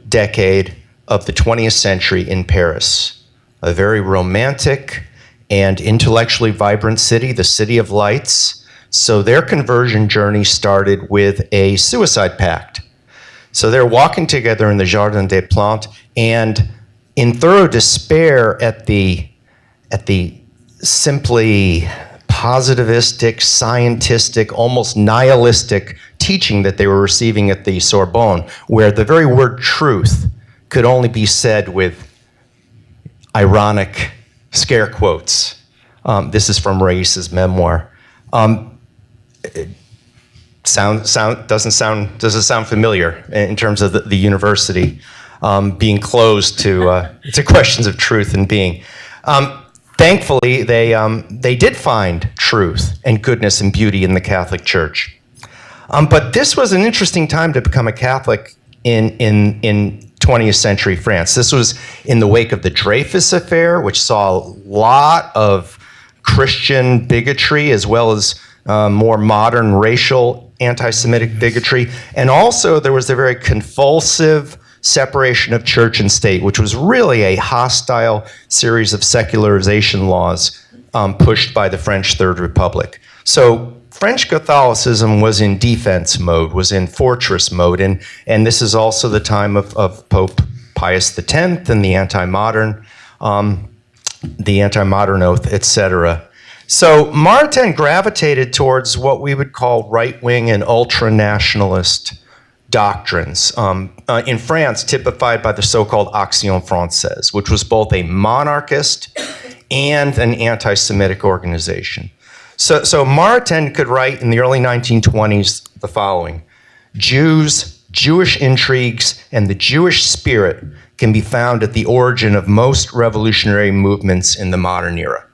decade of the 20th century in Paris, a very romantic and intellectually vibrant city, the City of Lights. So their conversion journey started with a suicide pact. So they're walking together in the Jardin des Plantes, and in thorough despair at the simply positivistic, scientistic, almost nihilistic teaching that they were receiving at the Sorbonne, where the very word truth could only be said with ironic scare quotes. This is from Rais's memoir. Does it sound familiar in terms of the university being closed to questions of truth and being? Thankfully, they did find truth and goodness and beauty in the Catholic Church. But this was an interesting time to become a Catholic in 20th century France. This was in the wake of the Dreyfus Affair, which saw a lot of Christian bigotry as well as more modern racial anti-Semitic bigotry. And also there was the very convulsive separation of church and state, which was really a hostile series of secularization laws pushed by the French Third Republic. So French Catholicism was in defense mode, was in fortress mode, and this is also the time of Pope Pius X and the anti-modern oath, etc. So Maritain gravitated towards what we would call right-wing and ultra-nationalist doctrines, in France typified by the so-called Action Française, which was both a monarchist and an anti-Semitic organization. So Maritain could write in the early 1920s the following: Jews, Jewish intrigues, and the Jewish spirit can be found at the origin of most revolutionary movements in the modern era.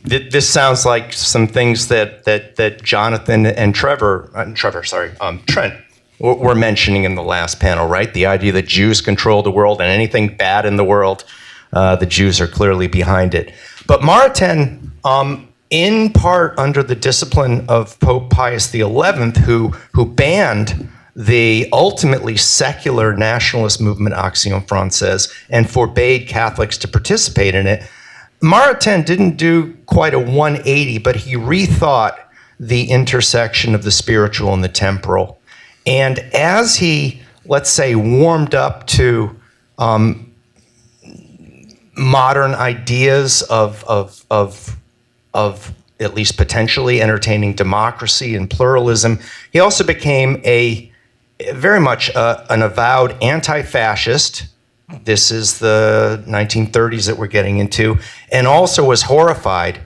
This sounds like some things that Jonathan and Trent were mentioning in the last panel, right? The idea that Jews control the world and anything bad in the world, the Jews are clearly behind it. But Maritain, in part under the discipline of Pope Pius XI, who banned the ultimately secular nationalist movement Action Française and forbade Catholics to participate in it, Maritain didn't do quite a 180, but he rethought the intersection of the spiritual and the temporal. And as he, let's say, warmed up to modern ideas of at least potentially entertaining democracy and pluralism, he also became very much an avowed anti-fascist. This is the 1930s that we're getting into, and also was horrified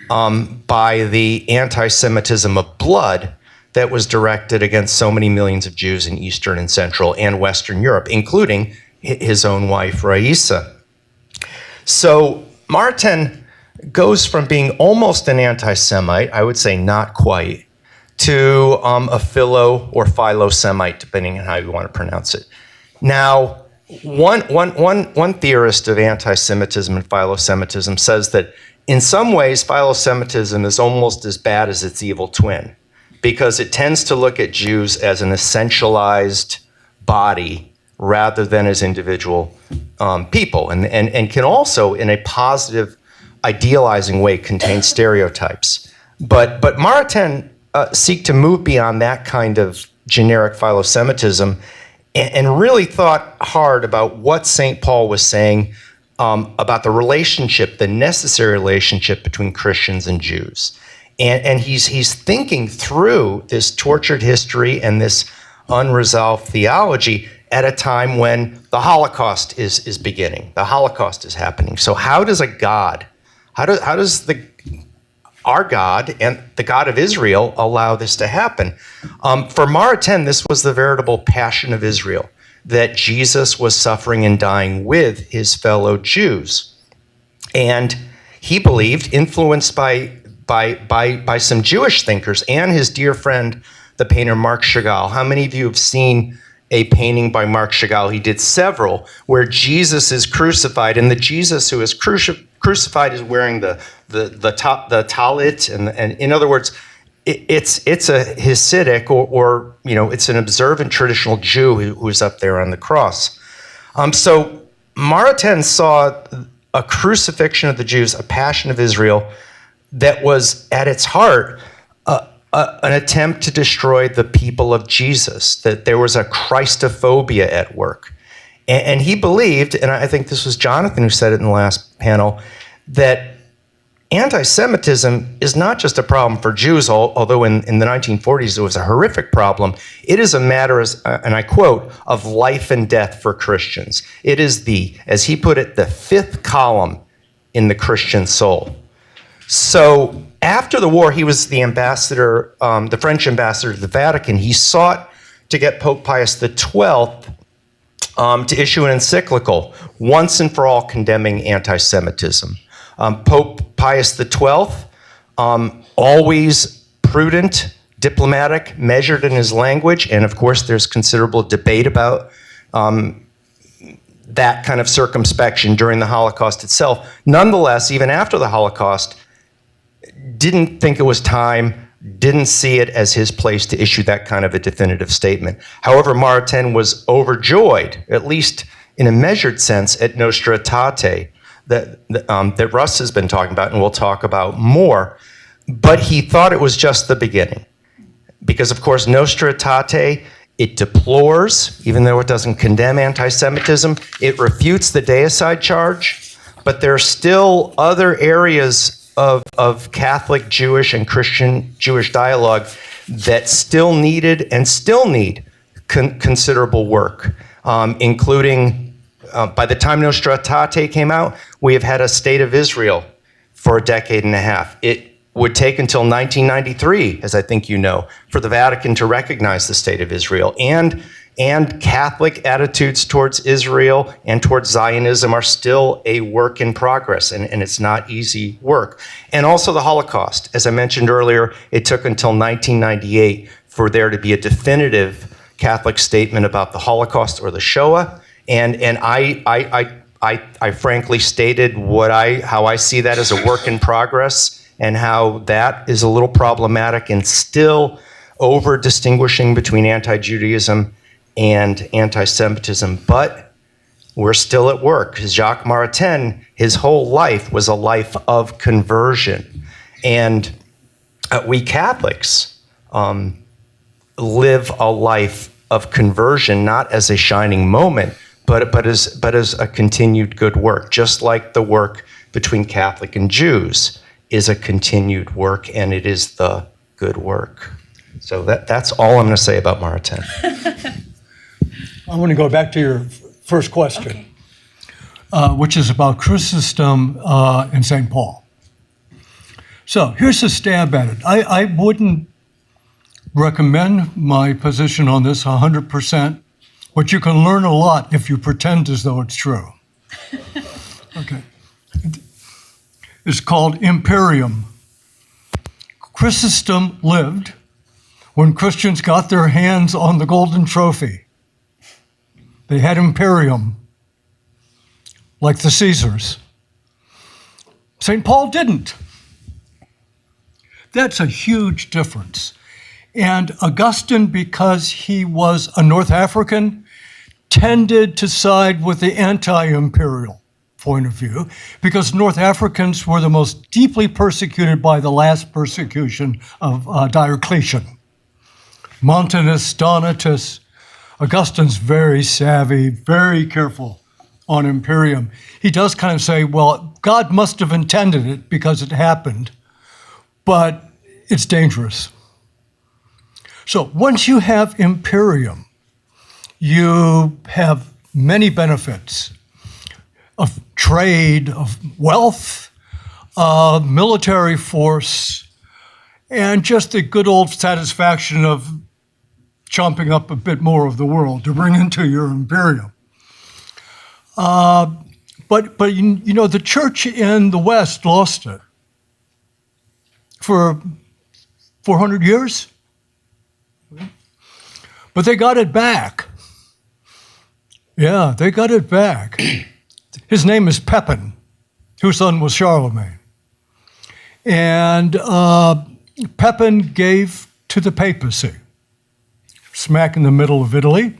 by the anti-Semitism of blood that was directed against so many millions of Jews in Eastern and Central and Western Europe, including his own wife, Raisa. So Maritain goes from being almost an anti-Semite, I would say not quite, to a philo or philo-Semite, depending on how you want to pronounce it. Now, one theorist of anti-Semitism and philo-Semitism says that in some ways philo-Semitism is almost as bad as its evil twin, because it tends to look at Jews as an essentialized body rather than as individual people, and can also, in a positive, idealizing way, contain stereotypes. But Maritain seek to move beyond that kind of generic philo-Semitism and really thought hard about what St. Paul was saying about the relationship, the necessary relationship between Christians and Jews. And he's thinking through this tortured history and this unresolved theology at a time when the Holocaust is beginning. The Holocaust is happening. So how does our God and the God of Israel allow this to happen? For Maritain, this was the veritable passion of Israel, that Jesus was suffering and dying with his fellow Jews. And he believed, influenced by some Jewish thinkers and his dear friend, the painter Marc Chagall. How many of you have seen a painting by Marc Chagall? He did several where Jesus is crucified, and the Jesus who is crucified is wearing the talit, and in other words, it's a Hasidic or it's an observant traditional Jew who's up there on the cross. So Maritain saw a crucifixion of the Jews, a passion of Israel, that was at its heart an attempt to destroy the people of Jesus, that there was a Christophobia at work. And he believed, and I think this was Jonathan who said it in the last panel, that anti-Semitism is not just a problem for Jews, although in the 1940s it was a horrific problem. It is a matter, and I quote, of life and death for Christians. It is as he put it, the fifth column in the Christian soul. So after the war, he was the ambassador, the French ambassador to the Vatican. He sought to get Pope Pius XII to issue an encyclical, once and for all condemning anti-Semitism. Pope Pius XII, always prudent, diplomatic, measured in his language, and of course there's considerable debate about that kind of circumspection during the Holocaust itself. Nonetheless, even after the Holocaust, didn't think it was time, didn't see it as his place to issue that kind of a definitive statement. However, Maritain was overjoyed, at least in a measured sense, at Nostra Aetate, that Russ has been talking about and we'll talk about more. But he thought it was just the beginning. Because, of course, Nostra Aetate, it deplores, even though it doesn't condemn anti-Semitism, it refutes the deicide charge, but there are still other areas of Catholic, Jewish, and Christian Jewish dialogue that still needed and still need considerable work, including, by the time Nostra Aetate came out, we have had a state of Israel for a decade and a half. It would take until 1993, as I think you know, for the Vatican to recognize the state of Israel. And Catholic attitudes towards Israel and towards Zionism are still a work in progress, and it's not easy work. And also the Holocaust. As I mentioned earlier, it took until 1998 for there to be a definitive Catholic statement about the Holocaust or the Shoah. And I frankly stated how I see that as a work in progress, and how that is a little problematic and still over distinguishing between anti-Judaism and anti-Semitism. But we're still at work. Jacques Maritain, his whole life was a life of conversion. And we Catholics live a life of conversion, not as a shining moment, but as a continued good work, just like the work between Catholic and Jews is a continued work, and it is the good work. So that's all I'm going to say about Maritain. I want to go back to your first question, which is about Chrysostom and St. Paul. So here's a stab at it. I wouldn't recommend my position on this 100%, but you can learn a lot if you pretend as though it's true. Okay. It's called Imperium. Chrysostom lived when Christians got their hands on the golden trophy. They had Imperium, like the Caesars. St. Paul didn't. That's a huge difference. And Augustine, because he was a North African, tended to side with the anti-imperial point of view, because North Africans were the most deeply persecuted by the last persecution of Diocletian. Montanus, Donatus. Augustine's very savvy, very careful on Imperium. He does kind of say, well, God must have intended it because it happened, but it's dangerous. So once you have Imperium, you have many benefits of trade, of wealth, military force, and just the good old satisfaction of chomping up a bit more of the world to bring into your Imperium. But you know, the church in the West lost it for 400 years. But they got it back. Yeah, they got it back. His name is Pepin, whose son was Charlemagne. And Pepin gave to the papacy, smack in the middle of Italy,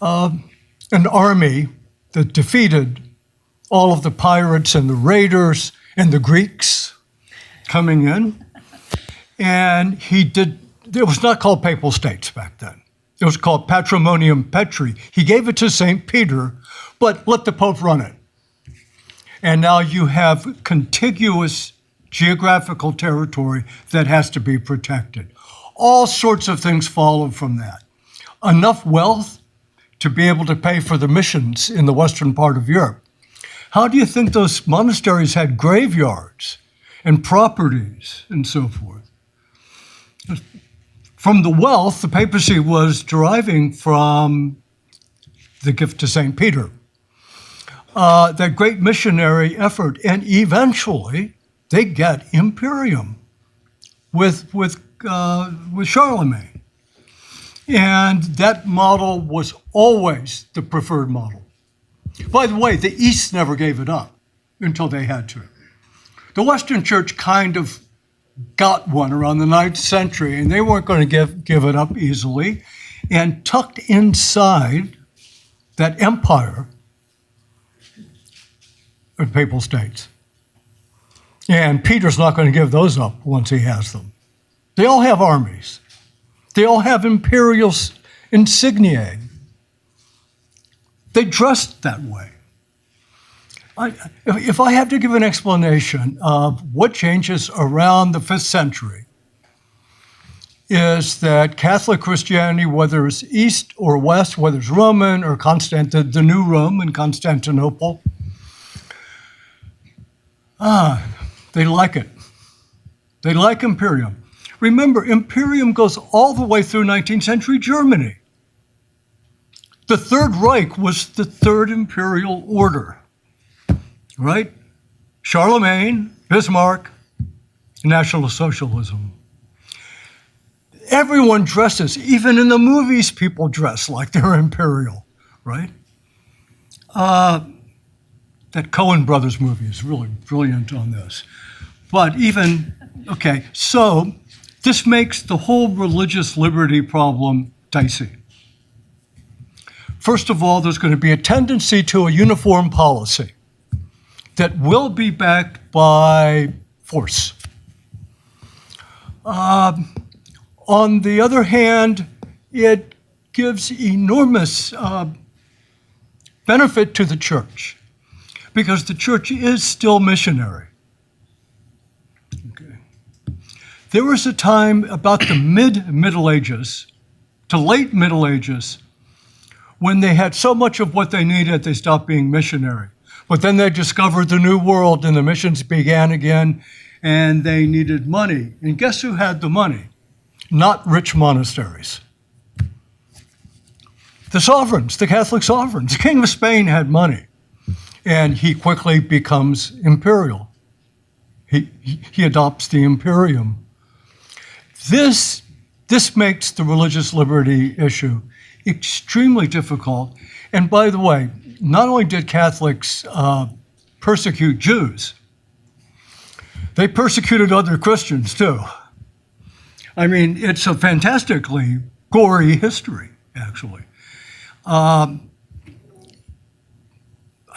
an army that defeated all of the pirates and the raiders and the Greeks coming in. And it was not called Papal States back then. It was called Patrimonium Petri. He gave it to St. Peter, but let the Pope run it. And now you have contiguous geographical territory that has to be protected. All sorts of things follow from that. Enough wealth to be able to pay for the missions in the western part of Europe. How do you think those monasteries had graveyards and properties and so forth? From the wealth, the papacy was deriving from the gift to St. Peter, that great missionary effort, and eventually they get imperium with Charlemagne. And that model was always the preferred model. By the way, the East never gave it up until they had to. The Western Church kind of got one around the 9th century, and they weren't going to give it up easily. And tucked inside that empire of papal states. And Peter's not going to give those up once he has them. They all have armies. They all have imperial insigniae. They dressed that way. If I have to give an explanation of what changes around the 5th century, is that Catholic Christianity, whether it's East or West, whether it's Roman or the new Rome in Constantinople, they like it. They like imperium. Remember, imperium goes all the way through 19th century Germany. The Third Reich was the Third Imperial Order, right? Charlemagne, Bismarck, National Socialism. Everyone dresses, even in the movies, people dress like they're imperial, right? That Coen Brothers movie is really brilliant on this. But so this makes the whole religious liberty problem dicey. First of all, there's going to be a tendency to a uniform policy that will be backed by force. On the other hand, it gives enormous benefit to the church because the church is still missionary. Okay. There was a time about the mid-Middle Ages to late Middle Ages when they had so much of what they needed, they stopped being missionary. But then they discovered the New World and the missions began again, and they needed money. And guess who had the money? Not rich monasteries. The sovereigns, the Catholic sovereigns. The King of Spain had money, and he quickly becomes imperial. He adopts the imperium. This makes the religious liberty issue extremely difficult. And by the way, not only did Catholics persecute Jews, they persecuted other Christians too. I mean, it's a fantastically gory history, actually. I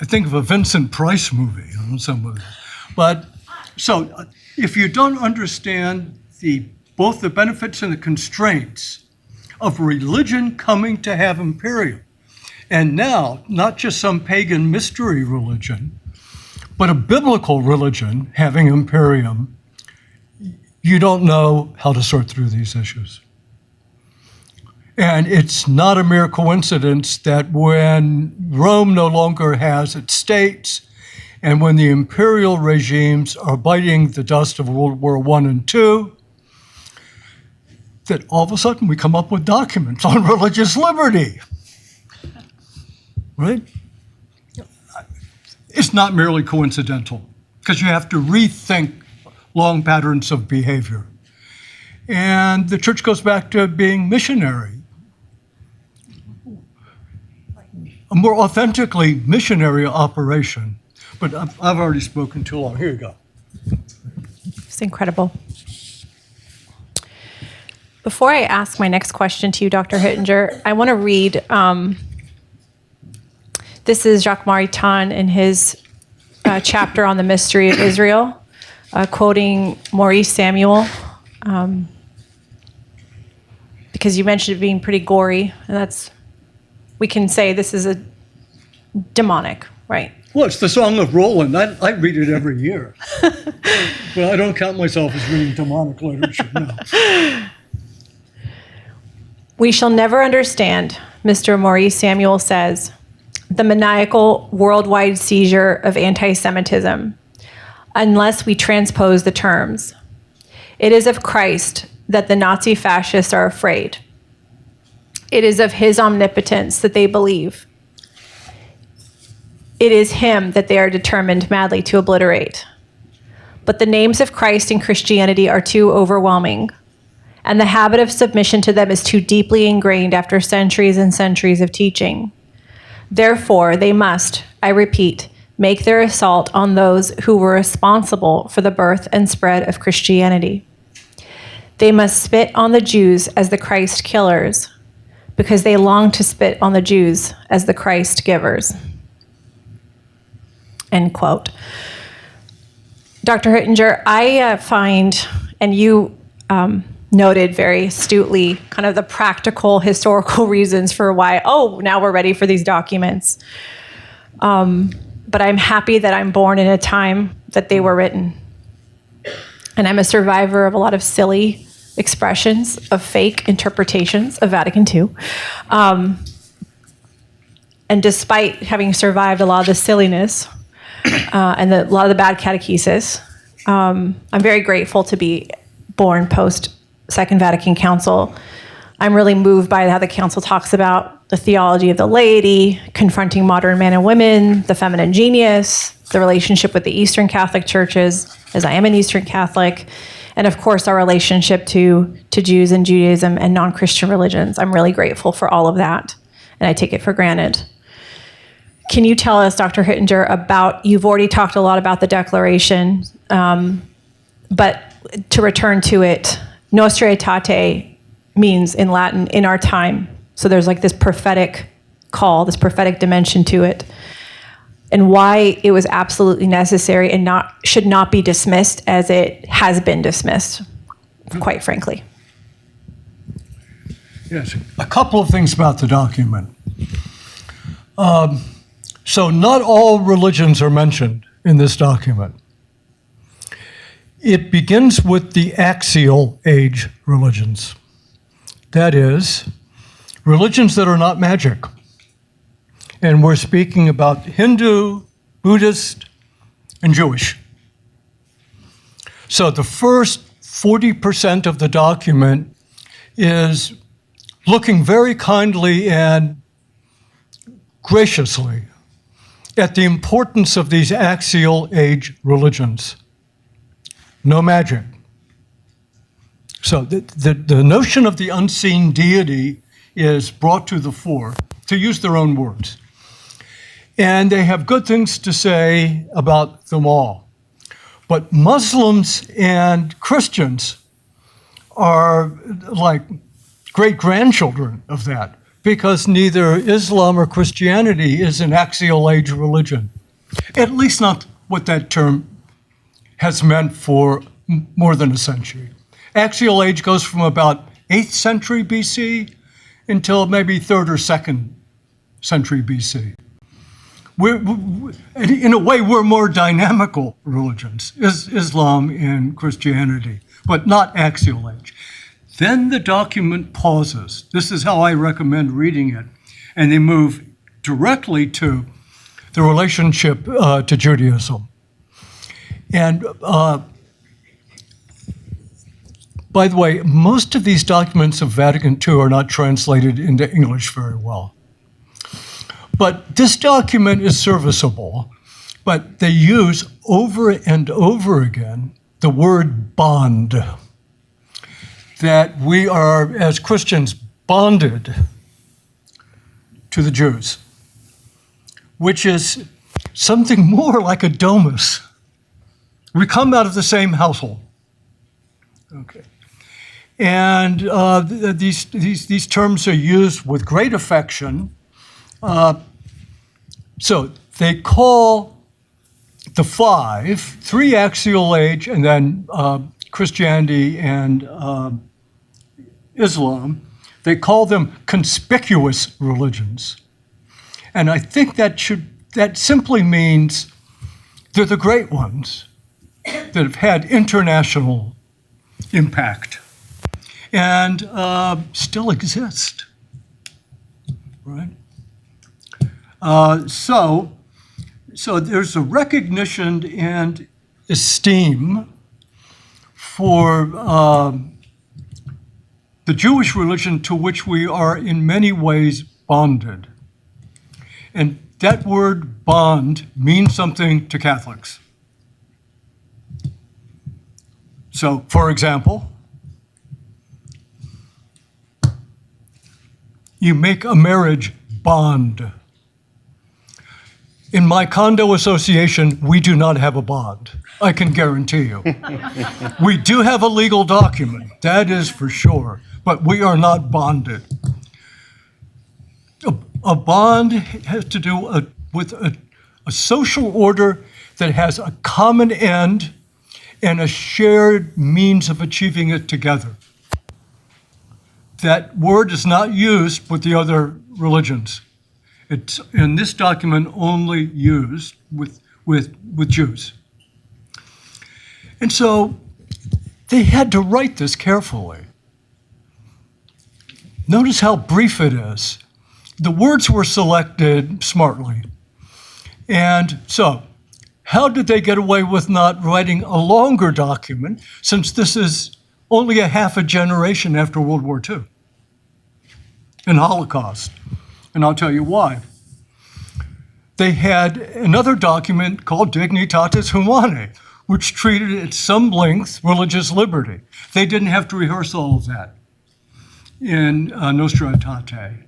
think of a Vincent Price movie on some of it. But so if you don't understand both the benefits and the constraints of religion coming to have imperium, and now not just some pagan mystery religion, but a biblical religion having imperium, you don't know how to sort through these issues. And it's not a mere coincidence that when Rome no longer has its states, and when the imperial regimes are biting the dust of World War I and II, that all of a sudden we come up with documents on religious liberty, right? It's not merely coincidental, because you have to rethink long patterns of behavior. And the church goes back to being missionary, a more authentically missionary operation. But I've already spoken too long. Here you go. It's incredible. Before I ask my next question to you, Dr. Hittinger, I want to read, this is Jacques Maritain in his chapter on the mystery of Israel, quoting Maurice Samuel, because you mentioned it being pretty gory, and we can say this is a demonic, right? Well, it's the Song of Roland. I read it every year. But I don't count myself as reading demonic literature, no. We shall never understand, Mr. Maurice Samuel says, the maniacal worldwide seizure of anti-Semitism unless we transpose the terms. It is of Christ that the Nazi fascists are afraid. It is of his omnipotence that they believe. It is him that they are determined madly to obliterate. But the names of Christ and Christianity are too overwhelming, and the habit of submission to them is too deeply ingrained after centuries and centuries of teaching. Therefore, they must, I repeat, make their assault on those who were responsible for the birth and spread of Christianity. They must spit on the Jews as the Christ killers, because they long to spit on the Jews as the Christ givers. End quote. Dr. Hittinger, I find, and you noted very astutely, kind of the practical historical reasons for why, now we're ready for these documents. But I'm happy that I'm born in a time that they were written. And I'm a survivor of a lot of silly expressions, of fake interpretations of Vatican II. And despite having survived a lot of the silliness and a lot of the bad catechesis, I'm very grateful to be born post Second Vatican Council. I'm really moved by how the council talks about the theology of the laity, confronting modern men and women, the feminine genius, the relationship with the Eastern Catholic churches, as I am an Eastern Catholic, and of course our relationship to Jews and Judaism and non-Christian religions. I'm really grateful for all of that, and I take it for granted. Can you tell us, Dr. Hittinger, you've already talked a lot about the Declaration, but to return to it, Nostra Aetate means in Latin, in our time. So there's like this prophetic call, this prophetic dimension to it, and why it was absolutely necessary and should not be dismissed as it has been dismissed, quite frankly. Yes, a couple of things about the document. So not all religions are mentioned in this document. It begins with the axial age religions. That is, religions that are not magic. And we're speaking about Hindu, Buddhist, and Jewish. So the first 40% of the document is looking very kindly and graciously at the importance of these axial age religions. No magic. So the notion of the unseen deity is brought to the fore, to use their own words. And they have good things to say about them all. But Muslims and Christians are like great-grandchildren of that, because neither Islam or Christianity is an axial age religion. At least not what that term has meant for more than a century. Axial age goes from about 8th century BC until maybe 3rd or 2nd century BC. In a way, we're more dynamical religions, Islam and Christianity, but not axial age. Then the document pauses. This is how I recommend reading it. And they move directly to the relationship to Judaism. And by the way, most of these documents of Vatican II are not translated into English very well. But this document is serviceable, but they use over and over again the word bond. That we are, as Christians, bonded to the Jews, which is something more like a domus. We come out of the same household. Okay. And these terms are used with great affection. So they call the three axial age, and then Christianity and Islam, they call them conspicuous religions. And I think that should that simply means they're the great ones that have had international impact and still exist, right? So there's a recognition and esteem for the Jewish religion to which we are in many ways bonded. And that word bond means something to Catholics. So, for example, you make a marriage bond. In my condo association, we do not have a bond. I can guarantee you. We do have a legal document, that is for sure, but we are not bonded. A bond has to do with a social order that has a common end and a shared means of achieving it together. That word is not used with the other religions. It's in this document only used with Jews. And so they had to write this carefully. Notice how brief it is. The words were selected smartly. And so, how did they get away with not writing a longer document, since this is only a half a generation after World War II and Holocaust? And I'll tell you why. They had another document called Dignitatis Humanae, which treated at some length religious liberty. They didn't have to rehearse all of that in Nostra Aetate.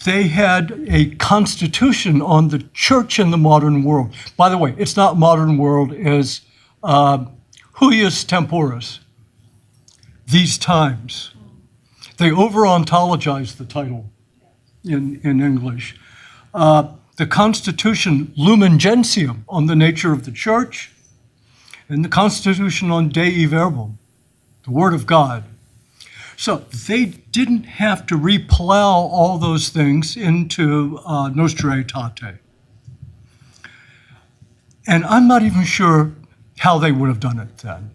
They had a constitution on the church in the modern world. By the way, it's not modern world as huius temporis, these times. They over-ontologized the title in English. The Constitution Lumen Gentium on the nature of the church, and the Constitution on Dei Verbum, the Word of God. So they didn't have to replow all those things into Nostra Aetate. And I'm not even sure how they would have done it then.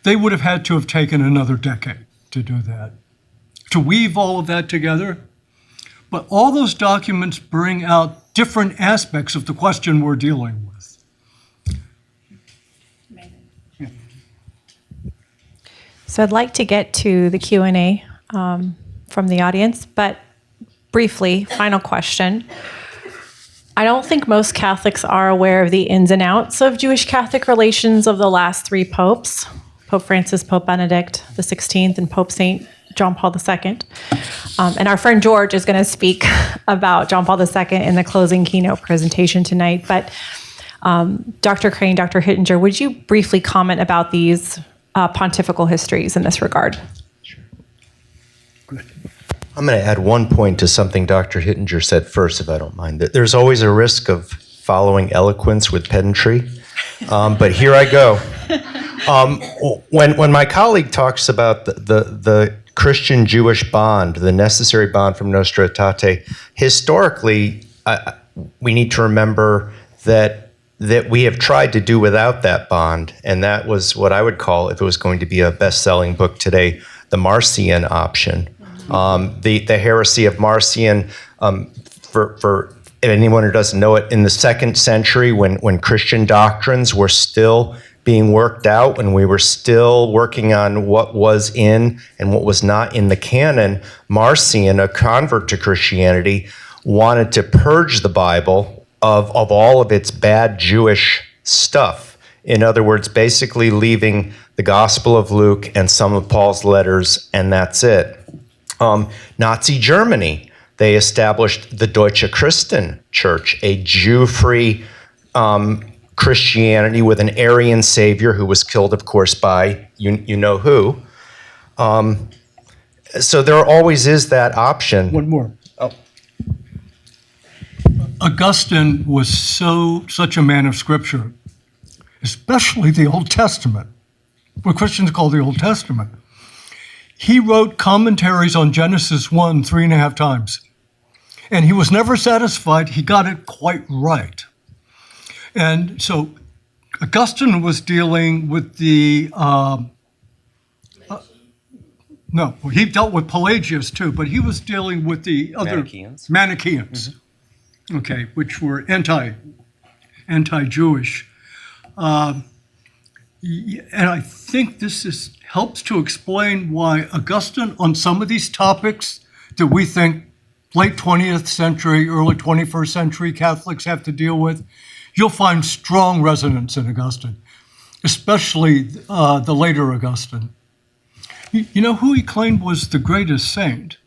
They would have had to have taken another decade to do that, to weave all of that together. But all those documents bring out different aspects of the question we're dealing with. So I'd like to get to the Q&A from the audience, but briefly, final question. I don't think most Catholics are aware of the ins and outs of Jewish-Catholic relations of the last three popes, Pope Francis, Pope Benedict the 16th, and Pope St. John Paul II. And our friend George is going to speak about John Paul II in the closing keynote presentation tonight. But Dr. Crane, Dr. Hittinger, would you briefly comment about these pontifical histories in this regard? Sure. Good. I'm going to add one point to something Dr. Hittinger said first, if I don't mind. There's always a risk of following eloquence with pedantry, but here I go. When my colleague talks about the Christian-Jewish bond, the necessary bond from Nostra Aetate, historically, we need to remember that we have tried to do without that bond, and that was what I would call, if it was going to be a best-selling book today, the Marcion option. The heresy of Marcion, for anyone who doesn't know it, in the 2nd century, when Christian doctrines were still being worked out, when we were still working on what was in and what was not in the canon, Marcion, a convert to Christianity, wanted to purge the Bible of all of its bad Jewish stuff. In other words, basically leaving the Gospel of Luke and some of Paul's letters, and that's it. Nazi Germany, they established the Deutsche Christen Church, a Jew-free Christianity with an Aryan savior who was killed, of course, by you know who. So there always is that option. One more. Oh. Augustine was such a man of Scripture, especially the Old Testament, what Christians call the Old Testament. He wrote commentaries on Genesis 1 3.5 times. And he was never satisfied. He got it quite right. And so Augustine was dealing with he dealt with Pelagius too, but he was dealing with the other Manichaeans, okay, which were anti-Jewish. And I think this helps to explain why Augustine, on some of these topics that we think late 20th century, early 21st century Catholics have to deal with, you'll find strong resonance in Augustine, especially the later Augustine. You know who he claimed was the greatest saint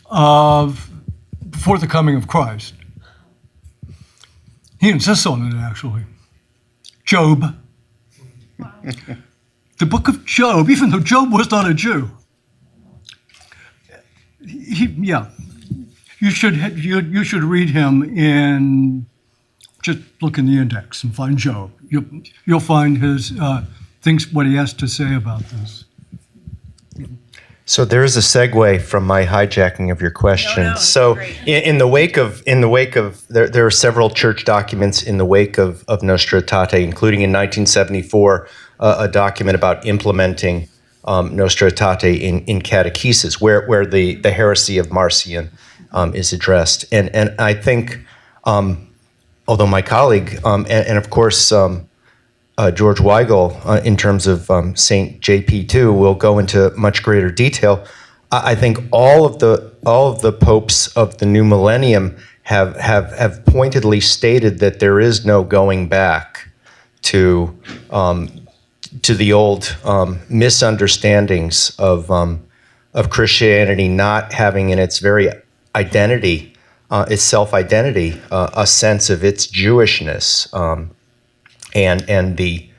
before the coming of Christ? He insists on it, actually. Job. Wow. The book of Job, even though Job was not a Jew. You should read him just look in the index and find Job. You'll find his things, what he has to say about this. So there is a segue from my hijacking of your question. No, so great. in the wake of there are several church documents in the wake of Nostra Aetate, including in 1974 a document about implementing Nostra Aetate in catechesis, where the heresy of Marcion is addressed. And I think, although my colleague and of course George Weigel, in terms of Saint JP2, will go into much greater detail. I think all of the popes of the new millennium have pointedly stated that there is no going back to the old misunderstandings of Christianity not having in its very identity, its self-identity, a sense of its Jewishness. And the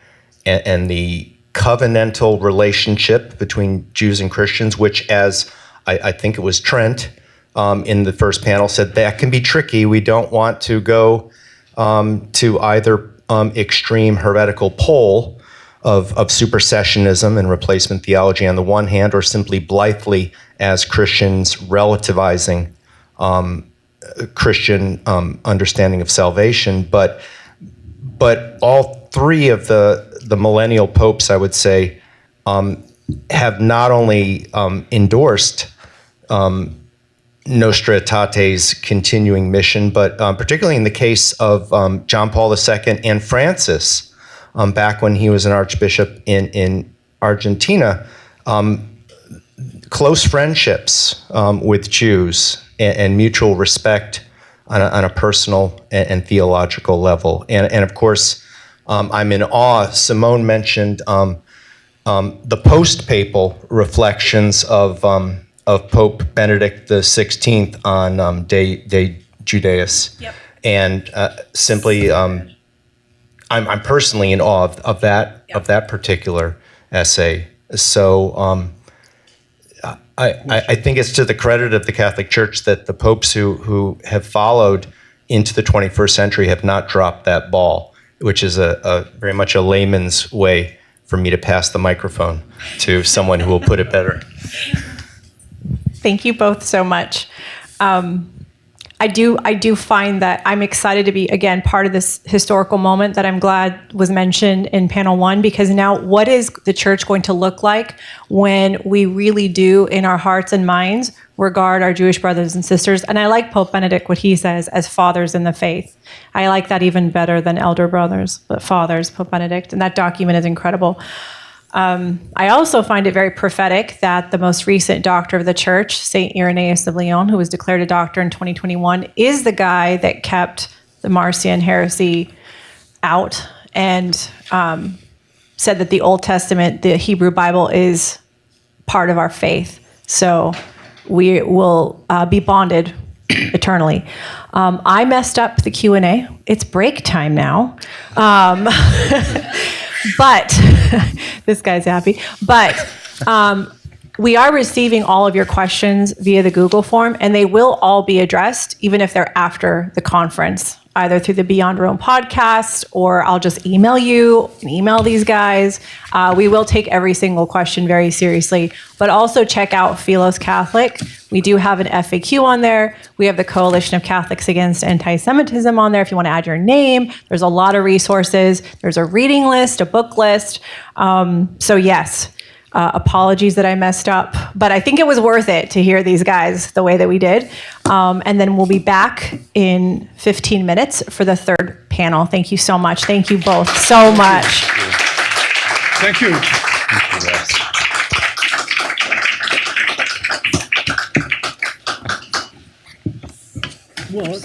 covenantal relationship between Jews and Christians, which, as I think it was Trent in the first panel, said that can be tricky. We don't want to go to either extreme heretical pole of supersessionism and replacement theology on the one hand, or simply blithely as Christians relativizing Christian understanding of salvation, but all three of the millennial popes, I would say, have not only endorsed Nostra Aetate's continuing mission, but particularly in the case of John Paul II and Francis, back when he was an archbishop in Argentina, close friendships with Jews and mutual respect on a personal and theological level. And of course, I'm in awe. Simone mentioned the post-papal reflections of Pope Benedict XVI on De Judaeis. Yep. And simply, I'm personally in awe of that particular essay. So I think it's to the credit of the Catholic Church that the popes who have followed into the 21st century have not dropped that ball, which is a very much a layman's way for me to pass the microphone to someone who will put it better. Thank you both so much. I do find that I'm excited to be, again, part of this historical moment that I'm glad was mentioned in panel one, because now what is the church going to look like when we really do, in our hearts and minds, regard our Jewish brothers and sisters? And I like Pope Benedict, what he says, as fathers in the faith. I like that even better than elder brothers, but fathers, Pope Benedict. And that document is incredible. I also find it very prophetic that the most recent doctor of the church, St. Irenaeus of Lyon, who was declared a doctor in 2021, is the guy that kept the Marcion heresy out and said that the Old Testament, the Hebrew Bible, is part of our faith. So we will be bonded eternally. I messed up the Q&A. It's break time now. But this guy's happy. But we are receiving all of your questions via the Google form, and they will all be addressed, even if they're after the conference. either through the Beyond Rome podcast, or I'll just email you and email these guys. We will take every single question very seriously, but also check out Philos Catholic. We do have an FAQ on there. We have the Coalition of Catholics Against Antisemitism on there if you want to add your name. There's a lot of resources. There's a reading list, a book list. So yes, apologies that I messed up, but I think it was worth it to hear these guys the way that we did. And then we'll be back in 15 minutes for the third panel. Thank you so much. Thank you both so much. Thank you. Well,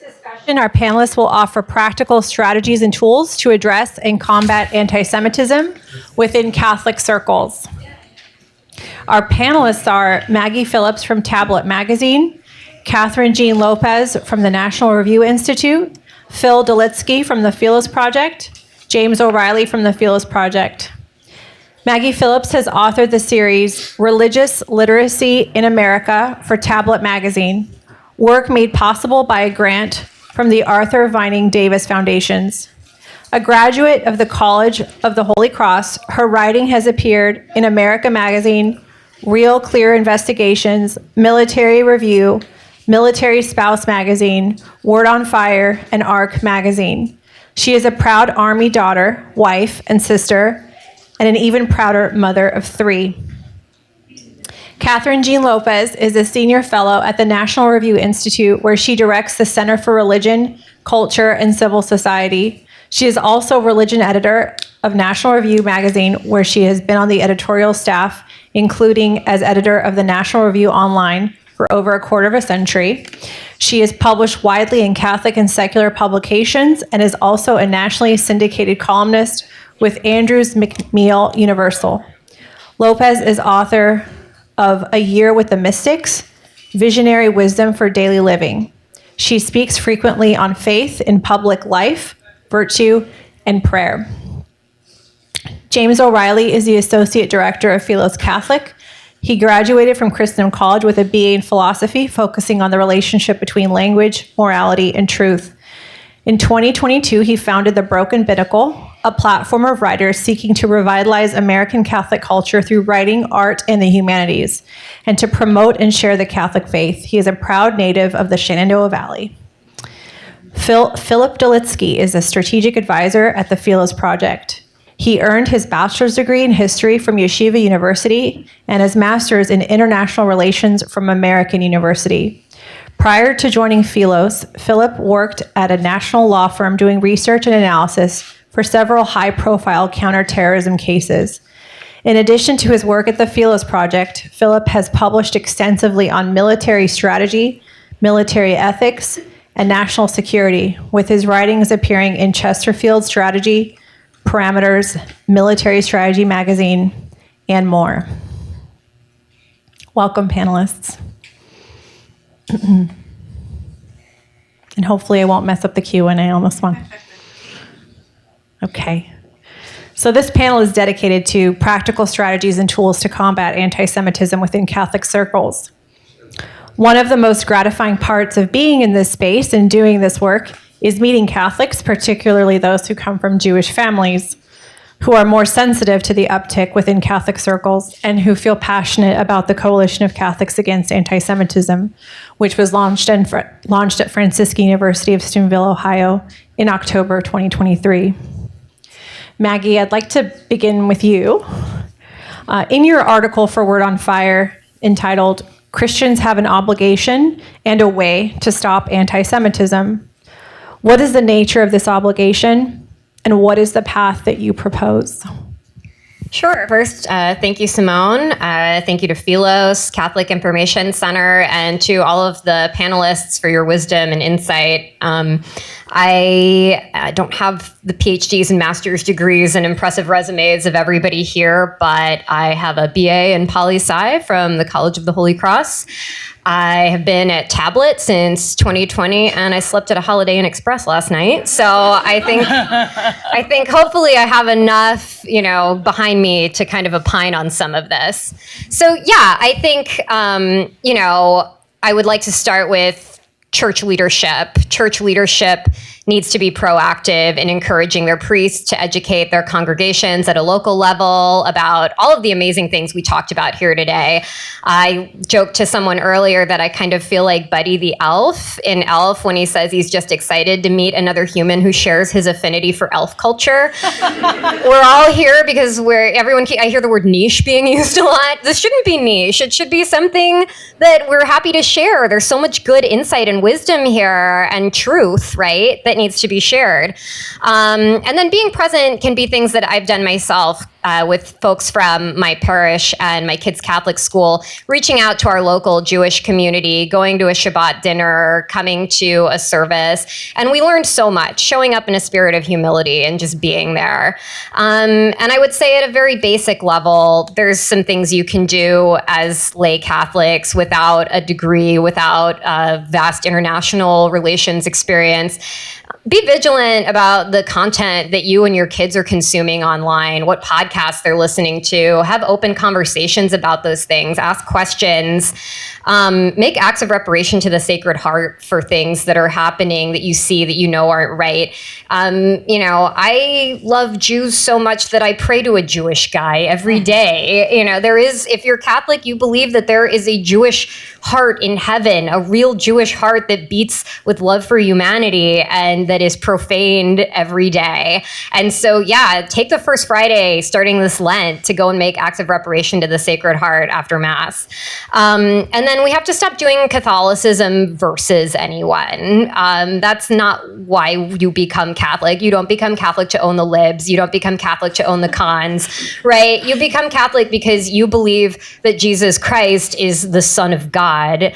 discussion, our panelists will offer practical strategies and tools to address and combat anti-Semitism within Catholic circles. Our panelists are Maggie Phillips from Tablet Magazine, Catherine Jean Lopez from the National Review Institute, Phil Dolitsky from the Philos Project, James O'Reilly from the Philos Project. Maggie Phillips has authored the series Religious Literacy in America for Tablet Magazine, work made possible by a grant from the Arthur Vining Davis Foundations. A graduate of the College of the Holy Cross, her writing has appeared in America Magazine, Real Clear Investigations, Military Review, Military Spouse Magazine, Word on Fire, and ARC Magazine. She is a proud Army daughter, wife, and sister, and an even prouder mother of 3. Catherine Jean Lopez is a senior fellow at the National Review Institute, where she directs the Center for Religion, Culture, and Civil Society. She is also religion editor of National Review Magazine, where she has been on the editorial staff, including as editor of the National Review Online for over a quarter of a century. She is published widely in Catholic and secular publications and is also a nationally syndicated columnist with Andrews McMeel Universal. Lopez is author of A Year with the Mystics, Visionary Wisdom for Daily Living. She speaks frequently on faith in public life, virtue, and prayer. James O'Reilly is the Associate Director of Philos Catholic. He graduated from Christendom College with a BA in philosophy, focusing on the relationship between language, morality, and truth. In 2022, he founded The Broken Binnacle, a platform of writers seeking to revitalize American Catholic culture through writing, art, and the humanities, and to promote and share the Catholic faith. He is a proud native of the Shenandoah Valley. Philip Dolitsky is a strategic advisor at the Philos Project. He earned his bachelor's degree in history from Yeshiva University and his master's in international relations from American University. Prior to joining Philos, Philip worked at a national law firm doing research and analysis for several high-profile counterterrorism cases. In addition to his work at the Philos Project, Philip has published extensively on military strategy, military ethics, and national security, with his writings appearing in Chesterfield Strategy, Parameters, Military Strategy Magazine, and more. Welcome, panelists. And hopefully I won't mess up the Q&A on this one. Okay. So this panel is dedicated to practical strategies and tools to combat anti-Semitism within Catholic circles. One of the most gratifying parts of being in this space and doing this work is meeting Catholics, particularly those who come from Jewish families, who are more sensitive to the uptick within Catholic circles and who feel passionate about the Coalition of Catholics Against Anti-Semitism, which was launched at Franciscan University of Steubenville, Ohio in October 2023. Maggie, I'd like to begin with you. In your article for Word on Fire entitled, Christians Have an Obligation and a Way to Stop Anti-Semitism, what is the nature of this obligation, and what is the path that you propose? Sure. First, thank you, Simone. Thank you to Philos, Catholic Information Center, and to all of the panelists for your wisdom and insight. I don't have the PhDs and master's degrees and impressive resumes of everybody here, but I have a BA in Poli-Sci from the College of the Holy Cross. I have been at Tablet since 2020, and I slept at a Holiday Inn Express last night. So I think hopefully I have enough, behind me to kind of opine on some of this. So yeah, I think, I would like to start with church leadership. Church leadership needs to be proactive in encouraging their priests to educate their congregations at a local level about all of the amazing things we talked about here today. I joked to someone earlier that I kind of feel like Buddy the Elf in Elf when he says he's just excited to meet another human who shares his affinity for elf culture. We're all here because I hear the word niche being used a lot. This shouldn't be niche. It should be something that we're happy to share. There's so much good insight and wisdom here and truth, right, that needs to be shared. And then being present can be things that I've done myself. with folks from my parish and my kids' Catholic school, reaching out to our local Jewish community, going to a Shabbat dinner, coming to a service. And we learned so much, showing up in a spirit of humility and just being there. And I would say at a very basic level, there's some things you can do as lay Catholics without a degree, without a vast international relations experience. Be vigilant about the content that you and your kids are consuming online, what podcasts they're listening to. Have open conversations about those things. Ask questions. Make acts of reparation to the Sacred Heart for things that are happening that you see that you know aren't right. I love Jews so much that I pray to a Jewish guy every day. If you're Catholic, you believe that there is a Jewish heart in heaven, a real Jewish heart that beats with love for humanity and that is profaned every day. And so, take the first Friday starting this Lent to go and make acts of reparation to the Sacred Heart after Mass. And then we have to stop doing Catholicism versus anyone. That's not why you become Catholic. You don't become Catholic to own the libs. You don't become Catholic to own the cons, right? You become Catholic because you believe that Jesus Christ is the Son of God.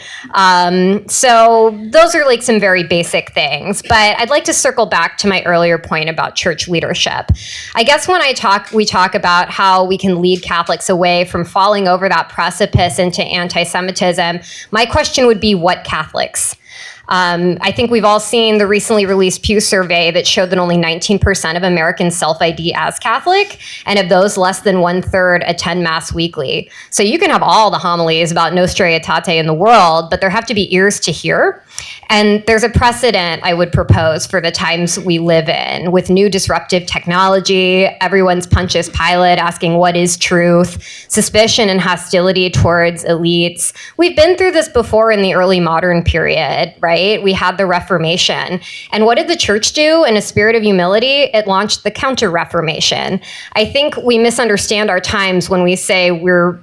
So those are like some very basic things. But I'd like to circle back to my earlier point about church leadership. I guess when we talk about how we can lead Catholics away from falling over that precipice into anti-Semitism, my question would be, what Catholics? I think we've all seen the recently released Pew survey that showed that only 19% of Americans self-ID as Catholic, and of those, less than 1/3 attend Mass weekly. So you can have all the homilies about Nostra Aetate in the world, but there have to be ears to hear. And there's a precedent I would propose for the times we live in. With new disruptive technology, everyone's Pontius Pilate asking what is truth, suspicion and hostility towards elites. We've been through this before in the early modern period, right? We had the Reformation. And what did the church do in a spirit of humility? It launched the Counter-Reformation. I think we misunderstand our times when we say we're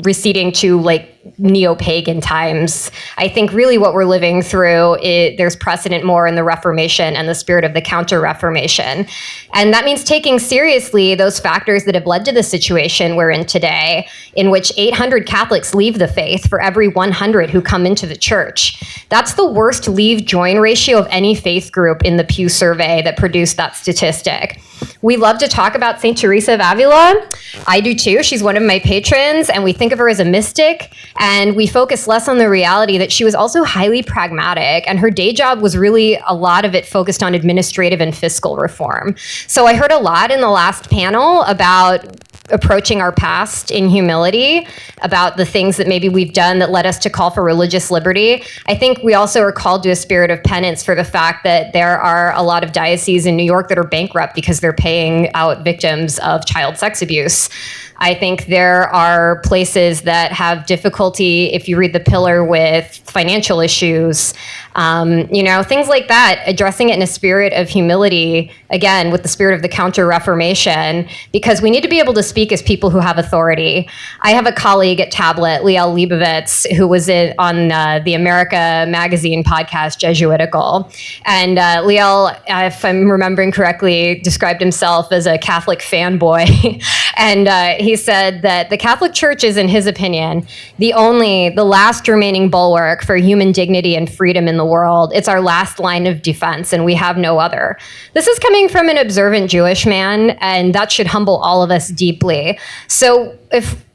receding to like neo-pagan times. I think really what we're living through, there's precedent more in the Reformation and the spirit of the Counter-Reformation. And that means taking seriously those factors that have led to the situation we're in today, in which 800 Catholics leave the faith for every 100 who come into the church. That's the worst leave-join ratio of any faith group in the Pew survey that produced that statistic. We love to talk about St. Teresa of Avila. I do too. She's one of my patrons, and we think of her as a mystic. And we focus less on the reality that she was also highly pragmatic, and her day job was really a lot of it focused on administrative and fiscal reform. So I heard a lot in the last panel about approaching our past in humility, about the things that maybe we've done that led us to call for religious liberty. I think we also are called to a spirit of penance for the fact that there are a lot of dioceses in New York that are bankrupt because they're paying out victims of child sex abuse. I think there are places that have difficulty, if you read the pillar, with financial issues, things like that, addressing it in a spirit of humility, again, with the spirit of the Counter-Reformation, because we need to be able to speak as people who have authority. I have a colleague at Tablet, Liel Leibovitz, who was on the America Magazine podcast, Jesuitical. And Liel, if I'm remembering correctly, described himself as a Catholic fanboy. And he said that the Catholic Church is, in his opinion, the last remaining bulwark for human dignity and freedom in the world. It's our last line of defense, and we have no other. This is coming from an observant Jewish man, and that should humble all of us deeply. So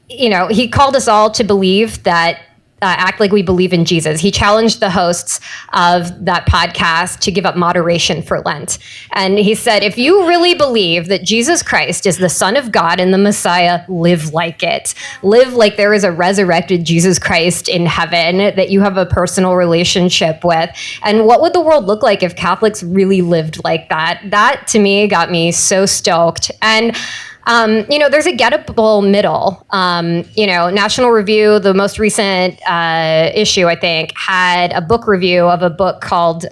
he called us all to believe that act like we believe in Jesus. He challenged the hosts of that podcast to give up moderation for Lent. And he said, if you really believe that Jesus Christ is the Son of God and the Messiah, live like it. Live like there is a resurrected Jesus Christ in heaven that you have a personal relationship with. And what would the world look like if Catholics really lived like that? That, to me, got me so stoked. And there's a gettable middle. National Review, the most recent issue, I think, had a book review of a book called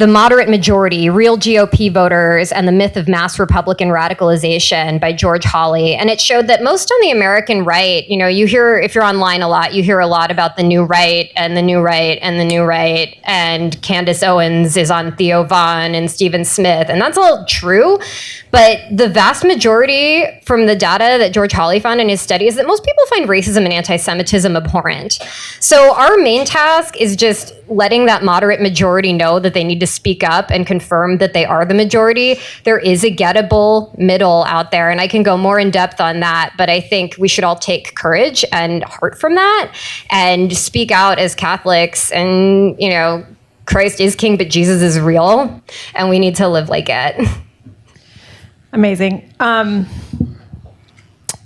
The Moderate Majority, Real GOP Voters, and the Myth of Mass Republican Radicalization by George Hawley. And it showed that most on the American right, you hear, if you're online a lot, you hear a lot about the new right and the new right and the new right. And Candace Owens is on Theo Vaughn and Stephen Smith. And that's all true. But the vast majority from the data that George Hawley found in his study is that most people find racism and anti-Semitism abhorrent. So our main task is just letting that moderate majority know that they need to speak up and confirm that they are the majority. There is a gettable middle out there, and I can go more in depth on that, but I think we should all take courage and heart from that and speak out as Catholics. And, Christ is king, but Jesus is real, and we need to live like it. Amazing.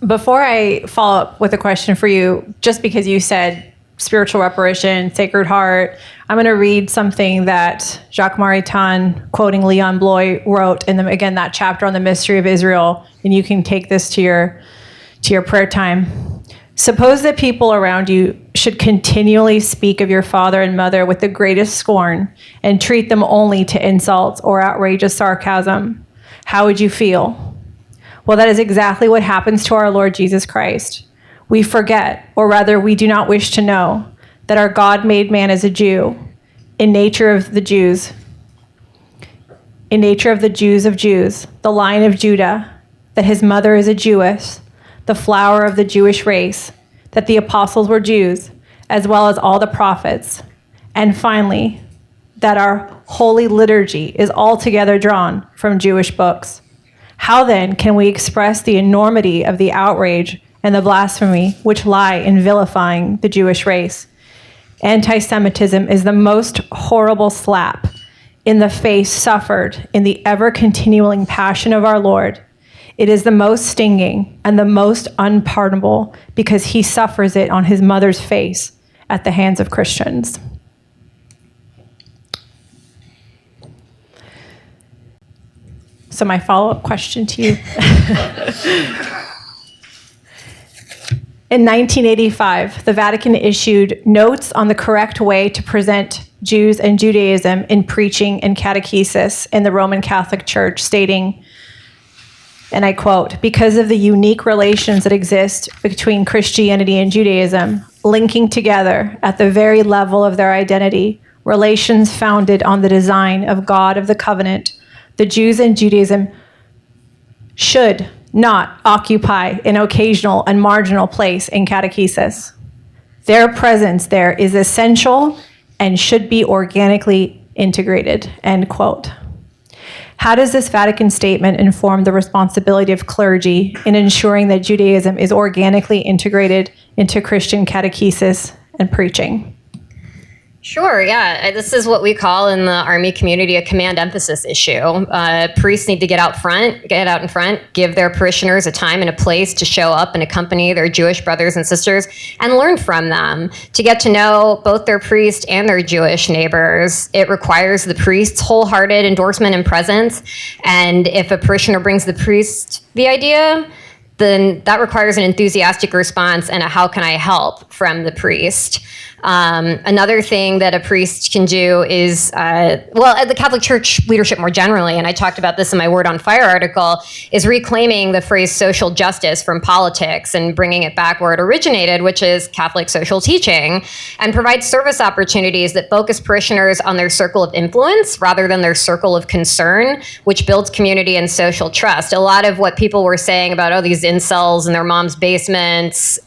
Before I follow up with a question for you, just because you said spiritual reparation, Sacred Heart, I'm going to read something that Jacques Maritain, quoting Leon Bloy, wrote in that chapter on the mystery of Israel, and you can take this to your prayer time. Suppose that people around you should continually speak of your father and mother with the greatest scorn and treat them only to insults or outrageous sarcasm. How would you feel? Well, that is exactly what happens to our Lord Jesus Christ. We forget, or rather we do not wish to know, that our God made man as a Jew, in nature of the Jews of Jews, the line of Judah, that his mother is a Jewess, the flower of the Jewish race, that the apostles were Jews, as well as all the prophets, and finally, that our holy liturgy is altogether drawn from Jewish books. How then can we express the enormity of the outrage and the blasphemy which lie in vilifying the Jewish race? Anti-Semitism is the most horrible slap in the face suffered in the ever-continuing passion of our Lord. It is the most stinging and the most unpardonable because he suffers it on his mother's face at the hands of Christians. So my follow-up question to you. In 1985, the Vatican issued notes on the correct way to present Jews and Judaism in preaching and catechesis in the Roman Catholic Church, stating, and I quote, "Because of the unique relations that exist between Christianity and Judaism, linking together at the very level of their identity, relations founded on the design of God of the covenant, the Jews and Judaism should not occupy an occasional and marginal place in catechesis. Their presence there is essential and should be organically integrated," end quote. How does this Vatican statement inform the responsibility of clergy in ensuring that Judaism is organically integrated into Christian catechesis and preaching? Sure, yeah. This is what we call in the Army community a command emphasis issue. Priests need to get out in front, give their parishioners a time and a place to show up and accompany their Jewish brothers and sisters and learn from them, to get to know both their priest and their Jewish neighbors. It requires the priest's wholehearted endorsement and presence. And if a parishioner brings the priest the idea, then that requires an enthusiastic response and a "how can I help" from the priest. Another thing that a priest can do is, the Catholic Church leadership more generally, and I talked about this in my Word on Fire article, is reclaiming the phrase social justice from politics and bringing it back where it originated, which is Catholic social teaching, and provide service opportunities that focus parishioners on their circle of influence rather than their circle of concern, which builds community and social trust. A lot of what people were saying about, these incels in their mom's basements,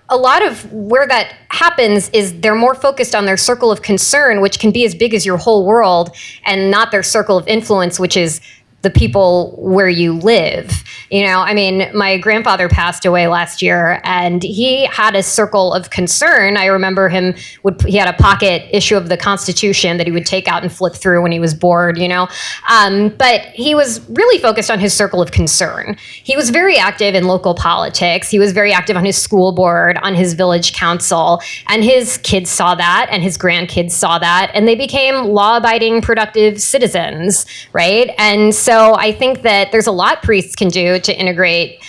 a lot of where that happens is they're more focused on their circle of concern, which can be as big as your whole world, and not their circle of influence, which is the people where you live. My grandfather passed away last year, and he had a circle of concern. I remember he had a pocket issue of the Constitution that he would take out and flip through when he was bored, but he was really focused on his circle of concern. He was very active in local politics. He was very active on his school board, on his village council, and his kids saw that, and his grandkids saw that, and they became law-abiding, productive citizens, right? And so I think that there's a lot priests can do to integrate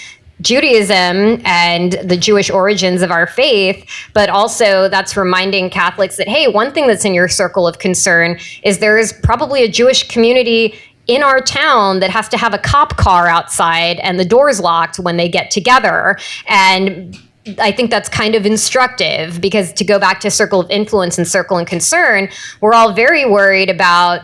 Judaism and the Jewish origins of our faith, but also that's reminding Catholics that, hey, one thing that's in your circle of concern is there is probably a Jewish community in our town that has to have a cop car outside and the doors locked when they get together. And I think that's kind of instructive, because to go back to circle of influence and circle of concern, we're all very worried about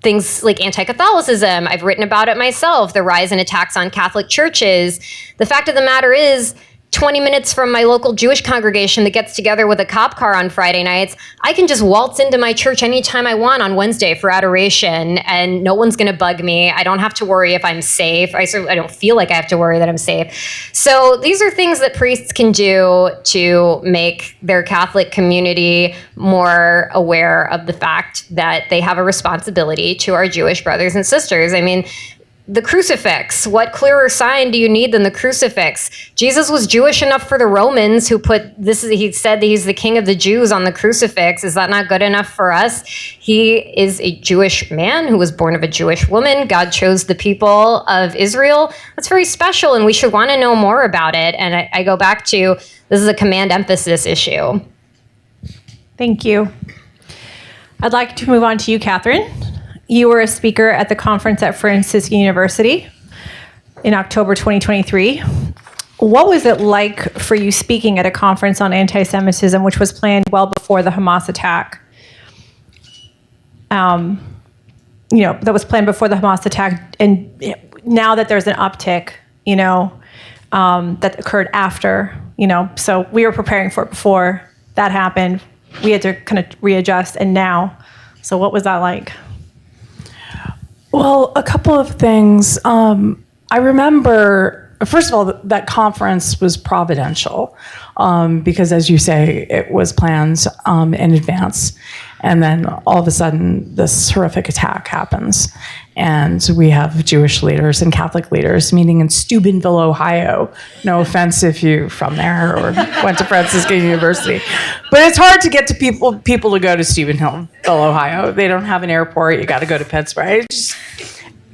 things like anti-Catholicism. I've written about it myself, the rise in attacks on Catholic churches. The fact of the matter is, 20 minutes from my local Jewish congregation that gets together with a cop car on Friday nights, I can just waltz into my church anytime I want on Wednesday for adoration, and no one's going to bug me. I don't have to worry if I'm safe. I don't feel like I have to worry that I'm safe. So these are things that priests can do to make their Catholic community more aware of the fact that they have a responsibility to our Jewish brothers and sisters. I mean, the crucifix, what clearer sign do you need than the crucifix? Jesus was Jewish enough for the Romans who he said that he's the king of the Jews on the crucifix. Is that not good enough for us? He is a Jewish man who was born of a Jewish woman. God chose the people of Israel. That's very special, and we should want to know more about it. And I go back to, this is a command emphasis issue. Thank you. I'd like to move on to you, Catherine. You were a speaker at the conference at Franciscan University in October 2023. What was it like for you speaking at a conference on anti-Semitism, which was planned well before the Hamas attack? That was planned before the Hamas attack, and now that there's an uptick, that occurred after, so we were preparing for it before that happened. We had to kind of readjust, and now. So what was that like? Well, a couple of things. I remember, first of all, that conference was providential because, as you say, it was planned in advance. And then all of a sudden, this horrific attack happens. And we have Jewish leaders and Catholic leaders meeting in Steubenville, Ohio. No offense if you're from there or went to Franciscan University. But it's hard to get to people to go to Steubenville, Ohio. They don't have an airport. You got to go to Pittsburgh.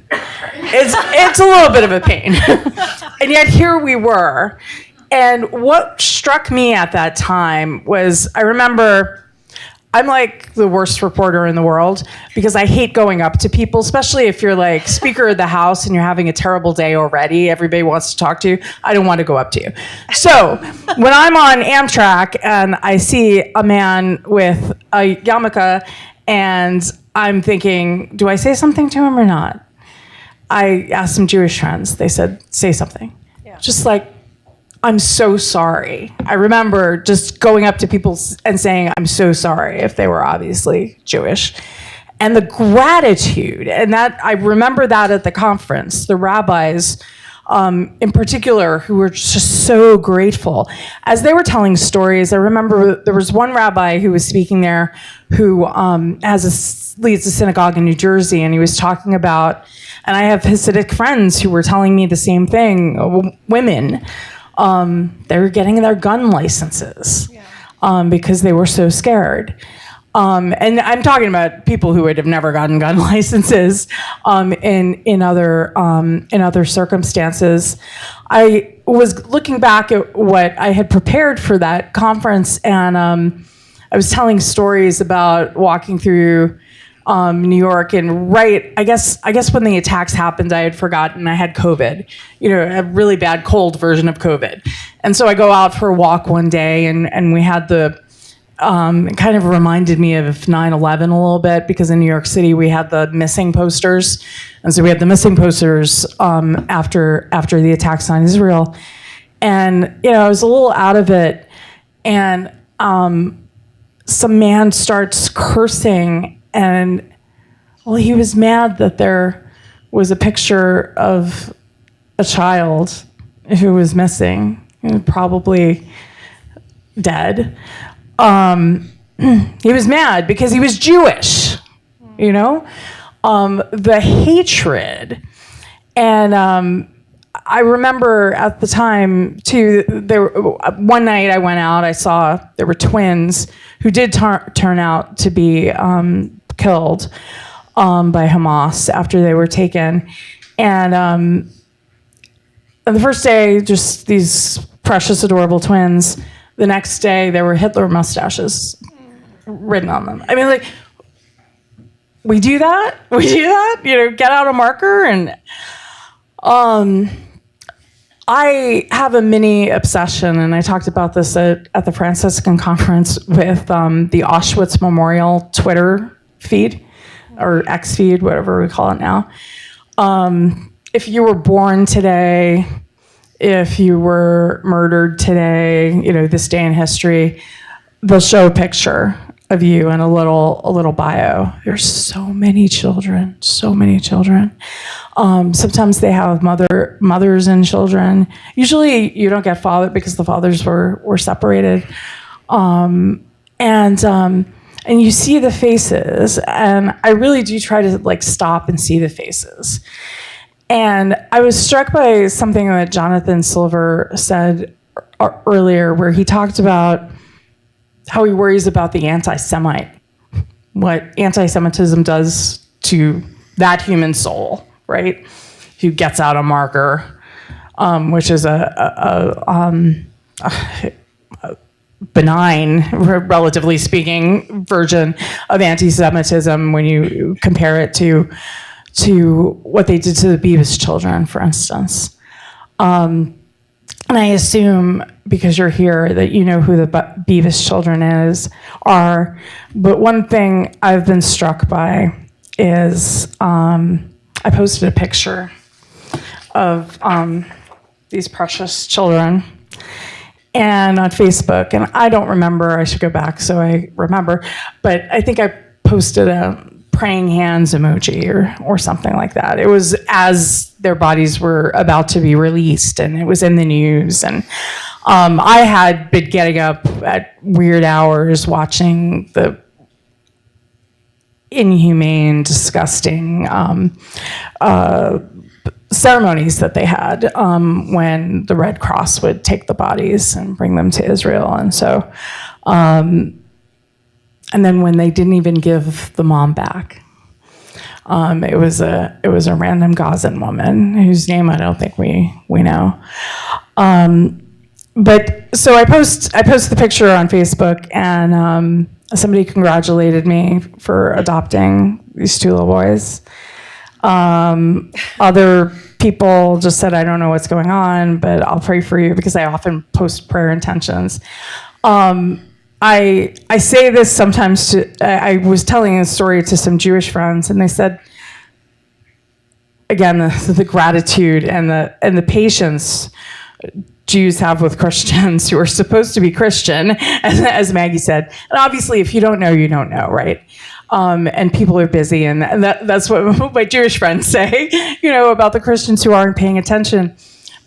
It's a little bit of a pain. And yet here we were. And what struck me at that time was, I remember, I'm like the worst reporter in the world because I hate going up to people, especially if you're like Speaker of the House and you're having a terrible day already. Everybody wants to talk to you. I don't want to go up to you. So when I'm on Amtrak and I see a man with a yarmulke and I'm thinking, do I say something to him or not? I asked some Jewish friends. They said, say something. Yeah. Just like, I'm so sorry. I remember just going up to people and saying, I'm so sorry, if they were obviously Jewish. And the gratitude, and that I remember that at the conference, the rabbis in particular, who were just so grateful. As they were telling stories, I remember there was one rabbi who was speaking there who leads a synagogue in New Jersey, and he was talking about, and I have Hasidic friends who were telling me the same thing, women. They were getting their gun licenses because they were so scared. And I'm talking about people who would have never gotten gun licenses in other circumstances. I was looking back at what I had prepared for that conference, and I was telling stories about walking through New York, and I guess when the attacks happened, I had forgotten I had COVID, a really bad cold version of COVID. And so I go out for a walk one day, and we had it kind of reminded me of 9/11 a little bit, because in New York City we had the missing posters. And so we had the missing posters after the attacks on Israel. And, I was a little out of it, and some man starts cursing. And, well, he was mad that there was a picture of a child who was missing, probably dead. He was mad because he was Jewish, the hatred. And I remember at the time, too, one night I went out, I saw there were twins who did turn out to be killed by Hamas after they were taken. And the first day, just these precious, adorable twins. The next day, there were Hitler mustaches written on them. I mean, like, we do that? We do that? You know, get out a marker and... I have a mini obsession, and I talked about this at the Franciscan conference with the Auschwitz Memorial Twitter feed, or X feed, whatever we call it now. If you were born today, if you were murdered today, you know, this day in history, they'll show a picture of you and a little bio. There's so many children, so many children. Sometimes they have mothers and children. Usually you don't get father because the fathers were separated. And you see the faces, and I really do try to like stop and see the faces. And I was struck by something that Jonathan Silver said earlier, where he talked about how he worries about the anti-Semite, what anti-Semitism does to that human soul, right? Who gets out a marker, which is a benign, relatively speaking, version of anti-Semitism when you compare it to what they did to the Beavis children, for instance. And I assume, because you're here, that you know who the Beavis children are. But one thing I've been struck by is I posted a picture of these precious children and on Facebook. And I don't remember. I should go back so I remember. But I think I posted a praying hands emoji or something like that. It was as their bodies were about to be released, and it was in the news. And I had been getting up at weird hours watching the inhumane, disgusting ceremonies that they had when the Red Cross would take the bodies and bring them to Israel. And so and then when they didn't even give the mom back, it was a random Gazan woman whose name I don't think we know. But so I post the picture on Facebook, and somebody congratulated me for adopting these two little boys. Other people just said, I don't know what's going on, but I'll pray for you, because I often post prayer intentions. I say this sometimes I was telling a story to some Jewish friends, and they said, again, the gratitude and the patience Jews have with Christians who are supposed to be Christian, as Maggie said. And obviously, if you don't know, you don't know, right? And people are busy, and that's what my Jewish friends say, you know, about the Christians who aren't paying attention.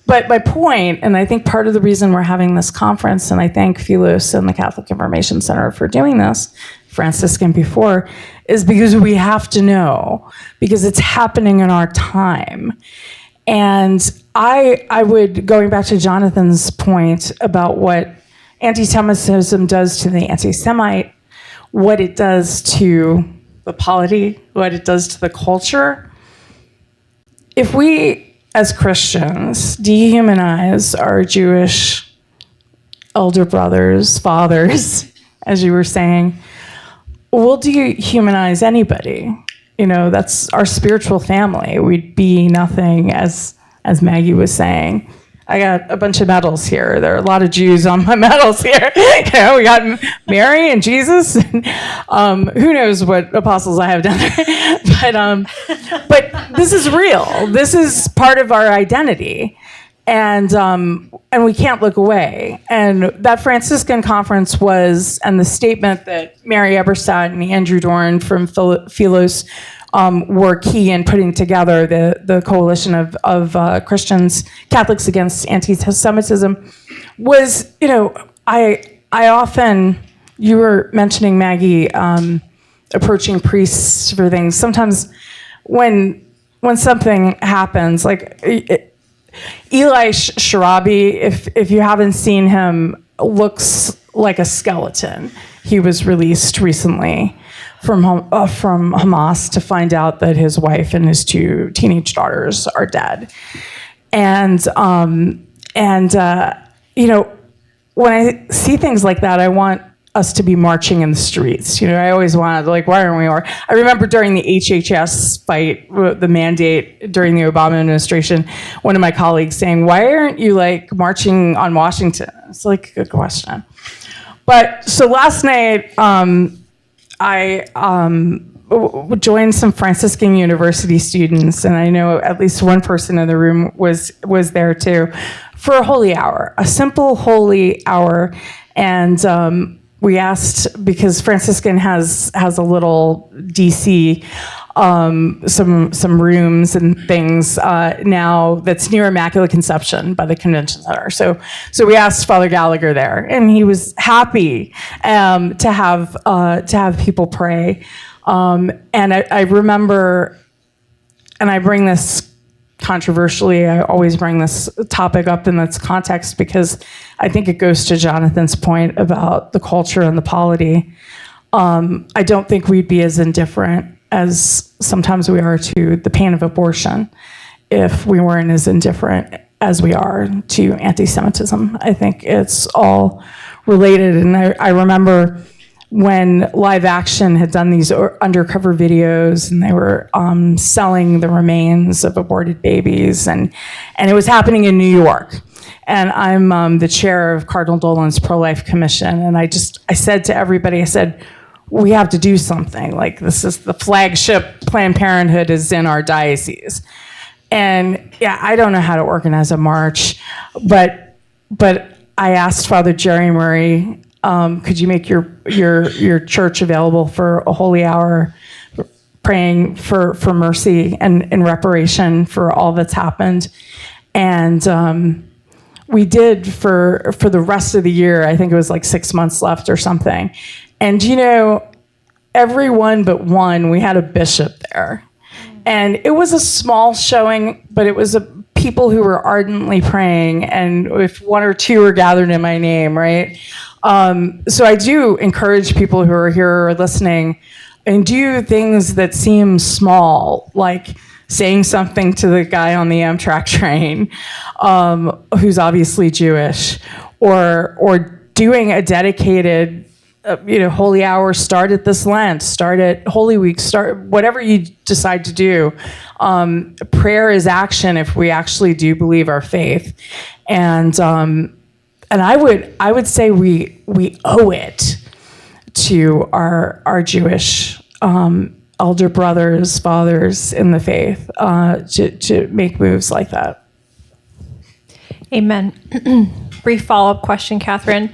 But my point, and I think part of the reason we're having this conference, and I thank Philos and the Catholic Information Center for doing this, Franciscan before, is because we have to know, because it's happening in our time. And I would, going back to Jonathan's point about what anti-Semitism does to the anti-Semite, what it does to the polity, what it does to the culture. If we, as Christians, dehumanize our Jewish elder brothers, fathers, as you were saying, we'll dehumanize anybody. You know, that's our spiritual family. We'd be nothing, as Maggie was saying. I got a bunch of medals here. There are a lot of Jews on my medals here. You know, we got Mary and Jesus, and who knows what apostles I have down there. But this is real. This is part of our identity, and we can't look away. And that Franciscan conference was, and the statement that Mary Eberstadt and Andrew Dorn from Philos were key in putting together the coalition of Christians, Catholics against anti-Semitism, was, you know, I often, you were mentioning, Maggie, approaching priests for things. Sometimes when something happens, like Eli Sharabi, if you haven't seen him, looks like a skeleton. He was released recently from Hamas to find out that his wife and his two teenage daughters are dead. And you know, when I see things like that, I want us to be marching in the streets. You know, I always wanted, like, why aren't we? I remember during the HHS fight, the mandate during the Obama administration, one of my colleagues saying, why aren't you, like, marching on Washington? It's like a good question. But so last night, I joined some Franciscan University students, and I know at least one person in the room was there too, for a holy hour, a simple holy hour. And we asked, because Franciscan has a little DC, some rooms and things now that's near Immaculate Conception by the Convention Center. So we asked Father Gallagher there, and he was happy to have people pray. And I remember, and I bring this controversially, I always bring this topic up in this context because I think it goes to Jonathan's point about the culture and the polity. I don't think we'd be as indifferent as sometimes we are to the pain of abortion if we weren't as indifferent as we are to anti-Semitism. I think it's all related. And I remember when Live Action had done these undercover videos, and they were selling the remains of aborted babies, and it was happening in New York. And I'm the chair of Cardinal Dolan's Pro-Life Commission, and I said to everybody, I said, we have to do something. Like, this is the flagship Planned Parenthood is in our diocese. And yeah, I don't know how to organize a march, but I asked Father Jerry Murray, could you make your church available for a holy hour, praying for mercy and in reparation for all that's happened? And we did for the rest of the year. I think it was like 6 months left or something. And you know, everyone but one, we had a bishop there. And it was a small showing, but it was people who were ardently praying, and if one or two were gathered in my name, right? So I do encourage people who are here or listening, and do things that seem small, like saying something to the guy on the Amtrak train, who's obviously Jewish, or doing a dedicated, holy hour. Start at this Lent, start at Holy Week, start whatever you decide to do. Prayer is action if we actually do believe our faith, and I would say we owe it to our Jewish elder brothers, fathers in the faith, to make moves like that. Amen. Brief follow-up question, Catherine.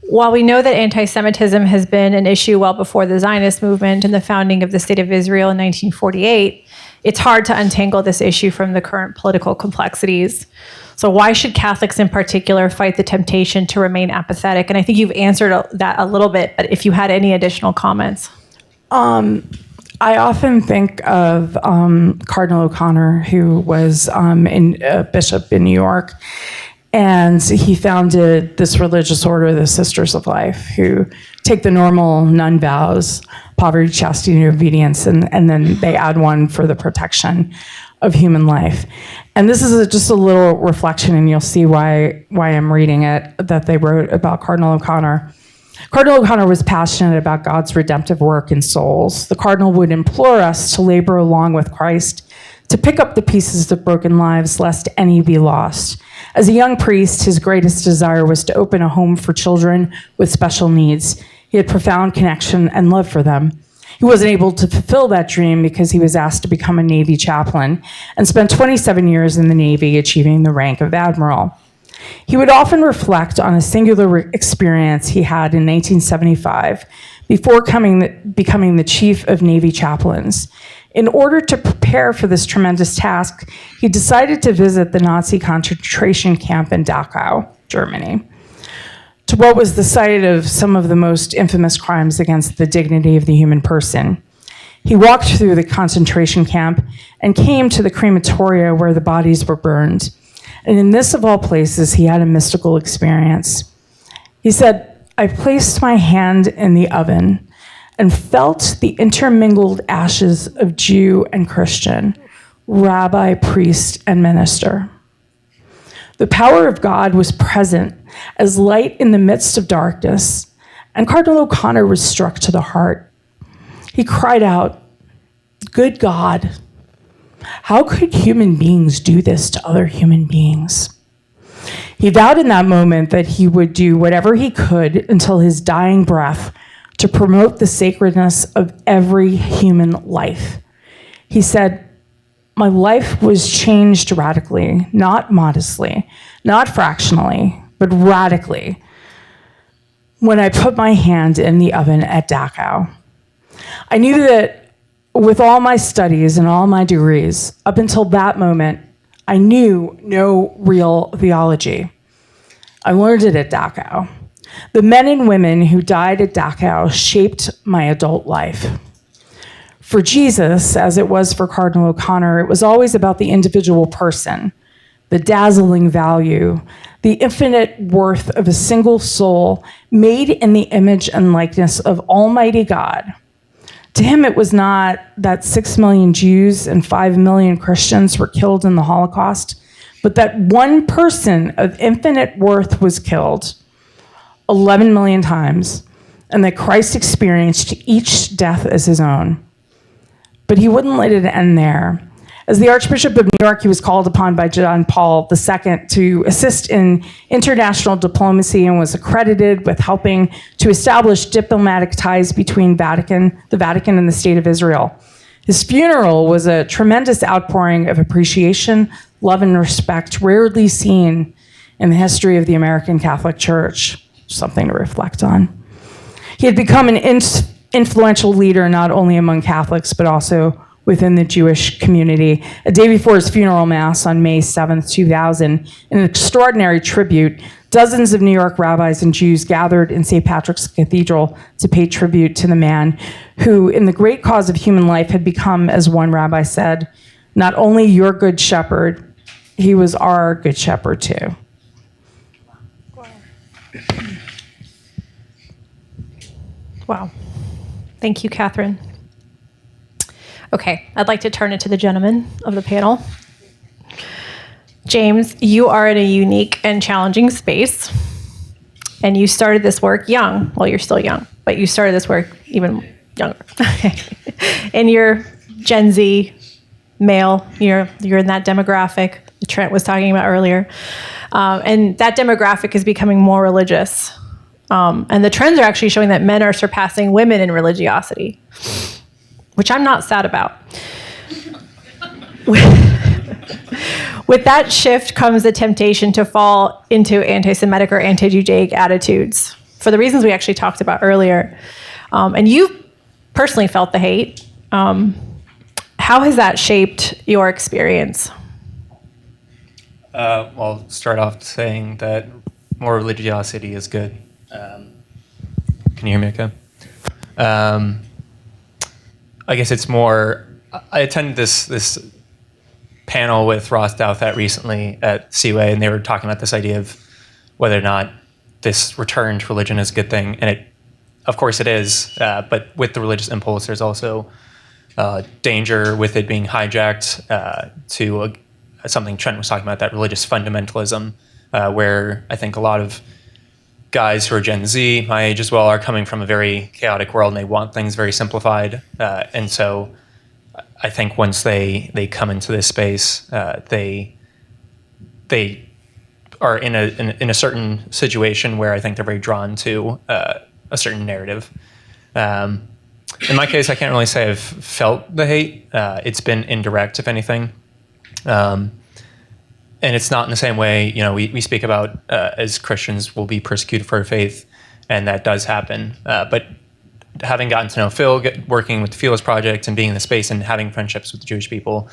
While we know that anti-Semitism has been an issue well before the Zionist movement and the founding of the State of Israel in 1948, it's hard to untangle this issue from the current political complexities. So why should Catholics in particular fight the temptation to remain apathetic? And I think you've answered that a little bit, but if you had any additional comments. I often think of Cardinal O'Connor, who was a bishop in New York. And he founded this religious order, the Sisters of Life, who take the normal nun vows, poverty, chastity, and obedience, and then they add one for the protection of human life. And this is just a little reflection, and you'll see why I'm reading it, that they wrote about Cardinal O'Connor. Cardinal O'Connor was passionate about God's redemptive work in souls. The Cardinal would implore us to labor along with Christ, to pick up the pieces of broken lives, lest any be lost. As a young priest, his greatest desire was to open a home for children with special needs. He had profound connection and love for them. He wasn't able to fulfill that dream because he was asked to become a Navy chaplain and spent 27 years in the Navy, achieving the rank of admiral. He would often reflect on a singular experience he had in 1975 before becoming the chief of Navy chaplains. In order to prepare for this tremendous task, he decided to visit the Nazi concentration camp in Dachau, Germany, to what was the site of some of the most infamous crimes against the dignity of the human person. He walked through the concentration camp and came to the crematoria where the bodies were burned. And in this, of all places, he had a mystical experience. He said, "I placed my hand in the oven and felt the intermingled ashes of Jew and Christian, rabbi, priest, and minister. The power of God was present as light in the midst of darkness, and Cardinal O'Connor was struck to the heart. He cried out, "Good God, how could human beings do this to other human beings?" He vowed in that moment that he would do whatever he could until his dying breath to promote the sacredness of every human life. He said, "My life was changed radically, not modestly, not fractionally, but radically, when I put my hand in the oven at Dachau. I knew that with all my studies and all my degrees, up until that moment, I knew no real theology. I learned it at Dachau. The men and women who died at Dachau shaped my adult life. For Jesus, as it was for Cardinal O'Connor, it was always about the individual person, the dazzling value, the infinite worth of a single soul made in the image and likeness of Almighty God. To him, it was not that 6 million Jews and 5 million Christians were killed in the Holocaust, but that one person of infinite worth was killed 11 million times, and that Christ experienced each death as his own. But he wouldn't let it end there. As the Archbishop of New York, he was called upon by John Paul II to assist in international diplomacy and was accredited with helping to establish diplomatic ties between the Vatican and the State of Israel. His funeral was a tremendous outpouring of appreciation, love, and respect rarely seen in the history of the American Catholic Church. Something to reflect on. He had become an influential leader not only among Catholics, but also within the Jewish community. A day before his funeral mass on May 7th, 2000, in an extraordinary tribute, dozens of New York rabbis and Jews gathered in St. Patrick's Cathedral to pay tribute to the man who, in the great cause of human life, had become, as one rabbi said, not only your good shepherd, he was our good shepherd too. Wow. Thank you, Catherine. Okay, I'd like to turn it to the gentleman of the panel. James, you are in a unique and challenging space, and you started this work young. Well, you're still young, but you started this work even younger. And you're Gen Z male. You're in that demographic that Trent was talking about earlier. And that demographic is becoming more religious. And the trends are actually showing that men are surpassing women in religiosity, which I'm not sad about. With that shift comes the temptation to fall into anti-Semitic or anti-Judaic attitudes for the reasons we actually talked about earlier. And you personally felt the hate. How has that shaped your experience? Well, start off saying that more religiosity is good. Can you hear me okay? I guess it's more, I attended this panel with Ross Douthat recently at Seaway, and they were talking about this idea of whether or not this return to religion is a good thing. And it, of course it is, but with the religious impulse, there's also danger with it being hijacked to something Trent was talking about, that religious fundamentalism, where I think a lot of guys who are Gen Z, my age as well, are coming from a very chaotic world and they want things very simplified. And so I think once they come into this space, they are in a certain situation where I think they're very drawn to a certain narrative. In my case, I can't really say I've felt the hate. It's been indirect, if anything. And it's not in the same way, we speak about as Christians will be persecuted for our faith, and that does happen. But having gotten to know Phil, working with the Philos Project and being in the space and having friendships with the Jewish people,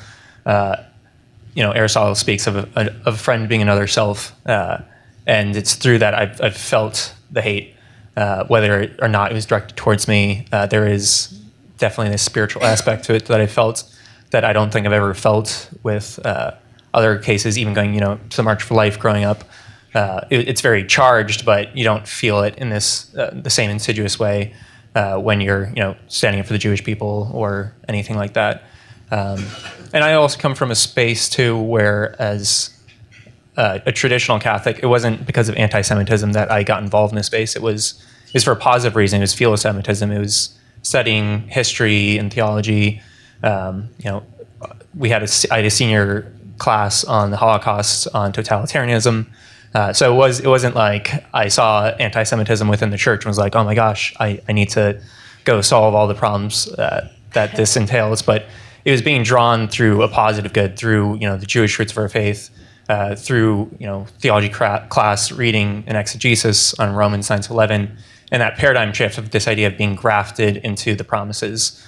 Aristotle speaks of a friend being another self. And it's through that I've felt the hate, whether or not it was directed towards me. There is definitely this spiritual aspect to it that I felt that I don't think I've ever felt with other cases, even going, to the March for Life growing up. It's very charged, but you don't feel it in this the same insidious way when you're, standing up for the Jewish people or anything like that. And I also come from a space too, where as a traditional Catholic, it wasn't because of anti-Semitism that I got involved in this space. It was for a positive reason. It was Philos-Semitism. It was studying history and theology. I had a senior class on the Holocaust, on totalitarianism. So it wasn't like I saw anti-Semitism within the church and was like, oh my gosh, I need to go solve all the problems that this entails. But it was being drawn through a positive good, through the Jewish roots of our faith, through theology class, reading an exegesis on Romans 9-11, and that paradigm shift of this idea of being grafted into the promises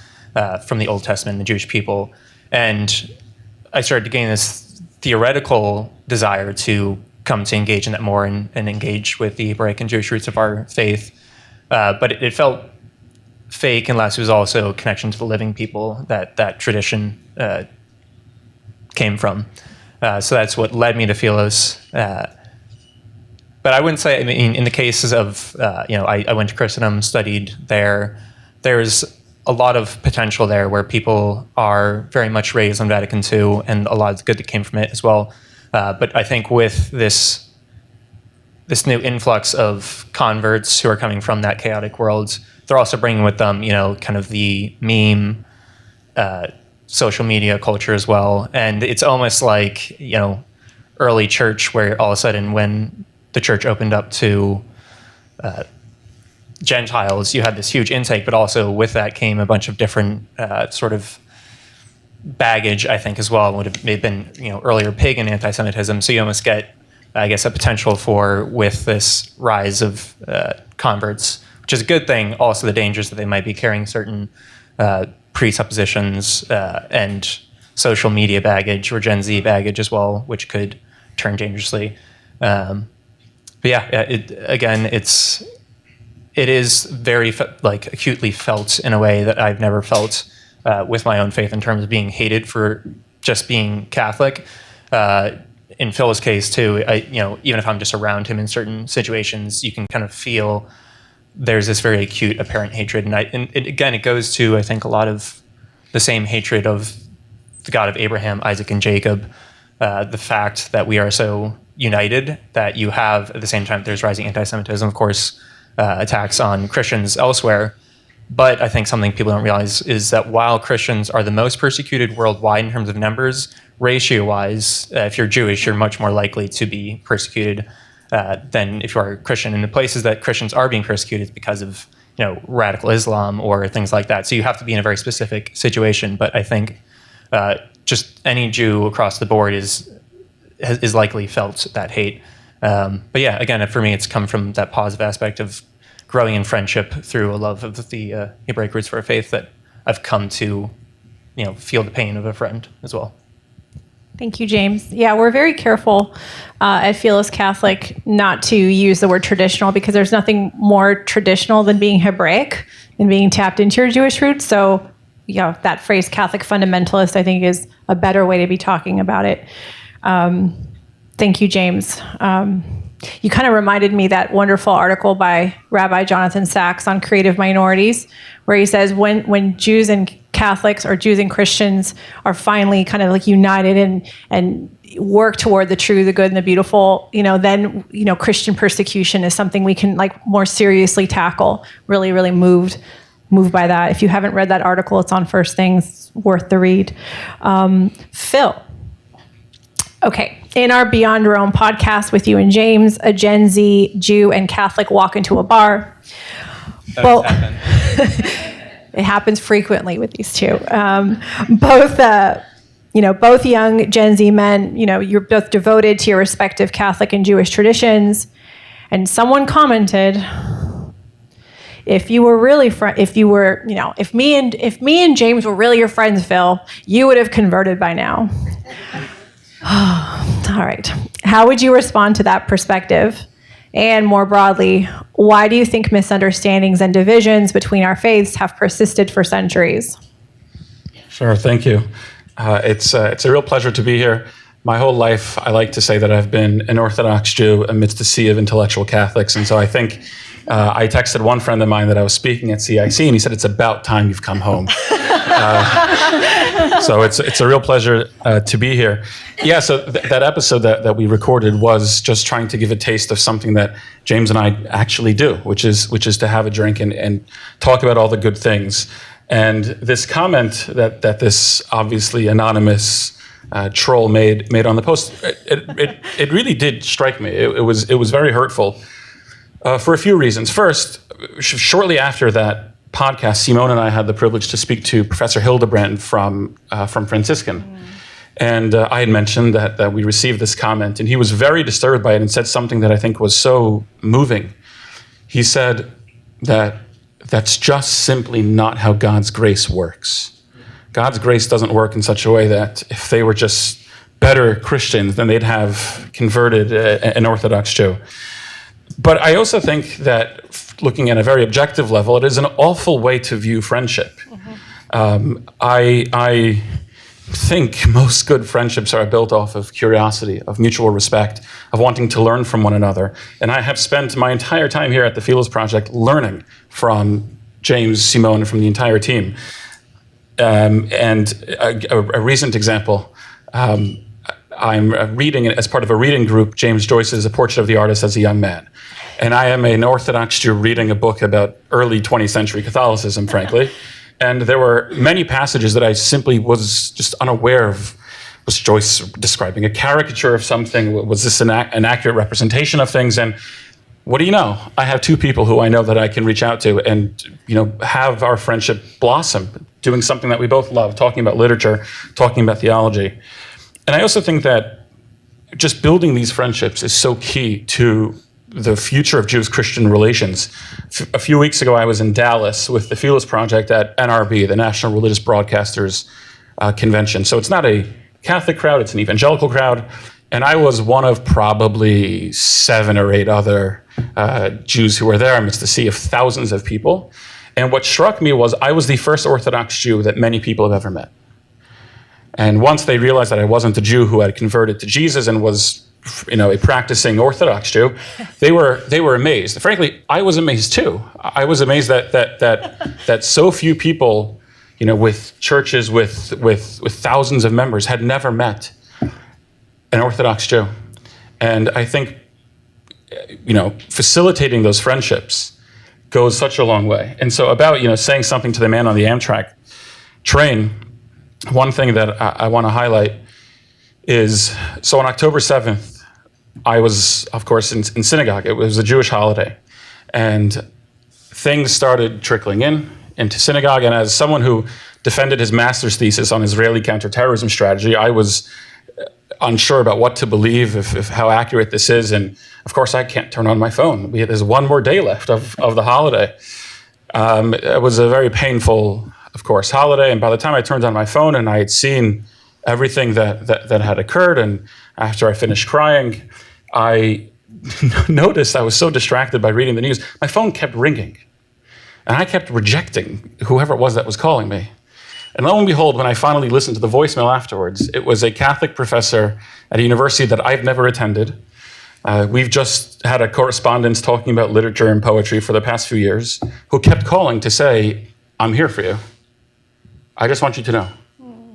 from the Old Testament and the Jewish people. And I started to gain this theoretical desire to come to engage in that more and engage with the Hebraic and Jewish roots of our faith. But it felt fake unless it was also a connection to the living people that tradition came from. So that's what led me to Philos. But I wouldn't say, in the cases of, I went to Christendom, studied there. There's a lot of potential there where people are very much raised on Vatican II, and a lot of good that came from it as well. But I think with this new influx of converts who are coming from that chaotic world, they're also bringing with them, kind of the meme, social media culture as well. And it's almost like, early church, where all of a sudden when the church opened up to Gentiles, you had this huge intake, but also with that came a bunch of different sort of baggage, I think, as well. Would have been, earlier pagan anti-Semitism. So you almost get, I guess, a potential for, with this rise of converts, which is a good thing. Also the dangers that they might be carrying certain presuppositions and social media baggage, or Gen Z baggage as well, which could turn dangerously. But yeah, it is very acutely felt in a way that I've never felt with my own faith, in terms of being hated for just being Catholic. In Phil's case too, even if I'm just around him in certain situations, you can kind of feel there's this very acute apparent hatred. And it goes to, I think, a lot of the same hatred of the God of Abraham, Isaac, and Jacob. The fact that we are so united, that you have, at the same time, there's rising anti-Semitism, of course, attacks on Christians elsewhere. But I think something people don't realize is that while Christians are the most persecuted worldwide in terms of numbers, ratio-wise, if you're Jewish, you're much more likely to be persecuted than if you are a Christian. And the places that Christians are being persecuted is because of radical Islam or things like that. So you have to be in a very specific situation. But I think just any Jew across the board is likely felt that hate. But yeah, again, for me, it's come from that positive aspect of growing in friendship through a love of the Hebraic roots for our faith, that I've come to, feel the pain of a friend as well. Thank you, James. Yeah, we're very careful at Philos Catholic not to use the word traditional, because there's nothing more traditional than being Hebraic and being tapped into your Jewish roots. So, that phrase Catholic fundamentalist, I think, is a better way to be talking about it. Thank you, James. You kind of reminded me that wonderful article by Rabbi Jonathan Sachs on creative minorities, where he says when Jews and Catholics, or Jews and Christians, are finally kind of united and work toward the true, the good, and the beautiful, then Christian persecution is something we can more seriously tackle. Really, really moved by that. If you haven't read that article, it's on First Things, worth the read. Phil. Okay, in our Beyond Rome podcast with you and James, a Gen Z Jew and Catholic walk into a bar. Well, it happens frequently with these two. Both young Gen Z men. You're both devoted to your respective Catholic and Jewish traditions. And someone commented, if me and James were really your friends, Phil, you would have converted by now. All right. How would you respond to that perspective? And more broadly, why do you think misunderstandings and divisions between our faiths have persisted for centuries? Sure, thank you. It's a real pleasure to be here. My whole life, I like to say that I've been an Orthodox Jew amidst a sea of intellectual Catholics. And so I think I texted one friend of mine that I was speaking at CIC, and he said, "It's about time you've come home." So So it's a real pleasure to be here. Yeah, so that episode that we recorded was just trying to give a taste of something that James and I actually do, which is to have a drink and talk about all the good things. And this comment that this obviously anonymous troll made on the post, it really did strike me. It was very hurtful for a few reasons. First, shortly after that podcast, Simone and I had the privilege to speak to Professor Hildebrand from Franciscan. And I had mentioned that we received this comment, and he was very disturbed by it and said something that I think was so moving. He said that that's just simply not how God's grace works. God's grace doesn't work in such a way that if they were just better Christians, then they'd have converted an Orthodox Jew. But I also think that looking at a very objective level, it is an awful way to view friendship. I think most good friendships are built off of curiosity, of mutual respect, of wanting to learn from one another. And I have spent my entire time here at the Philos Project learning from James, Simone, and from the entire team. And a recent example, I'm reading, as part of a reading group, James Joyce's A Portrait of the Artist as a Young Man. And I am an Orthodox Jew reading a book about early 20th century Catholicism, frankly. And there were many passages that I simply was just unaware of. Was Joyce describing a caricature of something? Was this an accurate representation of things? And what do you know? I have two people who I know that I can reach out to and have our friendship blossom, doing something that we both love, talking about literature, talking about theology. And I also think that just building these friendships is so key to the future of Jewish-Christian relations. A few weeks ago, I was in Dallas with the Philos Project at NRB, the National Religious Broadcasters Convention. So it's not a Catholic crowd, it's an evangelical crowd. And I was one of probably 7 or 8 other Jews who were there amidst a sea of thousands of people. And what struck me was I was the first Orthodox Jew that many people have ever met. And once they realized that I wasn't a Jew who had converted to Jesus and was a practicing Orthodox Jew, they were amazed. Frankly, I was amazed too. I was amazed that so few people, with churches with thousands of members, had never met an Orthodox Jew. And I think, facilitating those friendships goes such a long way. And so about saying something to the man on the Amtrak train, one thing that I want to highlight is, so on October 7th, I was, of course, in synagogue. It was a Jewish holiday. And things started trickling into synagogue. And as someone who defended his master's thesis on Israeli counterterrorism strategy, I was unsure about what to believe, if how accurate this is. And of course, I can't turn on my phone. There's one more day left of the holiday. It was a very painful, of course, holiday. And by the time I turned on my phone and I had seen everything that had occurred, and after I finished crying, I noticed I was so distracted by reading the news, my phone kept ringing. And I kept rejecting whoever it was that was calling me. And lo and behold, when I finally listened to the voicemail afterwards, it was a Catholic professor at a university that I've never attended. We've just had a correspondence talking about literature and poetry for the past few years, who kept calling to say, I'm here for you. I just want you to know.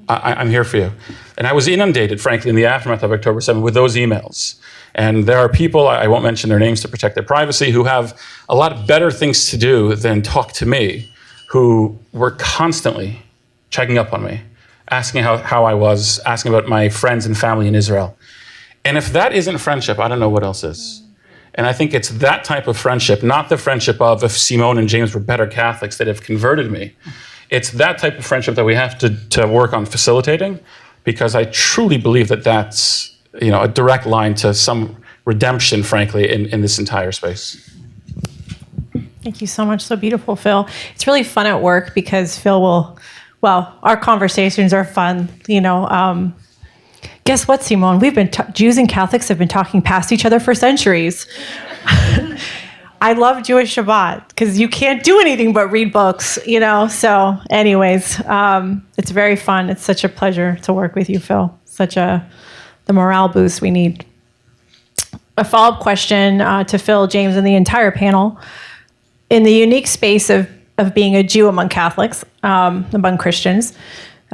I'm here for you. And I was inundated, frankly, in the aftermath of October 7th with those emails. And there are people, I won't mention their names to protect their privacy, who have a lot better things to do than talk to me, who were constantly checking up on me, asking how I was, asking about my friends and family in Israel. And if that isn't friendship, I don't know what else is. And I think it's that type of friendship, not the friendship of if Simone and James were better Catholics that have converted me. It's that type of friendship that we have to work on facilitating, because I truly believe that that's a direct line to some redemption, frankly, in this entire space. Thank you so much. So beautiful, Phil. It's really fun at work because Phil our conversations are fun. Guess what, Simone? We've been Jews and Catholics have been talking past each other for centuries. I love Jewish Shabbat because you can't do anything but read books, So anyways, it's very fun. It's such a pleasure to work with you, Phil. The morale boost we need. A follow-up question to Phil, James, and the entire panel. In the unique space of being a Jew among Catholics, among Christians,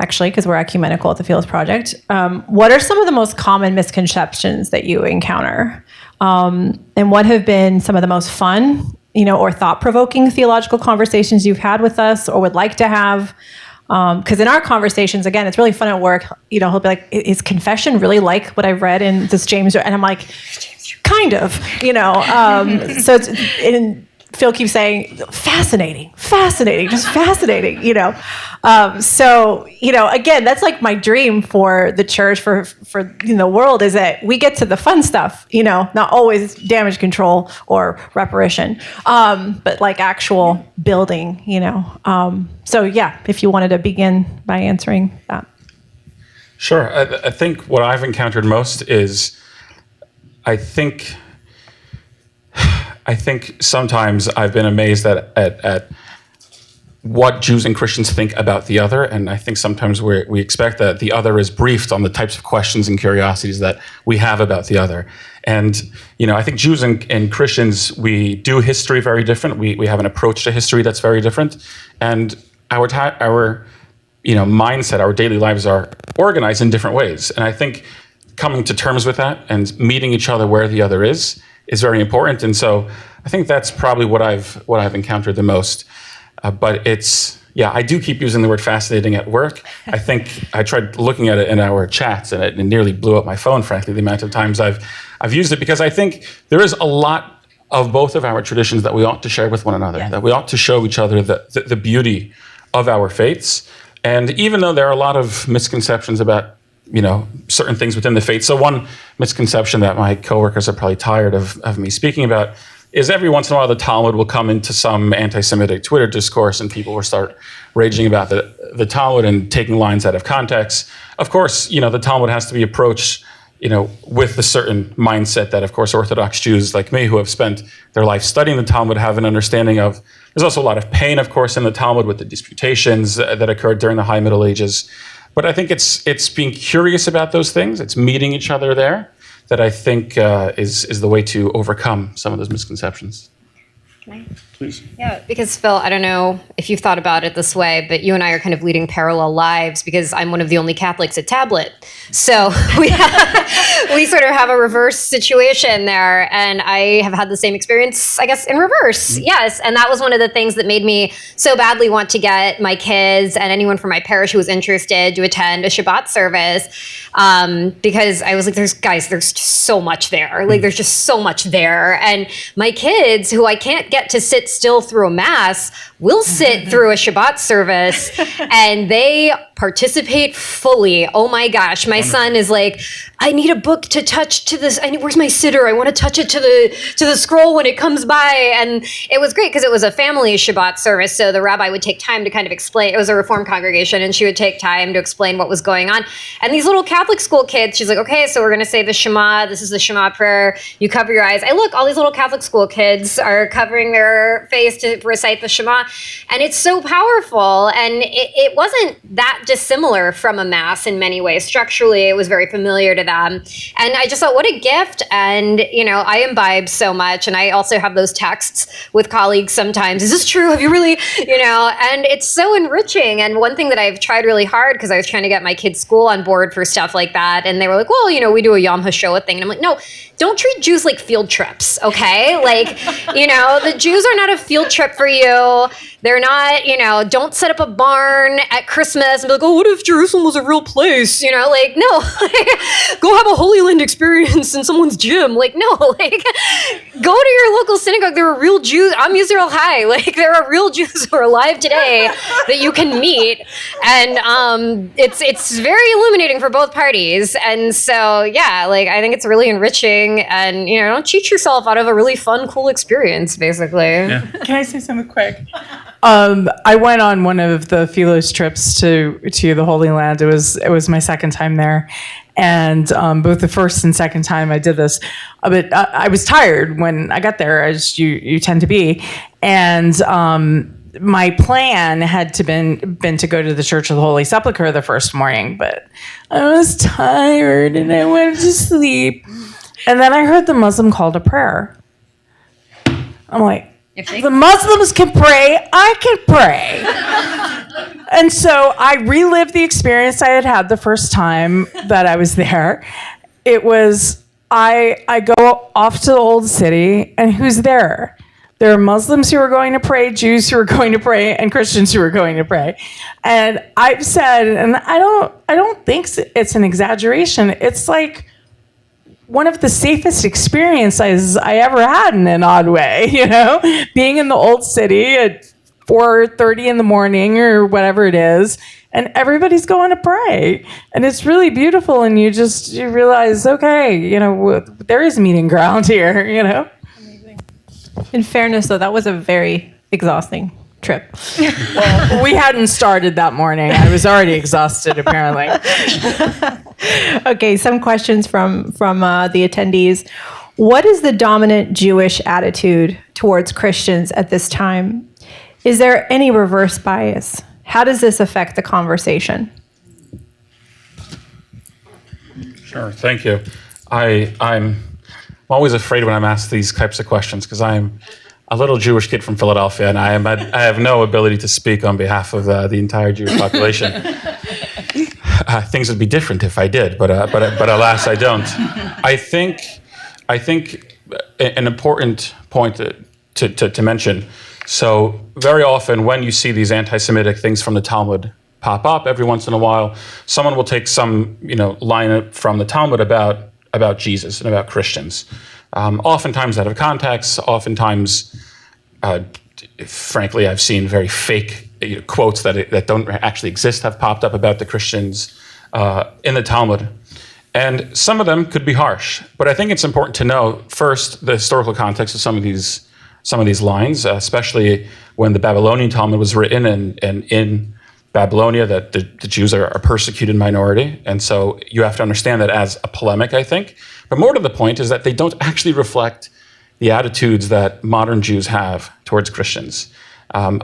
actually, because we're ecumenical at the Philos Project. What are some of the most common misconceptions that you encounter? And what have been some of the most fun, or thought-provoking theological conversations you've had with us or would like to have? Because in our conversations, again, it's really fun at work. He'll be like, "Is confession really like what I've read in this James?" And I'm like, "Kind of," So Phil keeps saying, fascinating, just fascinating, So, again, that's like my dream for the church, for the world, is that we get to the fun stuff, not always damage control or reparation, but like actual building, So, yeah, if you wanted to begin by answering that. Sure. I think what I've encountered most is, I think sometimes I've been amazed at what Jews and Christians think about the other, and I think sometimes we expect that the other is briefed on the types of questions and curiosities that we have about the other. And I think Jews and Christians, we do history very different. We have an approach to history that's very different, and our mindset, our daily lives are organized in different ways. And I think coming to terms with that and meeting each other where the other is very important. And so I think that's probably what I've encountered the most. But I do keep using the word fascinating at work. I think I tried looking at it in our chats, and it nearly blew up my phone, frankly, the amount of times I've used it, because I think there is a lot of both of our traditions that we ought to share with one another, that we ought to show each other the beauty of our faiths. And even though there are a lot of misconceptions about certain things within the faith. So one misconception that my coworkers are probably tired of me speaking about is every once in a while the Talmud will come into some anti-Semitic Twitter discourse and people will start raging about the Talmud and taking lines out of context. Of course, the Talmud has to be approached, with a certain mindset that, of course, Orthodox Jews like me who have spent their life studying the Talmud have an understanding of. There's also a lot of pain, of course, in the Talmud with the disputations that occurred during the High Middle Ages. But I think it's being curious about those things. It's meeting each other there that I think is the way to overcome some of those misconceptions. Can I? Please. Yeah, because Phil, I don't know if you've thought about it this way, but you and I are kind of leading parallel lives because I'm one of the only Catholics at Tablet. So we sort of have a reverse situation there. And I have had the same experience, I guess, in reverse. Mm-hmm. Yes. And that was one of the things that made me so badly want to get my kids and anyone from my parish who was interested to attend a Shabbat service. Because I was like, there's just so much there. Like, there's just so much there. And my kids, who I can't get to sit still through a mass, will sit through a Shabbat service, and they participate fully. Oh my gosh. My son is like, I need a book to touch to this. Where's my sitter? I want to touch it to the scroll when it comes by. And it was great because it was a family Shabbat service. So the rabbi would take time to kind of explain. It was a Reform congregation, and she would take time to explain what was going on. And these little Catholic school kids, she's like, okay, so we're going to say the Shema. This is the Shema prayer. You cover your eyes. Look, all these little Catholic school kids are covering their face to recite the Shema. And it's so powerful. And it wasn't that dissimilar from a mass in many ways. Structurally, it was very familiar to them. And I just thought, what a gift. And, I imbibe so much. And I also have those texts with colleagues sometimes. Is this true? Have you really, and it's so enriching. And one thing that I've tried really hard, because I was trying to get my kids' school on board for stuff like that. And they were like, well, we do a Yom HaShoah thing. And I'm like, no, don't treat Jews like field trips, okay? Like, the Jews are not a field trip for you. They're not, don't set up a barn at Christmas and be like, oh, what if Jerusalem was a real place? No, go have a Holy Land experience in someone's gym. Go to your local synagogue. There are real Jews. I'm Yisrael High. There are real Jews who are alive today that you can meet. And it's very illuminating for both parties. And so, yeah, I think it's really enriching, and, don't cheat yourself out of a really fun, cool experience, basically. Yeah. Can I say something quick? I went on one of the Philos trips to the Holy Land. It was my second time there, and both the first and second time I did this. But I was tired when I got there, as you tend to be, and my plan had been to go to the Church of the Holy Sepulchre the first morning, but I was tired and I went to sleep, and then I heard the Muslim call to prayer. I'm like, if the Muslims can pray, I can pray. And so I relived the experience I had had the first time that I was there. It was, I go off to the old city, and who's there? There are Muslims who are going to pray, Jews who are going to pray, and Christians who are going to pray. And I've said, and I don't think it's an exaggeration, it's like one of the safest experiences I ever had in an odd way, you know? Being in the old city at 4:30 in the morning or whatever it is, and everybody's going to pray. And it's really beautiful, and you realize, okay, you know, there is meeting ground here, you know? In fairness, though, that was a very exhausting trip. Well, we hadn't started that morning. I was already exhausted, apparently. Okay, some questions from the attendees. What is the dominant Jewish attitude towards Christians at this time? Is there any reverse bias? How does this affect the conversation? Sure, thank you. I'm always afraid when I'm asked these types of questions because I'm a little Jewish kid from Philadelphia, and I have no ability to speak on behalf of the entire Jewish population. Things would be different if I did, but alas, I don't. I think an important point to mention. So very often when you see these anti-Semitic things from the Talmud pop up, every once in a while, someone will take some line from the Talmud about Jesus and about Christians. Oftentimes out of context, oftentimes, frankly, I've seen very fake quotes that don't actually exist have popped up about the Christians in the Talmud. And some of them could be harsh, but I think it's important to know first the historical context of some of these lines, especially when the Babylonian Talmud was written, and in Babylonia that the Jews are a persecuted minority. And so you have to understand that as a polemic, I think. But more to the point is that they don't actually reflect the attitudes that modern Jews have towards Christians. When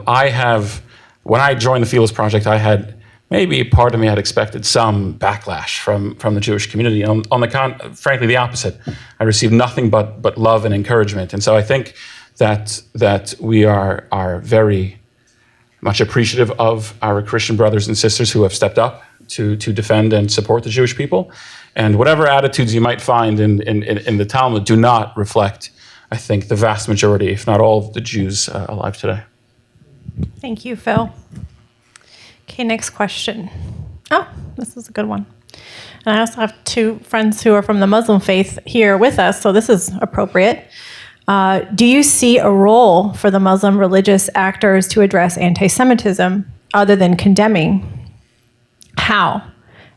I joined the Philos Project, I had maybe part of me had expected some backlash from the Jewish community. Frankly, the opposite. I received nothing but love and encouragement. And so I think that we are very much appreciative of our Christian brothers and sisters who have stepped up to defend and support the Jewish people. And whatever attitudes you might find in the Talmud do not reflect, I think, the vast majority, if not all, of the Jews alive today. Thank you, Phil. Okay, next question. Oh, this is a good one. And I also have two friends who are from the Muslim faith here with us, so this is appropriate. Do you see a role for the Muslim religious actors to address anti-Semitism other than condemning? How?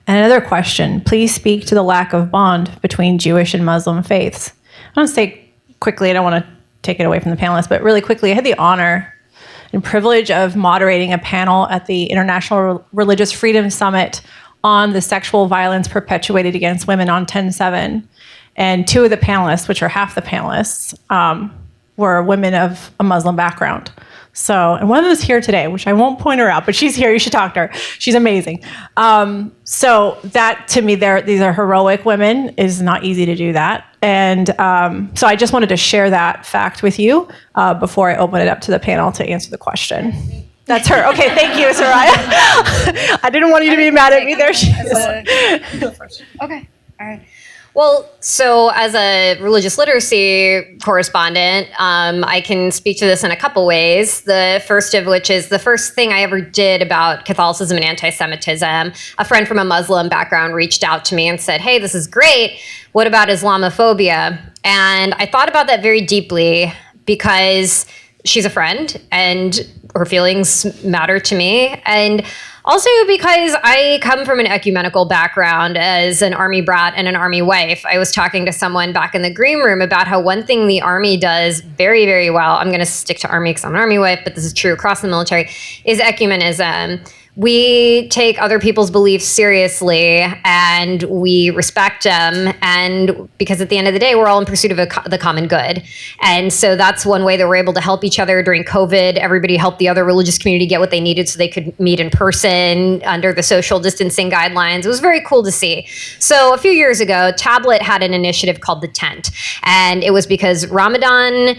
And another question, please speak to the lack of bond between Jewish and Muslim faiths. I want to say quickly, I don't want to take it away from the panelists, but really quickly, I had the honor and privilege of moderating a panel at the International Religious Freedom Summit on the sexual violence perpetuated against women on 10/7. And two of the panelists, which are half the panelists, were women of a Muslim background. So, and one of them is here today, which I won't point her out, but she's here. You should talk to her. She's amazing. So that, to me, these are heroic women. It is not easy to do that. And so I just wanted to share that fact with you before I open it up to the panel to answer the question. That's her. Okay, thank you, Soraya. I didn't want you to be mad at me. There she is. Okay, all right. Well, so as a religious literacy correspondent, I can speak to this in a couple ways. The first of which is the first thing I ever did about Catholicism and anti-Semitism. A friend from a Muslim background reached out to me and said, hey, this is great. What about Islamophobia? And I thought about that very deeply because she's a friend and her feelings matter to me. And also because I come from an ecumenical background as an Army brat and an Army wife. I was talking to someone back in the green room about how one thing the Army does very, very well, I'm going to stick to Army because I'm an Army wife, but this is true across the military, is ecumenism. We take other people's beliefs seriously and we respect them, and because at the end of the day, we're all in pursuit of the common good. And so that's one way that we're able to help each other during COVID. Everybody helped the other religious community get what they needed so they could meet in person under the social distancing guidelines. It was very cool to see. So a few years ago, Tablet had an initiative called The Tent, and it was because Ramadan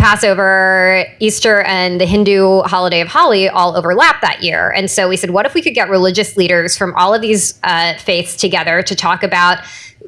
Passover, Easter, and the Hindu holiday of Holi all overlap that year. And so we said, what if we could get religious leaders from all of these faiths together to talk about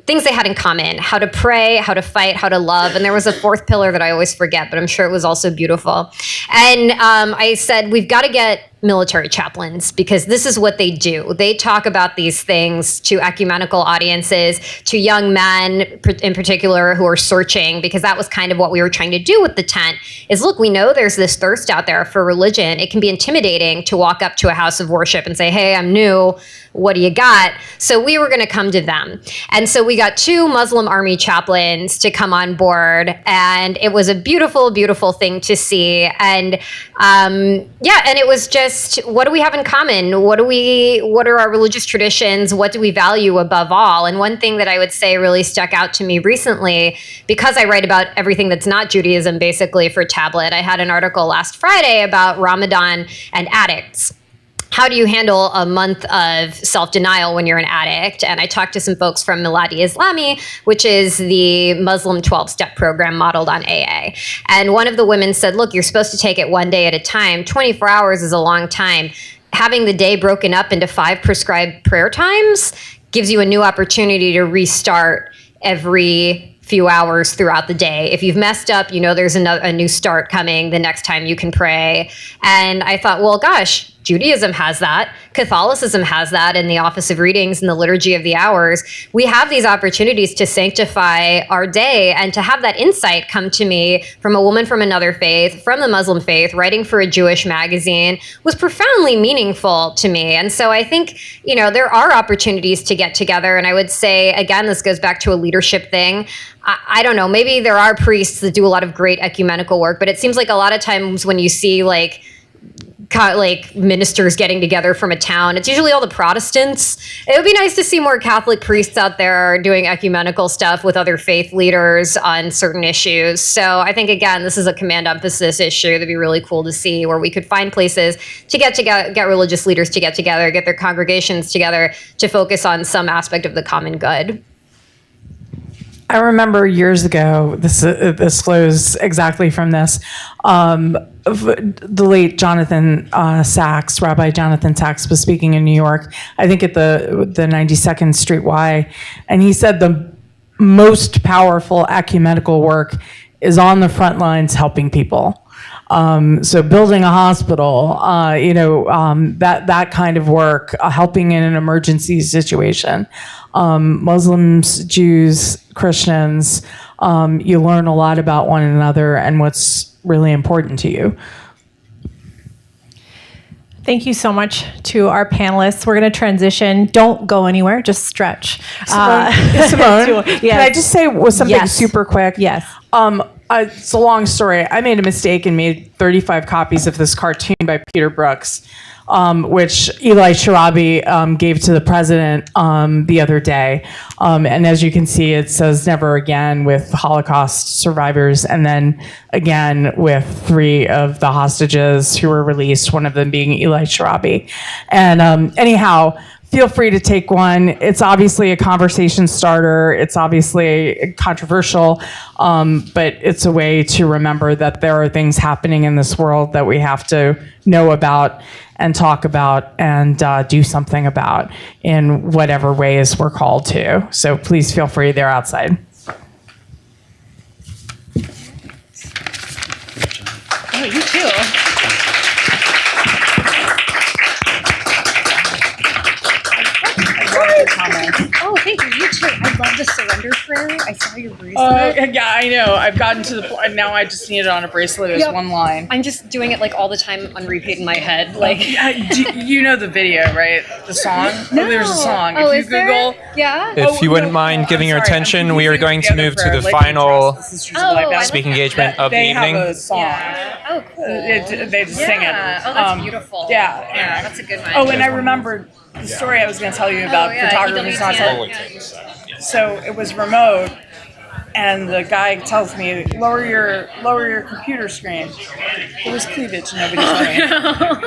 things they had in common: how to pray, how to fight, how to love. And there was a fourth pillar that I always forget, but I'm sure it was also beautiful. And I said, we've got to get military chaplains, because this is what they do. They talk about these things to ecumenical audiences, to young men in particular who are searching, because that was kind of what we were trying to do with the tent is, look, we know there's this thirst out there for religion. It can be intimidating to walk up to a house of worship and say, hey, I'm new. What do you got? So we were going to come to them. And so we got 2 Muslim army chaplains to come on board. And it was a beautiful, beautiful thing to see. And and it was just, what do we have in common? What are our religious traditions? What do we value above all? And one thing that I would say really stuck out to me recently, because I write about everything that's not Judaism basically for Tablet, I had an article last Friday about Ramadan and addicts. How do you handle a month of self-denial when you're an addict? And I talked to some folks from Miladi Islami, which is the Muslim 12-step program modeled on AA. And one of the women said, look, you're supposed to take it one day at a time. 24 hours is a long time. Having the day broken up into 5 prescribed prayer times gives you a new opportunity to restart every few hours throughout the day. If you've messed up, you know there's a new start coming the next time you can pray. And I thought, well, gosh, Judaism has that. Catholicism has that in the Office of Readings and the Liturgy of the Hours. We have these opportunities to sanctify our day, and to have that insight come to me from a woman from another faith, from the Muslim faith, writing for a Jewish magazine, was profoundly meaningful to me. And so I think, there are opportunities to get together. And I would say, again, this goes back to a leadership thing. I don't know, maybe there are priests that do a lot of great ecumenical work, but it seems like a lot of times when you see like ministers getting together from a town, it's usually all the Protestants. It would be nice to see more Catholic priests out there doing ecumenical stuff with other faith leaders on certain issues. So I think, again, this is a command emphasis issue that'd be really cool to see, where we could find places to get religious leaders to get together, get their congregations together to focus on some aspect of the common good. I remember years ago, this flows exactly from this, the late Jonathan Sachs, Rabbi Jonathan Sachs, was speaking in New York, I think at the 92nd Street Y, and he said the most powerful ecumenical work is on the front lines helping people. So building a hospital, that kind of work, helping in an emergency situation. Muslims, Jews, Christians, you learn a lot about one another and what's really important to you. Thank you so much to our panelists. We're going to transition. Don't go anywhere. Just stretch. Simone, Yes. Can I just say something super quick? Yes. It's a long story. I made a mistake and made 35 copies of this cartoon by Peter Brooks, which Eli Sharabi gave to the president the other day. And as you can see, it says never again with Holocaust survivors, and then again with 3 of the hostages who were released, one of them being Eli Sharabi. And anyhow, feel free to take one. It's obviously a conversation starter. It's obviously controversial, but it's a way to remember that there are things happening in this world that we have to know about and talk about and do something about in whatever ways we're called to. So please feel free. They're outside. Oh, you too. Oh, thank you. You too. I love the surrender prayer. I saw your bracelet. Yeah, I know. I've gotten to the point. Now I just need it on a bracelet as one line. I'm just doing it all the time on repeat in my head. You know the video, right? The song? No. Oh, there's a song. Oh, if you is Google. there? Yeah. If you wouldn't mind giving your attention, we are going to move to the final speaking engagement of the evening. They have a song. Yeah. Oh, cool. They just sing it. Oh, that's beautiful. Yeah. That's a good one. Oh, and I remembered the story I was going to tell you about photography. So it was remote, and the guy tells me, lower your computer screen. It was cleavage, nobody told me.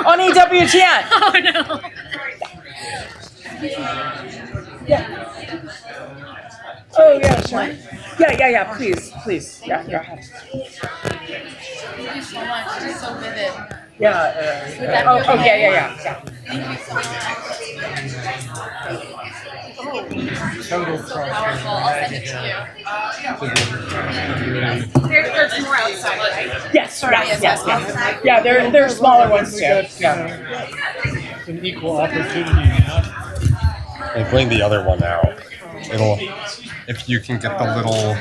On EWTN. Oh, no. Yeah. Oh, yeah, sure. Yeah, please. Yeah, go ahead. you so much. It's so vivid. Yeah. Oh, yeah. Powerful. I'll send it to you. There's more outside, right? Yes. Yeah, there's smaller ones too. Yeah. It's an equal opportunity. They bring the other one out. It'll, if you can get the little.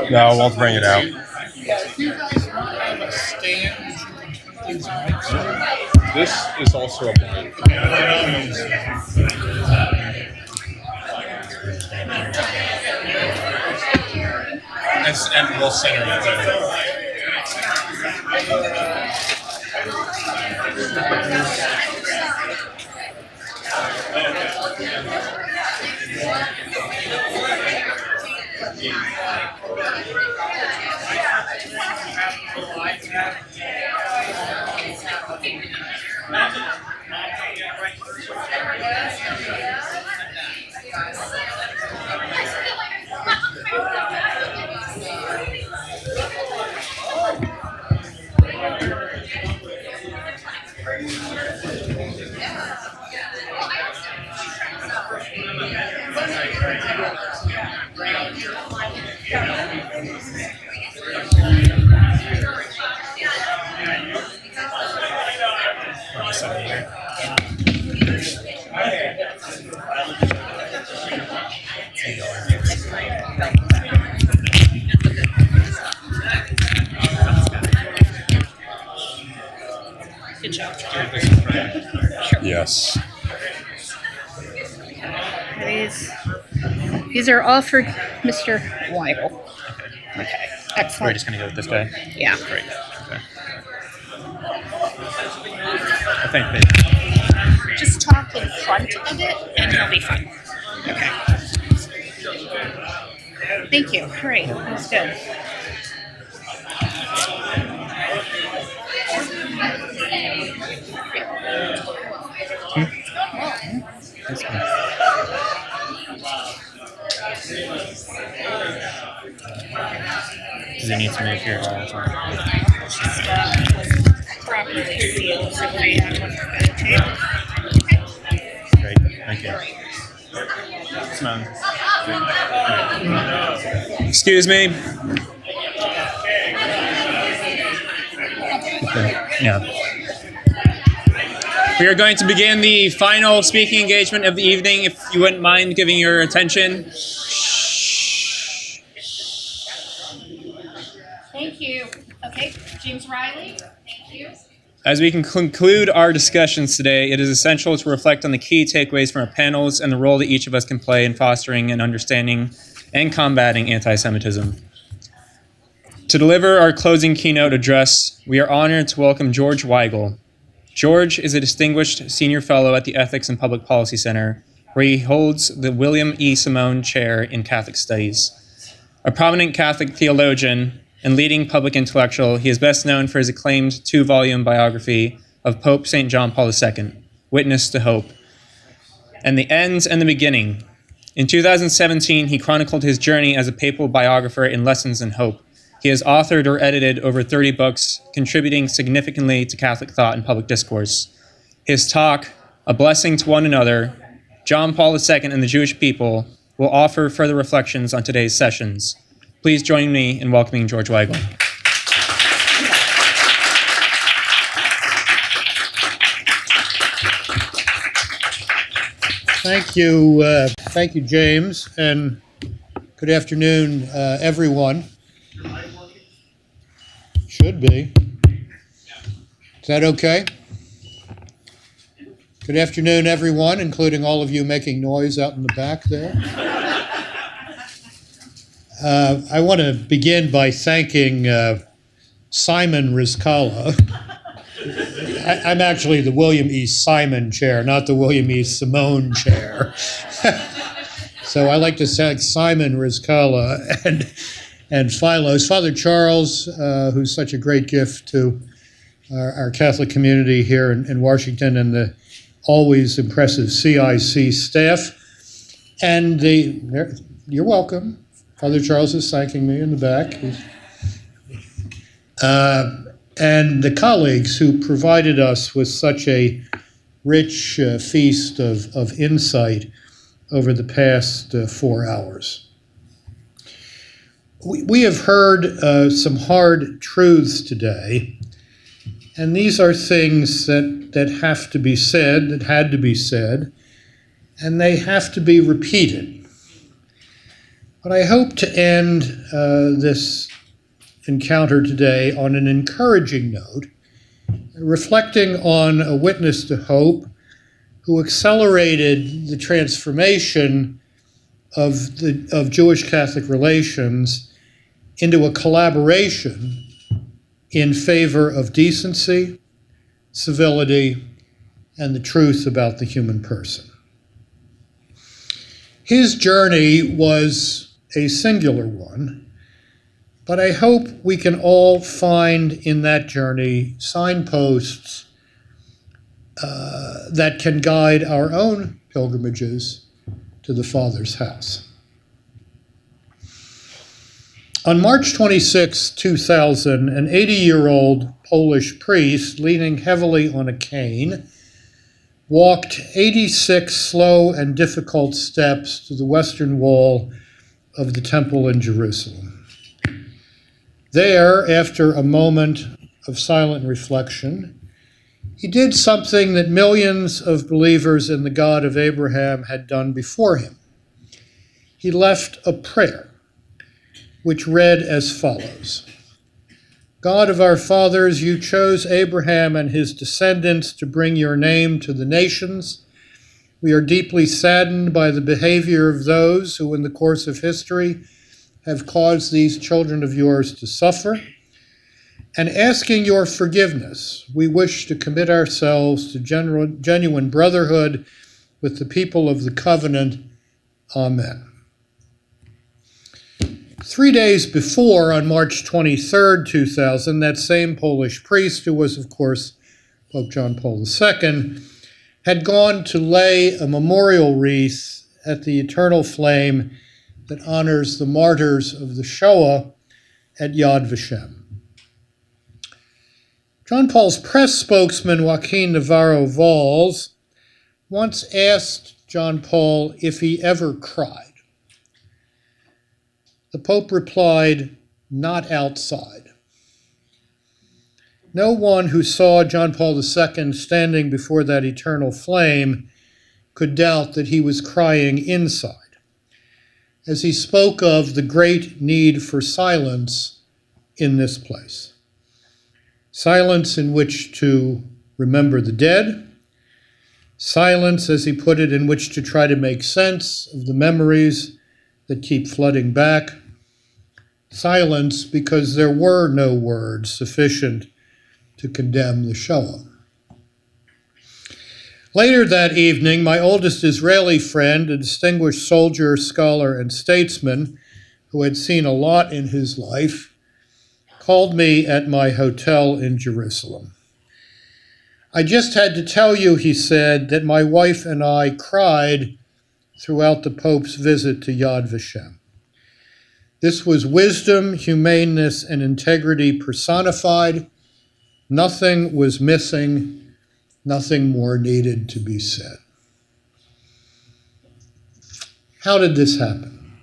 No, we'll bring it out. This is also a blind. And we'll center it. Good job. Yes. These are all for Mr. Weigel. Okay. Excellent. We're just going to go with this guy. Yeah. Great. Okay. I think that Just talk in front of it and he'll be fine. Okay. Thank you. Great. That was good. does he need to move here? Great. Thank you. Simone. Excuse me. Yeah. We are going to begin the final speaking engagement of the evening. If you wouldn't mind giving your attention. Thank you. Okay, James Riley. Thank you. As we can conclude our discussions today, it is essential to reflect on the key takeaways from our panels and the role that each of us can play in fostering and understanding and combating anti-Semitism. To deliver our closing keynote address, we are honored to welcome George Weigel. George is a distinguished senior fellow at the Ethics and Public Policy Center, where he holds the William E. Simone Chair in Catholic Studies. A prominent Catholic theologian and leading public intellectual, he is best known for his acclaimed 2-volume biography of Pope St. John Paul II, Witness to Hope, and the Ends and the Beginning. In 2017, he chronicled his journey as a papal biographer in Lessons in Hope. He has authored or edited over 30 books, contributing significantly to Catholic thought and public discourse. His talk, A Blessing to One Another, John Paul II and the Jewish People, will offer further reflections on today's sessions. Please join me in welcoming George Weigel. Thank you, James, and good afternoon, everyone. Should be. Is that okay? Good afternoon, everyone, including all of you making noise out in the back there. I want to begin by thanking Simon Rizkallah. I'm actually the William E. Simon Chair, not the William E. Simone Chair. So I like to thank Simon Rizkallah and Philos, Father Charles, who's such a great gift to our Catholic community here in Washington, and the always impressive CIC staff, and You're welcome. Father Charles is thanking me in the back. And the colleagues who provided us with such a rich feast of insight over the past 4 hours. We have heard some hard truths today, and these are things that have to be said, that had to be said, and they have to be repeated. But I hope to end this encounter today on an encouraging note, reflecting on a witness to hope who accelerated the transformation of Jewish Catholic relations into a collaboration in favor of decency, civility, and the truth about the human person. His journey was a singular one, but I hope we can all find in that journey signposts that can guide our own pilgrimages to the Father's house. On March 26, 2000, an 80-year-old Polish priest, leaning heavily on a cane, walked 86 slow and difficult steps to the western wall of the temple in Jerusalem. There, after a moment of silent reflection, he did something that millions of believers in the God of Abraham had done before him. He left a prayer, which read as follows: God of our fathers, you chose Abraham and his descendants to bring your name to the nations. We are deeply saddened by the behavior of those who, in the course of history, have caused these children of yours to suffer. And asking your forgiveness, we wish to commit ourselves to genuine brotherhood with the people of the covenant. Amen. 3 days before, on March 23, 2000, that same Polish priest, who was, of course, Pope John Paul II, had gone to lay a memorial wreath at the eternal flame that honors the martyrs of the Shoah at Yad Vashem. John Paul's press spokesman, Joaquin Navarro-Valls, once asked John Paul if he ever cried. The Pope replied, "Not outside." No one who saw John Paul II standing before that eternal flame could doubt that he was crying inside, as he spoke of the great need for silence in this place. Silence in which to remember the dead, silence, as he put it, in which to try to make sense of the memories that keep flooding back, silence because there were no words sufficient to condemn the Shoah. Later that evening, my oldest Israeli friend, a distinguished soldier, scholar, and statesman who had seen a lot in his life, called me at my hotel in Jerusalem. I just had to tell you, he said, that my wife and I cried throughout the Pope's visit to Yad Vashem. This was wisdom, humaneness, and integrity personified. Nothing was missing. Nothing more needed to be said. How did this happen?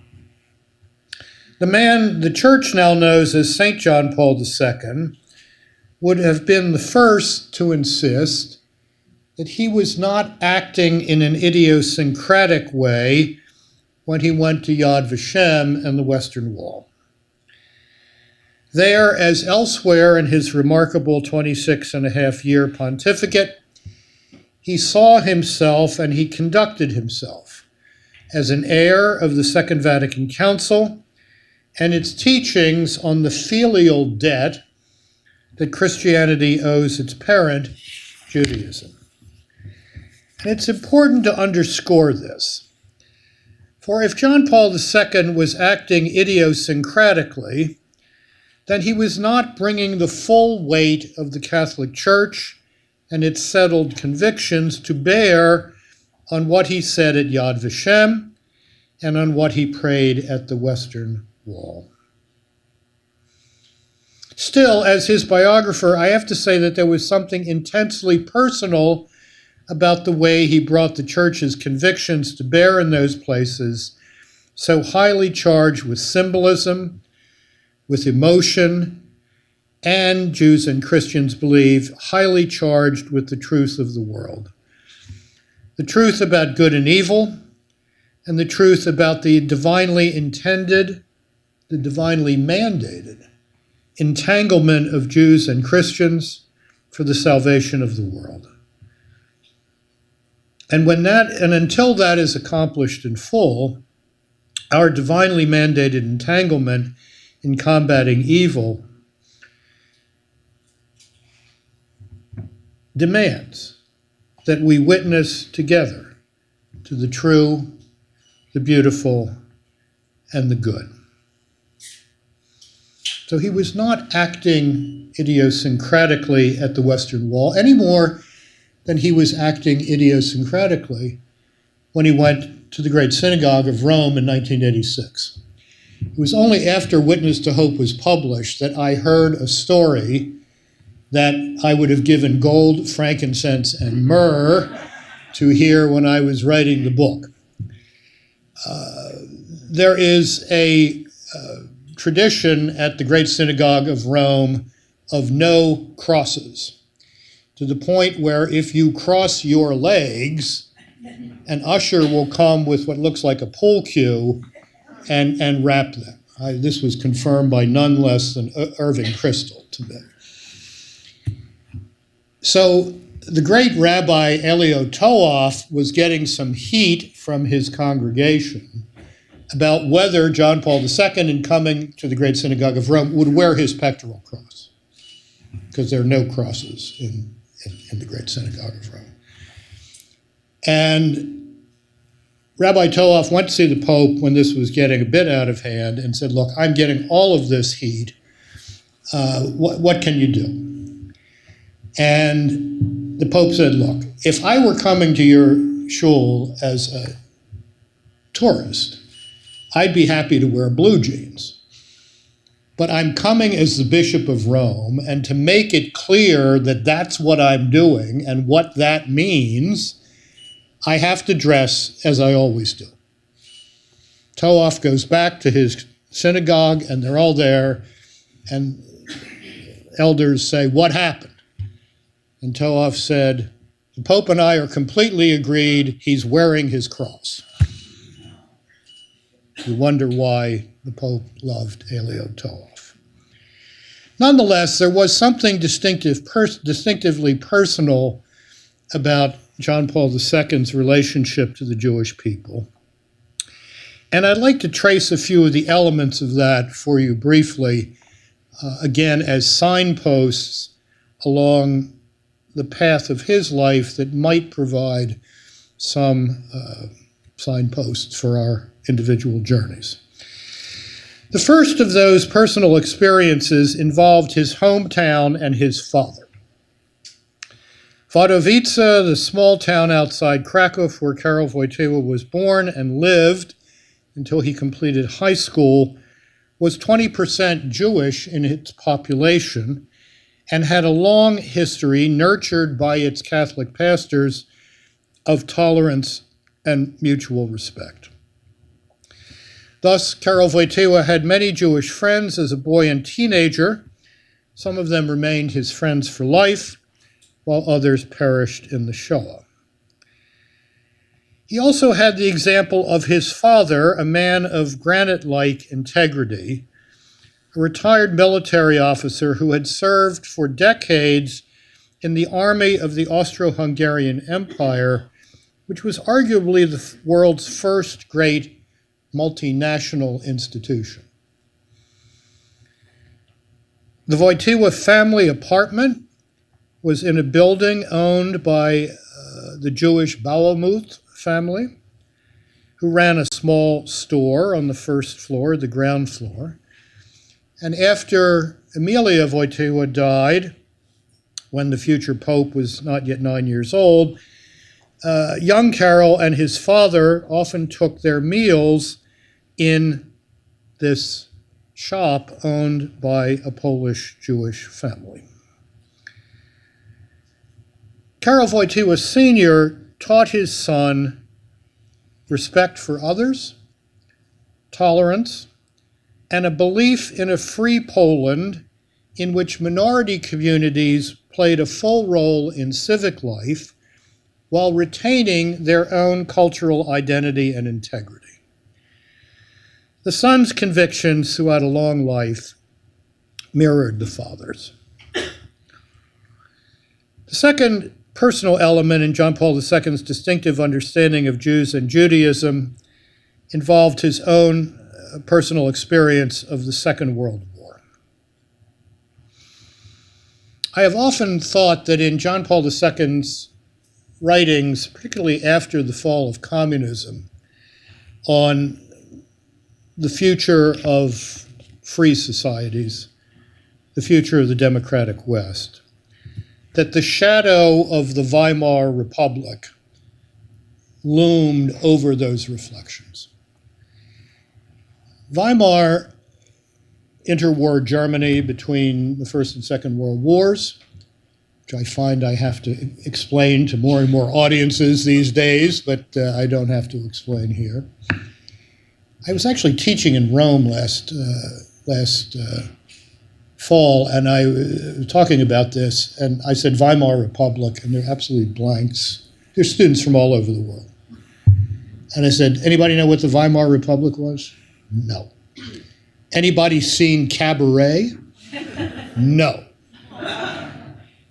The man the church now knows as St. John Paul II would have been the first to insist that he was not acting in an idiosyncratic way when he went to Yad Vashem and the Western Wall. There, as elsewhere in his remarkable 26-and-a-half-year pontificate, he saw himself and he conducted himself as an heir of the Second Vatican Council and its teachings on the filial debt that Christianity owes its parent, Judaism. And it's important to underscore this. For if John Paul II was acting idiosyncratically, then he was not bringing the full weight of the Catholic Church and its settled convictions to bear on what he said at Yad Vashem, and on what he prayed at the Western Wall. Still, as his biographer, I have to say that there was something intensely personal about the way he brought the church's convictions to bear in those places, so highly charged with symbolism, with emotion, and, Jews and Christians believe, highly charged with the truth of the world. The truth about good and evil, and the truth about the divinely intended, the divinely mandated entanglement of Jews and Christians for the salvation of the world. And until that is accomplished in full, our divinely mandated entanglement in combating evil demands that we witness together to the true, the beautiful, and the good. So he was not acting idiosyncratically at the Western Wall any more than he was acting idiosyncratically when he went to the Great Synagogue of Rome in 1986. It was only after Witness to Hope was published that I heard a story that I would have given gold, frankincense, and myrrh to hear when I was writing the book. There is a tradition at the Great Synagogue of Rome of no crosses, to the point where if you cross your legs, an usher will come with what looks like a pool cue and wrap them. This was confirmed by none less than Irving Kristol to me. So the great Rabbi Elio Toaf was getting some heat from his congregation about whether John Paul II, in coming to the Great Synagogue of Rome, would wear his pectoral cross, because there are no crosses in the Great Synagogue of Rome. And Rabbi Toaf went to see the Pope when this was getting a bit out of hand and said, look, I'm getting all of this heat. What can you do? And the Pope said, look, if I were coming to your shul as a tourist, I'd be happy to wear blue jeans. But I'm coming as the Bishop of Rome, and to make it clear that that's what I'm doing and what that means, I have to dress as I always do. Toaf goes back to his synagogue, and they're all there, and elders say, what happened? And Toaf said, the Pope and I are completely agreed he's wearing his cross. You wonder why the Pope loved Elio Toaf. Nonetheless, there was something distinctively personal about John Paul II's relationship to the Jewish people. And I'd like to trace a few of the elements of that for you briefly, again, as signposts along the path of his life that might provide some signposts for our individual journeys. The first of those personal experiences involved his hometown and his father. Wadowice, the small town outside Krakow where Karol Wojtyła was born and lived until he completed high school, was 20% Jewish in its population and had a long history, nurtured by its Catholic pastors, of tolerance and mutual respect. Thus, Karol Wojtyła had many Jewish friends as a boy and teenager. Some of them remained his friends for life, while others perished in the Shoah. He also had the example of his father, a man of granite-like integrity, a retired military officer who had served for decades in the army of the Austro-Hungarian Empire, which was arguably the world's first great multinational institution. The Wojtyła family apartment was in a building owned by the Jewish Bauermuth family, who ran a small store on the first floor, the ground floor. And after Emilia Wojtyła died, when the future pope was not yet 9 years old, young Karol and his father often took their meals in this shop owned by a Polish Jewish family. Karol Wojtyła Sr. taught his son respect for others, tolerance, and a belief in a free Poland in which minority communities played a full role in civic life while retaining their own cultural identity and integrity. The son's convictions throughout a long life mirrored the father's. The second personal element in John Paul II's distinctive understanding of Jews and Judaism involved his own personal experience of the Second World War. I have often thought that in John Paul II's writings, particularly after the fall of communism, on the future of free societies, the future of the democratic West, that the shadow of the Weimar Republic loomed over those reflections. Weimar, interwar Germany between the First and Second World Wars, which I find I have to explain to more and more audiences these days, but I don't have to explain here. I was actually teaching in Rome last fall, and I was talking about this, and I said Weimar Republic, and they're absolutely blanks. There's students from all over the world. And I said, anybody know what the Weimar Republic was? No. Anybody seen Cabaret? No.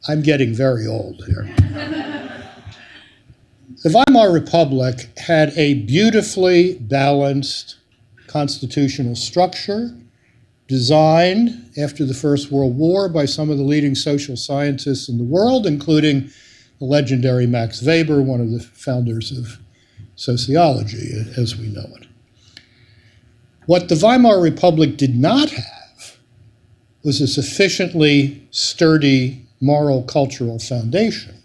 I'm getting very old here. The Weimar Republic had a beautifully balanced constitutional structure designed after the First World War by some of the leading social scientists in the world, including the legendary Max Weber, one of the founders of sociology as we know it. What the Weimar Republic did not have was a sufficiently sturdy moral cultural foundation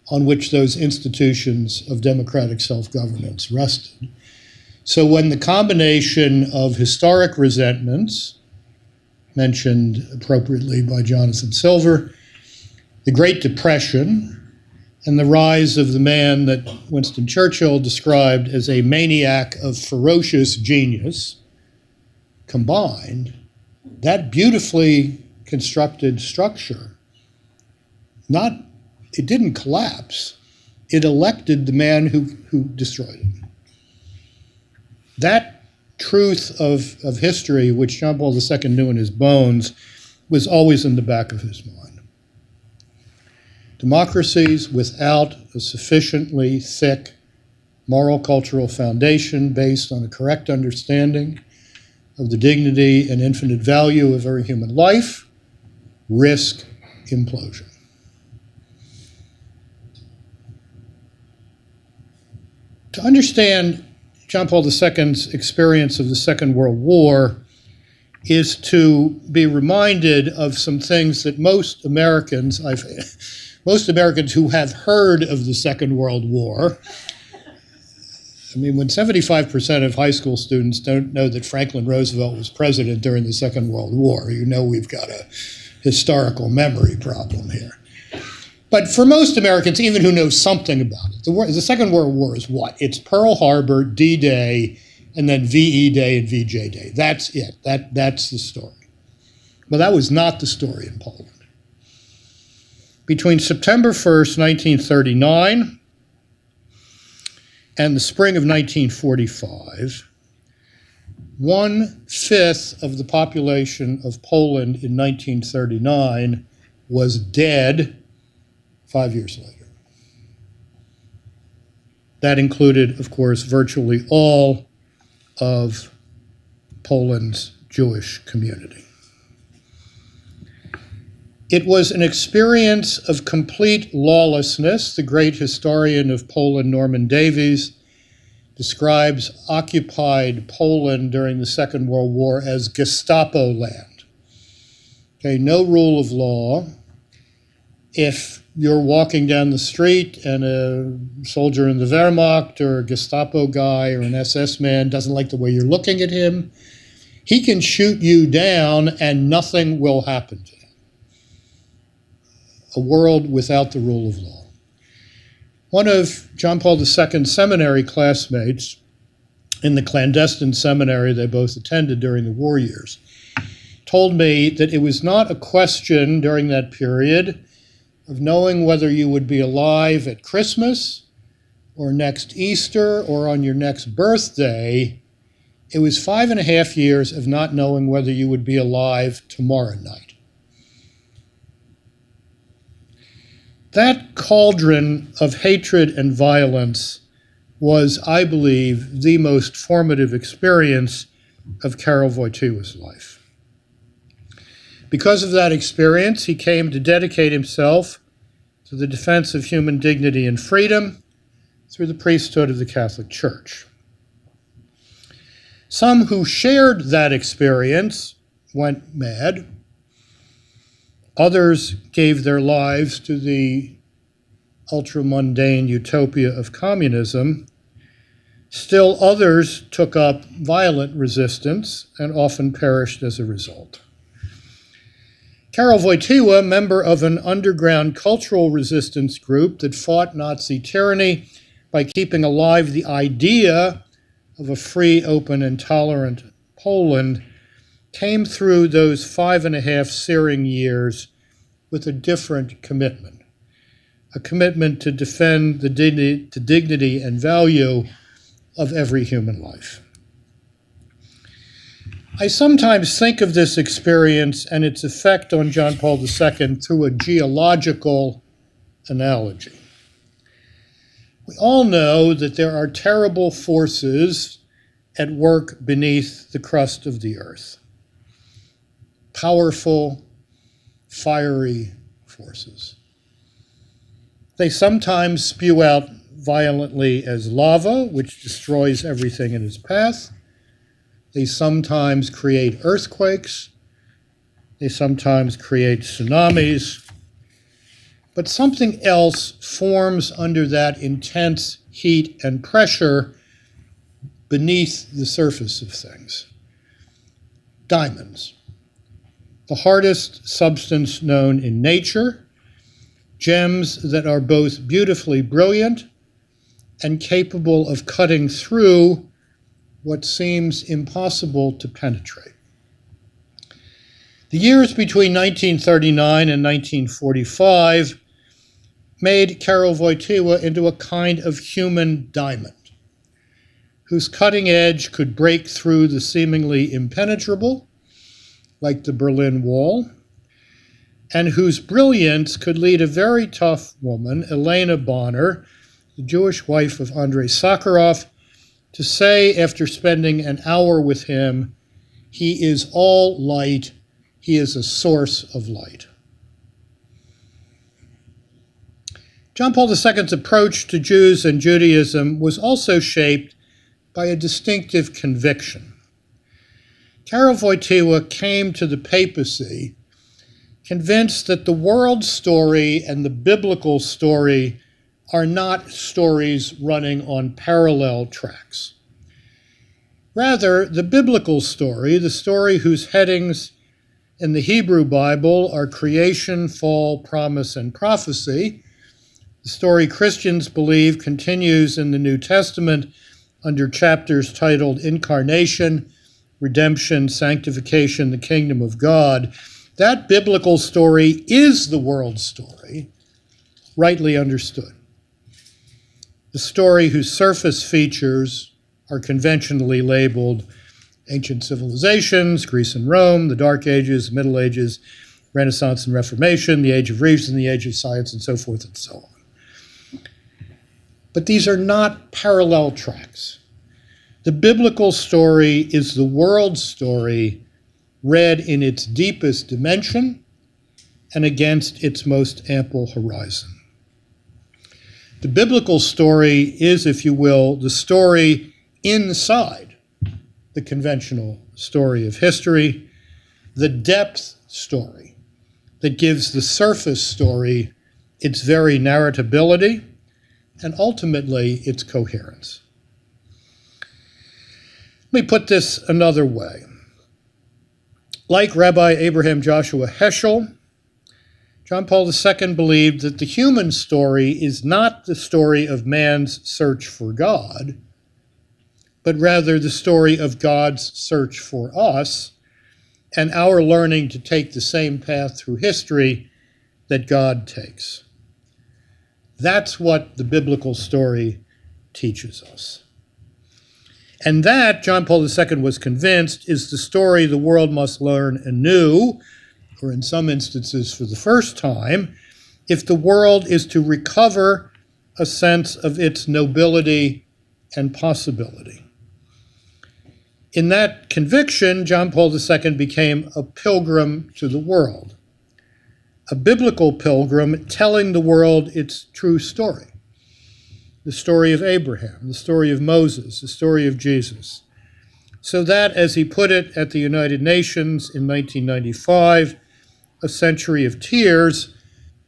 on which those institutions of democratic self-governance rested. So when the combination of historic resentments, mentioned appropriately by Jonathan Silver, the Great Depression, and the rise of the man that Winston Churchill described as a maniac of ferocious genius, combined, that beautifully constructed structure, it didn't collapse. It elected the man who destroyed it. That truth of history, which John Paul II knew in his bones, was always in the back of his mind. Democracies without a sufficiently thick moral cultural foundation based on a correct understanding of the dignity and infinite value of every human life risk implosion. To understand John Paul II's experience of the Second World War is to be reminded of some things that most Americans who have heard of the Second World War, I mean, when 75% of high school students don't know that Franklin Roosevelt was president during the Second World War, you know we've got a historical memory problem here. But for most Americans, even who know something about it, the Second World War is what? It's Pearl Harbor, D-Day, and then VE Day and VJ Day. That's it. That's the story. But that was not the story in Poland. Between September 1st, 1939, and the spring of 1945, 1/5 of the population of Poland in 1939 was dead 5 years later. That included, of course, virtually all of Poland's Jewish community. It was an experience of complete lawlessness. The great historian of Poland, Norman Davies, describes occupied Poland during the Second World War as Gestapo land. Okay, no rule of law. If you're walking down the street and a soldier in the Wehrmacht or a Gestapo guy or an SS man doesn't like the way you're looking at him, he can shoot you down and nothing will happen to him. A world without the rule of law. One of John Paul II's seminary classmates in the clandestine seminary they both attended during the war years told me that it was not a question during that period of knowing whether you would be alive at Christmas or next Easter or on your next birthday. It was 5.5 years of not knowing whether you would be alive tomorrow night. That cauldron of hatred and violence was, I believe, the most formative experience of Karol Wojtyła's life. Because of that experience, he came to dedicate himself to the defense of human dignity and freedom through the priesthood of the Catholic Church. Some who shared that experience went mad. Others gave their lives to the ultra-mundane utopia of communism. Still others took up violent resistance and often perished as a result. Karol Wojtyła, member of an underground cultural resistance group that fought Nazi tyranny by keeping alive the idea of a free, open, and tolerant Poland, came through those 5.5 searing years with a different commitment, a commitment to defend the dignity and value of every human life. I sometimes think of this experience and its effect on John Paul II through a geological analogy. We all know that there are terrible forces at work beneath the crust of the earth. Powerful, fiery forces. They sometimes spew out violently as lava, which destroys everything in its path. They sometimes create earthquakes. They sometimes create tsunamis. But something else forms under that intense heat and pressure beneath the surface of things. Diamonds, the hardest substance known in nature, gems that are both beautifully brilliant and capable of cutting through what seems impossible to penetrate. The years between 1939 and 1945 made Karol Wojtyła into a kind of human diamond, whose cutting edge could break through the seemingly impenetrable, like the Berlin Wall, and whose brilliance could lead a very tough woman, Elena Bonner, the Jewish wife of Andrei Sakharov, to say after spending an hour with him, he is all light, he is a source of light. John Paul II's approach to Jews and Judaism was also shaped by a distinctive conviction. Karol Wojtyła came to the papacy convinced that the world story and the biblical story are not stories running on parallel tracks. Rather, the biblical story, the story whose headings in the Hebrew Bible are creation, fall, promise, and prophecy, the story Christians believe continues in the New Testament under chapters titled Incarnation, Redemption, Sanctification, the Kingdom of God. That biblical story is the world story, rightly understood. The story whose surface features are conventionally labeled ancient civilizations, Greece and Rome, the Dark Ages, Middle Ages, Renaissance and Reformation, the Age of Reason, the Age of Science, and so forth and so on. But these are not parallel tracks. The biblical story is the world story read in its deepest dimension and against its most ample horizon. The biblical story is, if you will, the story inside the conventional story of history, the depth story that gives the surface story its very narratability, and ultimately its coherence. Let me put this another way. Like Rabbi Abraham Joshua Heschel, John Paul II believed that the human story is not the story of man's search for God, but rather the story of God's search for us and our learning to take the same path through history that God takes. That's what the biblical story teaches us. And that, John Paul II was convinced, is the story the world must learn anew, or in some instances for the first time, if the world is to recover a sense of its nobility and possibility. In that conviction, John Paul II became a pilgrim to the world, a biblical pilgrim telling the world its true story. The story of Abraham, the story of Moses, the story of Jesus. So that, as he put it at the United Nations in 1995, a century of tears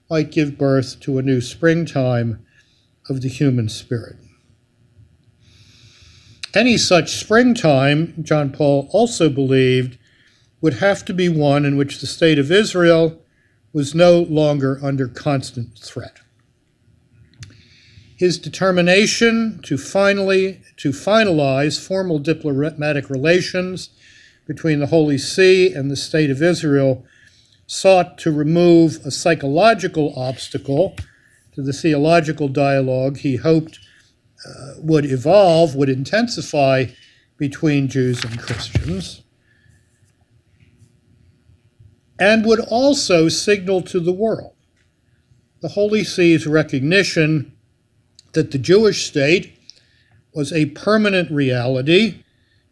might give birth to a new springtime of the human spirit. Any such springtime, John Paul also believed, would have to be one in which the state of Israel was no longer under constant threat. His determination to finalize formal diplomatic relations between the Holy See and the State of Israel sought to remove a psychological obstacle to the theological dialogue he hoped would evolve, would intensify between Jews and Christians, and would also signal to the world the Holy See's recognition that the Jewish state was a permanent reality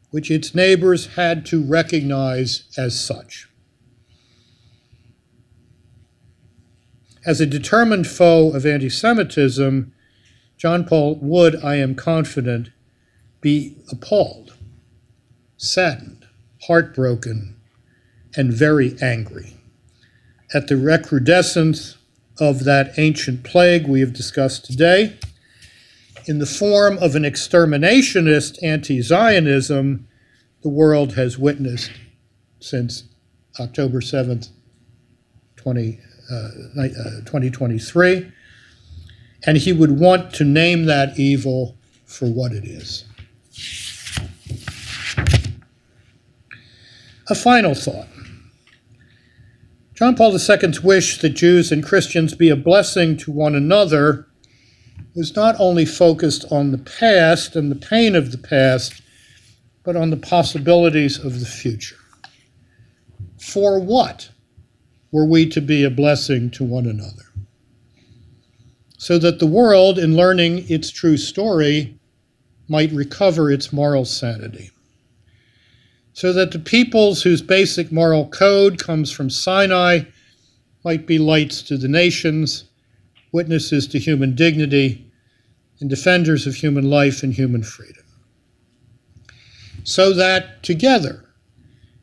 which its neighbors had to recognize as such. As a determined foe of anti-Semitism, John Paul would, I am confident, be appalled, saddened, heartbroken, and very angry at the recrudescence of that ancient plague we have discussed today in the form of an exterminationist anti-Zionism the world has witnessed since October 7th, 2023, and he would want to name that evil for what it is. A final thought. John Paul II's wish that Jews and Christians be a blessing to one another was not only focused on the past and the pain of the past, but on the possibilities of the future. For what were we to be a blessing to one another? So that the world, in learning its true story, might recover its moral sanity. So that the peoples whose basic moral code comes from Sinai might be lights to the nations, witnesses to human dignity, and defenders of human life and human freedom. So that together,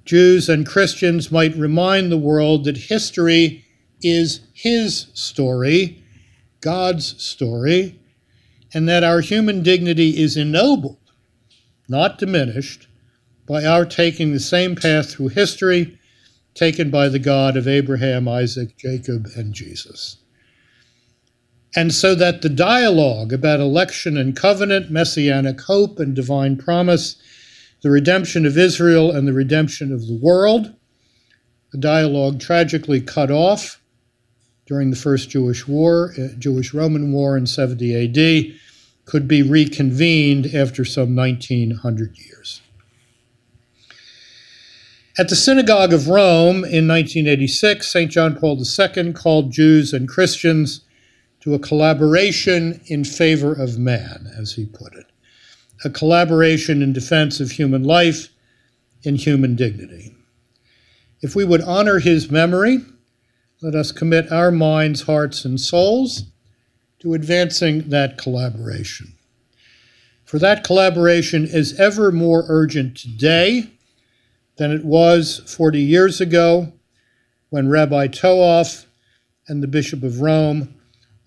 Jews and Christians might remind the world that history is his story, God's story, and that our human dignity is ennobled, not diminished, by our taking the same path through history taken by the God of Abraham, Isaac, Jacob, and Jesus. And so that the dialogue about election and covenant, messianic hope and divine promise, the redemption of Israel and the redemption of the world, a dialogue tragically cut off during the First Jewish-Roman War in 70 AD, could be reconvened after some 1900 years. At the Synagogue of Rome in 1986, St. John Paul II called Jews and Christians to a collaboration in favor of man, as he put it, a collaboration in defense of human life and human dignity. If we would honor his memory, let us commit our minds, hearts, and souls to advancing that collaboration. For that collaboration is ever more urgent today than it was 40 years ago when Rabbi Toaf and the Bishop of Rome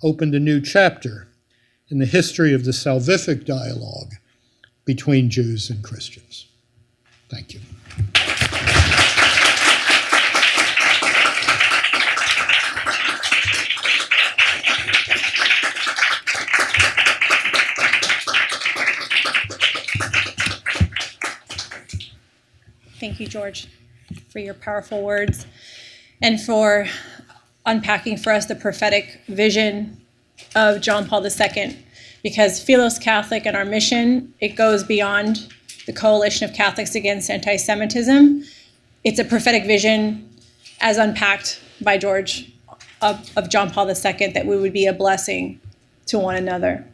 opened a new chapter in the history of the salvific dialogue between Jews and Christians. Thank you. Thank you, George, for your powerful words and for unpacking for us the prophetic vision of John Paul II. Because Philos Catholic and our mission, it goes beyond the Coalition of Catholics Against Antisemitism. It's a prophetic vision as unpacked by George of John Paul II, that we would be a blessing to one another.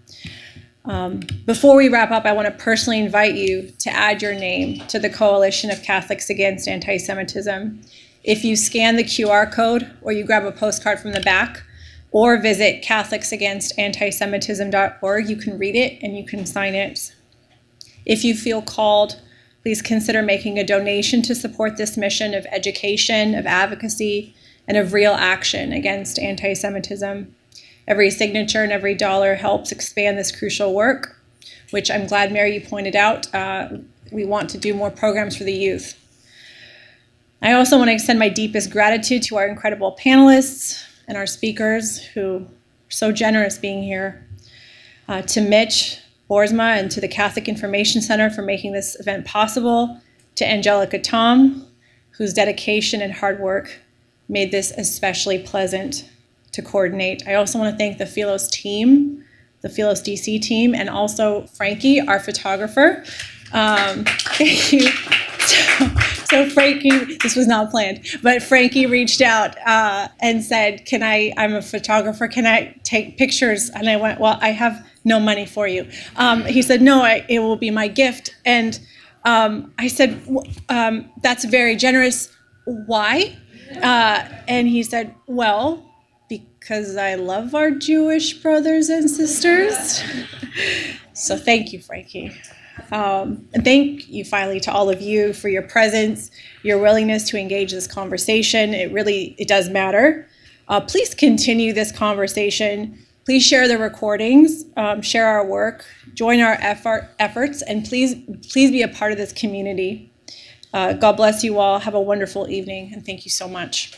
Before we wrap up, I want to personally invite you to add your name to the Coalition of Catholics Against Antisemitism. If you scan the QR code or you grab a postcard from the back or visit catholicsagainstantisemitism.org, you can read it and you can sign it. If you feel called, please consider making a donation to support this mission of education, of advocacy, and of real action against anti-Semitism. Every signature and every dollar helps expand this crucial work, which I'm glad, Mary, you pointed out. We want to do more programs for the youth. I also want to extend my deepest gratitude to our incredible panelists and our speakers who are so generous being here. To Mitch Boersma and to the Catholic Information Center for making this event possible. To Angelica Tom, whose dedication and hard work made this especially pleasant to coordinate. I also want to thank the Philos team, the Philos DC team, and also Frankie, our photographer. Thank you. So Frankie, this was not planned, but Frankie reached out and said, I'm a photographer, can I take pictures? And I went, well, I have no money for you. He said, no, it will be my gift. And I said, that's very generous. Why? And he said, well, because I love our Jewish brothers and sisters. So thank you, Frankie. And thank you finally to all of you for your presence, your willingness to engage this conversation. It does matter. Please continue this conversation. Please share the recordings, share our work, join our efforts, and please be a part of this community. God bless you all. Have a wonderful evening, and thank you so much.